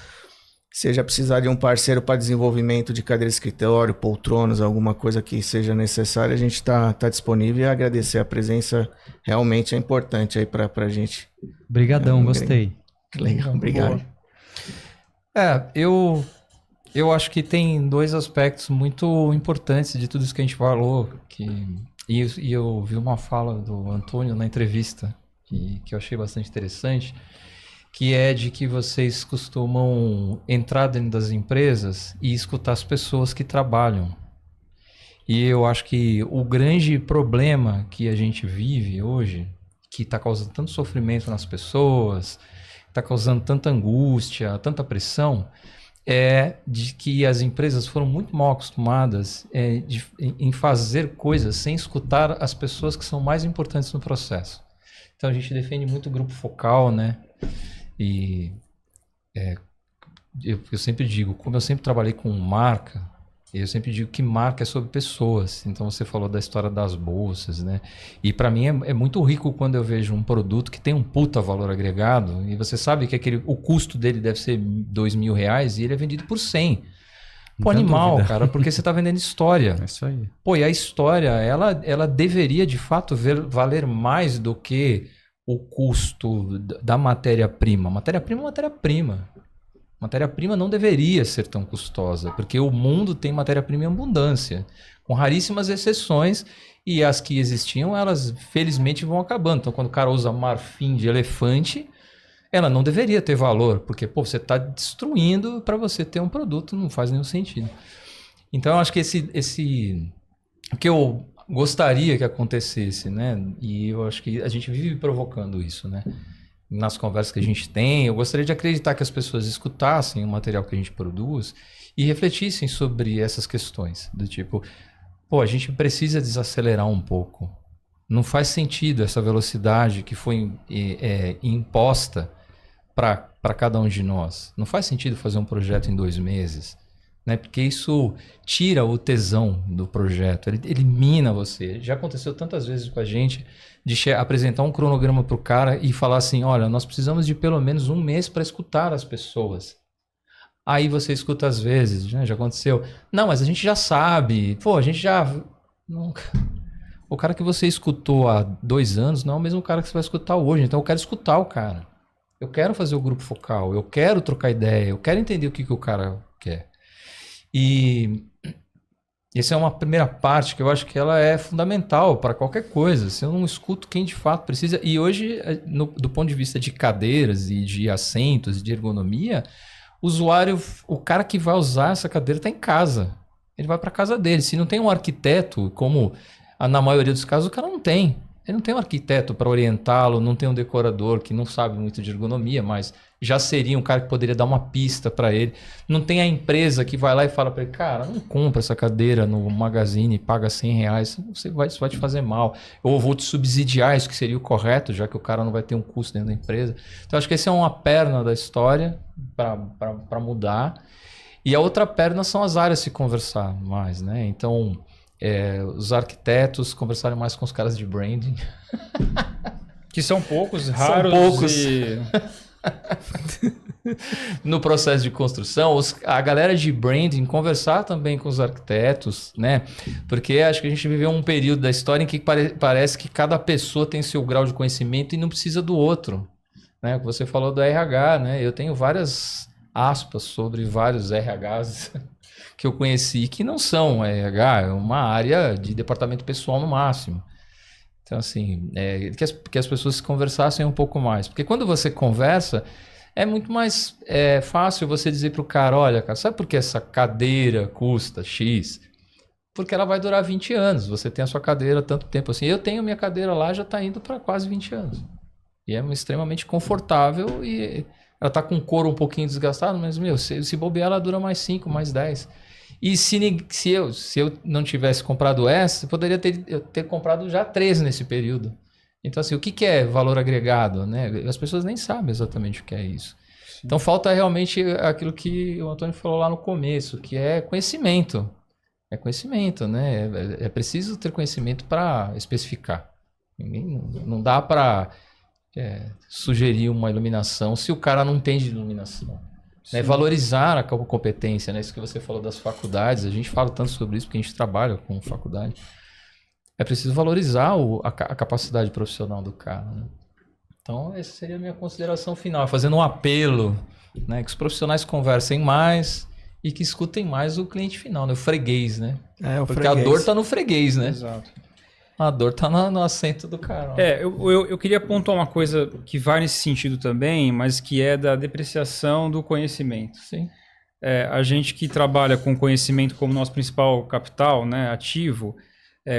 seja precisar de um parceiro para desenvolvimento de cadeira de escritório, poltronas, alguma coisa que seja necessária, a gente está disponível, e agradecer a presença. Realmente é importante aí para a gente. Obrigadão, gostei. Legal, obrigado. Eu acho que tem dois aspectos muito importantes de tudo isso que a gente falou, e eu vi uma fala do Antônio na entrevista, que eu achei bastante interessante, que é de que vocês costumam entrar dentro das empresas e escutar as pessoas que trabalham. E eu acho que o grande problema que a gente vive hoje, que está causando tanto sofrimento nas pessoas, está causando tanta angústia, tanta pressão, é de que as empresas foram muito mal acostumadas em fazer coisas sem escutar as pessoas que são mais importantes no processo. Então a gente defende muito o grupo focal, né? E eu sempre digo, como eu sempre trabalhei com marca, eu sempre digo que marca é sobre pessoas. Então você falou da história das bolsas, né? E para mim é muito rico quando eu vejo um produto que tem um puta valor agregado e você sabe que o custo dele deve ser R$2.000 e ele é vendido por 100. Pô, animal, dúvida. Cara, porque você tá vendendo história. É isso aí. Pô, e a história, ela deveria de fato valer mais do que o custo da matéria-prima. Matéria-prima é matéria-prima. Matéria-prima não deveria ser tão custosa, porque o mundo tem matéria-prima em abundância, com raríssimas exceções, e as que existiam, elas felizmente vão acabando. Então, quando o cara usa marfim de elefante, ela não deveria ter valor, porque você está destruindo para você ter um produto, não faz nenhum sentido. Então, eu acho que o que eu gostaria que acontecesse, né? E eu acho que a gente vive provocando isso, né? Nas conversas que a gente tem, eu gostaria de acreditar que as pessoas escutassem o material que a gente produz e refletissem sobre essas questões, do tipo, a gente precisa desacelerar um pouco. Não faz sentido essa velocidade que foi imposta para cada um de nós. Não faz sentido fazer um projeto em 2 meses, né? Porque isso tira o tesão do projeto, ele elimina você. Já aconteceu tantas vezes com a gente de apresentar um cronograma para o cara e falar assim, olha, nós precisamos de pelo menos 1 mês para escutar as pessoas. Aí você escuta às vezes, né? Já aconteceu. Não, mas a gente já sabe. A gente já... Não. O cara que você escutou há 2 anos não é o mesmo cara que você vai escutar hoje. Então eu quero escutar o cara. Eu quero fazer o grupo focal. Eu quero trocar ideia. Eu quero entender o que o cara quer. E essa é uma primeira parte que eu acho que ela é fundamental para qualquer coisa. Se eu não escuto quem de fato precisa... E hoje, do ponto de vista de cadeiras e de assentos e de ergonomia, o cara que vai usar essa cadeira está em casa. Ele vai para casa dele. Se não tem um arquiteto, como na maioria dos casos, o cara não tem. Ele não tem um arquiteto para orientá-lo, não tem um decorador que não sabe muito de ergonomia, mas já seria um cara que poderia dar uma pista para ele. Não tem a empresa que vai lá e fala para ele, cara, não compra essa cadeira no Magazine e paga R$100, isso vai te fazer mal. Ou vou te subsidiar, isso que seria o correto, já que o cara não vai ter um custo dentro da empresa. Então, acho que essa é uma perna da história para mudar. E a outra perna são as áreas se conversar mais, né? Então, os arquitetos conversarem mais com os caras de branding. Que são poucos, raros. São poucos. E... no processo de construção, a galera de branding conversar também com os arquitetos, né? Porque acho que a gente viveu um período da história em que parece que cada pessoa tem seu grau de conhecimento e não precisa do outro, né? Você falou do RH, né? Eu tenho várias aspas sobre vários RHs que eu conheci que não são RH, é uma área de departamento pessoal no máximo. Então, assim, que as pessoas conversassem um pouco mais. Porque quando você conversa, é muito mais fácil você dizer para o cara, olha, cara, sabe por que essa cadeira custa X? Porque ela vai durar 20 anos. Você tem a sua cadeira há tanto tempo assim. Eu tenho minha cadeira lá, já está indo para quase 20 anos. E é extremamente confortável e ela está com o couro um pouquinho desgastado, mas, meu, se bobear, ela dura mais 5, mais 10. E se eu não tivesse comprado essa, eu poderia ter comprado já 3 nesse período. Então, assim, o que é valor agregado, né? As pessoas nem sabem exatamente o que é isso. Sim. Então, falta realmente aquilo que o Antônio falou lá no começo, que é conhecimento. É conhecimento, né? É preciso ter conhecimento para especificar. Não dá para sugerir uma iluminação se o cara não entende de iluminação. Né? Valorizar a competência, né? Isso que você falou das faculdades, a gente fala tanto sobre isso porque a gente trabalha com faculdade. É preciso valorizar a capacidade profissional do cara, né? Então, essa seria a minha consideração final, fazendo um apelo, né? Que os profissionais conversem mais e que escutem mais o cliente final, né? O freguês, né? Porque freguês. A dor está no freguês, né? Exato. A dor está no assento do cara. Eu queria pontuar uma coisa que vai nesse sentido também, mas que é da depreciação do conhecimento. Sim. A gente que trabalha com conhecimento como nosso principal capital, né, ativo,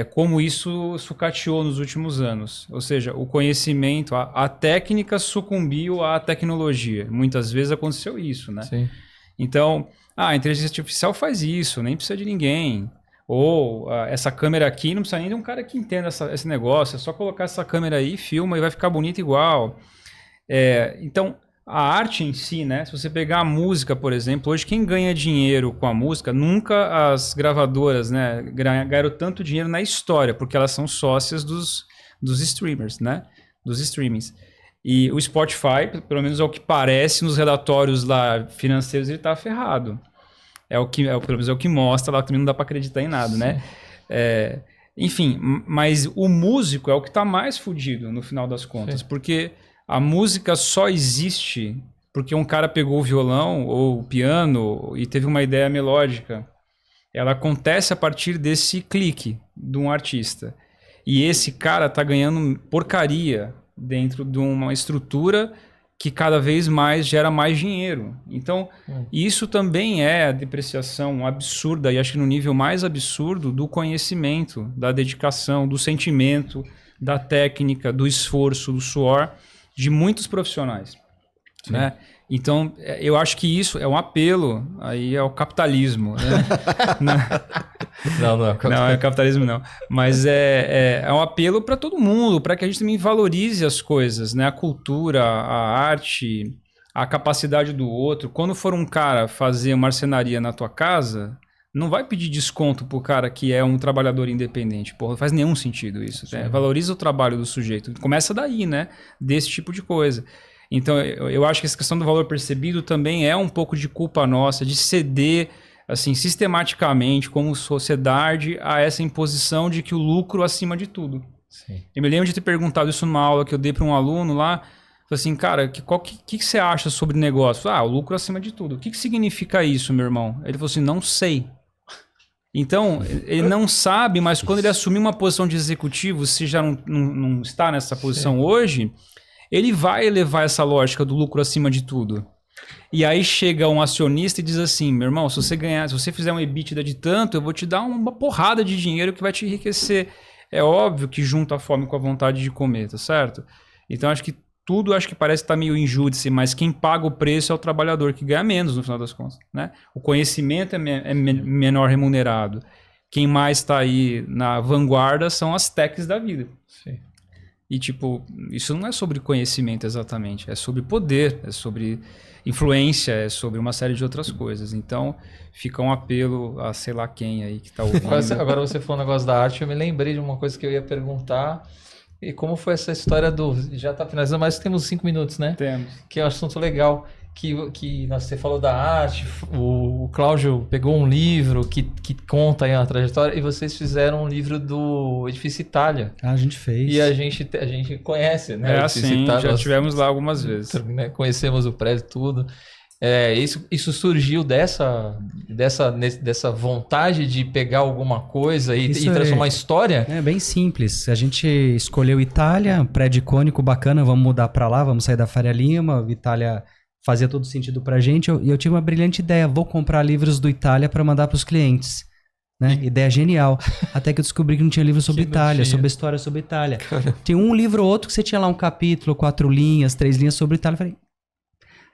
como isso sucateou nos últimos anos. Ou seja, o conhecimento, a técnica sucumbiu à tecnologia. Muitas vezes aconteceu isso, né? Sim. Então, a inteligência artificial faz isso, nem precisa de ninguém. Ou essa câmera aqui não precisa nem de um cara que entenda esse negócio, é só colocar essa câmera aí, filma e vai ficar bonito igual. Então, a arte em si, né? Se você pegar a música, por exemplo, hoje quem ganha dinheiro com a música, nunca as gravadoras, né, ganharam tanto dinheiro na história, porque elas são sócias dos streamers, né? Dos streamings. E o Spotify, pelo menos é o que parece nos relatórios lá financeiros, ele tá ferrado. Pelo menos é o que mostra lá, que também não dá para acreditar em nada, né? Enfim, mas o músico é o que está mais fudido no final das contas, porque a música só existe porque um cara pegou o violão ou o piano e teve uma ideia melódica. Ela acontece a partir desse clique de um artista. E esse cara tá ganhando porcaria dentro de uma estrutura que cada vez mais gera mais dinheiro. Então, isso também é a depreciação absurda, e acho que no nível mais absurdo, do conhecimento, da dedicação, do sentimento, da técnica, do esforço, do suor de muitos profissionais. Né? Então, eu acho que isso é um apelo aí ao capitalismo. Né? Não é capitalismo. Não, é capitalismo não. Mas é um apelo para todo mundo, para que a gente também valorize as coisas, né? A cultura, a arte, a capacidade do outro. Quando for um cara fazer marcenaria na tua casa, não vai pedir desconto pro cara que é um trabalhador independente. Porra, não faz nenhum sentido isso. Né? Valoriza o trabalho do sujeito. Começa daí, né? Desse tipo de coisa. Então, eu acho que essa questão do valor percebido também é um pouco de culpa nossa, de ceder, assim, sistematicamente, como sociedade, a essa imposição de que o lucro acima de tudo. Sim. Eu me lembro de ter perguntado isso numa aula que eu dei para um aluno lá, falei assim, cara, que você acha sobre negócio? O lucro acima de tudo. O que significa isso, meu irmão? Ele falou assim, não sei. Então, ele não sabe, mas quando ele assumir uma posição de executivo, se já não está nessa posição hoje, ele vai levar essa lógica do lucro acima de tudo. E aí chega um acionista e diz assim, meu irmão, se você fizer um EBITDA de tanto, eu vou te dar uma porrada de dinheiro que vai te enriquecer. É óbvio que junta a fome com a vontade de comer, tá certo? Então acho que tudo parece estar meio injúdice, mas quem paga o preço é o trabalhador, que ganha menos no final das contas. Né? O conhecimento é menor remunerado. Quem mais está aí na vanguarda são as techs da vida. Sim. E, tipo, isso não é sobre conhecimento exatamente, é sobre poder, é sobre influência, é sobre uma série de outras coisas. Então, fica um apelo a sei lá quem aí que tá ouvindo. Agora você falou um negócio da arte, eu me lembrei de uma coisa que eu ia perguntar. E como foi essa história do... Já tá finalizando, mas temos 5 minutos, né? Temos. Que é um assunto legal. Você falou da arte, o Cláudio pegou um livro que conta aí a trajetória e vocês fizeram um livro do Edifício Itália. A gente fez. E a gente conhece, né? É o Edifício assim, Itália, já nós, tivemos lá algumas vezes. né, conhecemos o prédio, tudo. Isso surgiu dessa vontade de pegar alguma coisa e transformar em história? É bem simples. A gente escolheu Itália, um prédio icônico bacana, vamos mudar para lá, vamos sair da Faria Lima. Itália fazia todo sentido pra gente. E eu tive uma brilhante ideia, vou comprar livros do Itália para mandar para os clientes. Né? Ideia genial. Até que eu descobri que não tinha livro sobre Itália, sobre a história sobre Itália. Cara. Tem um livro ou outro que você tinha lá um capítulo, 4 linhas, 3 linhas sobre Itália. Eu falei...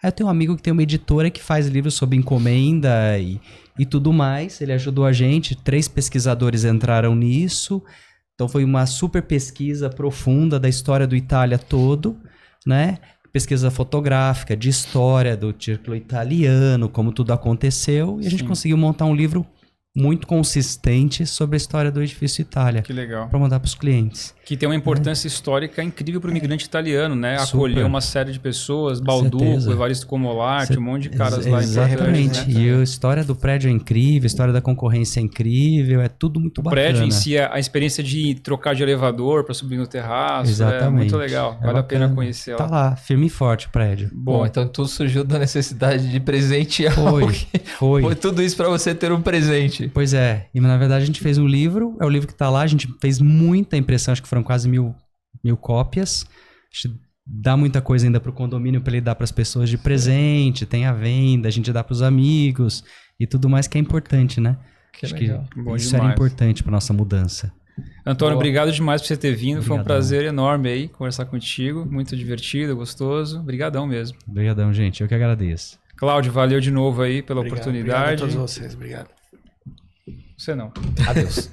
Aí eu tenho um amigo que tem uma editora que faz livros sobre encomenda e tudo mais. Ele ajudou a gente. 3 pesquisadores entraram nisso. Então foi uma super pesquisa profunda da história do Itália todo, né? Pesquisa fotográfica, de história do círculo italiano, como tudo aconteceu. E a gente conseguiu montar um livro muito consistente sobre a história do Edifício Itália. Que legal. Para mandar para os clientes. Que tem uma importância histórica incrível para o imigrante italiano, né? Acolher uma série de pessoas, Balduco, Evaristo Comolatti, um monte de caras lá. Exatamente. Né? E a história do prédio é incrível, a história da concorrência é incrível, é tudo muito bacana. O prédio em si, a experiência de trocar de elevador para subir no terraço, exatamente. É muito legal. Vale a pena conhecer lá. Tá lá, firme e forte o prédio. Bom, então tudo surgiu da necessidade de presentear. Foi tudo isso para você ter um presente. Pois é, e na verdade a gente fez um livro, é o livro que tá lá, a gente fez muita impressão, acho que foram quase mil cópias. A gente dá muita coisa ainda pro condomínio para ele dar para as pessoas de presente, tem a venda, a gente dá pros amigos e tudo mais que é importante, né? Acho legal. Que isso era importante para nossa mudança. Antônio, obrigado demais por você ter vindo, foi um prazer enorme aí conversar contigo, muito divertido, gostoso, obrigadão mesmo. Obrigadão, gente, eu que agradeço. Cláudio, valeu de novo aí pela oportunidade. Obrigado a todos vocês, obrigado. Você não. Adeus.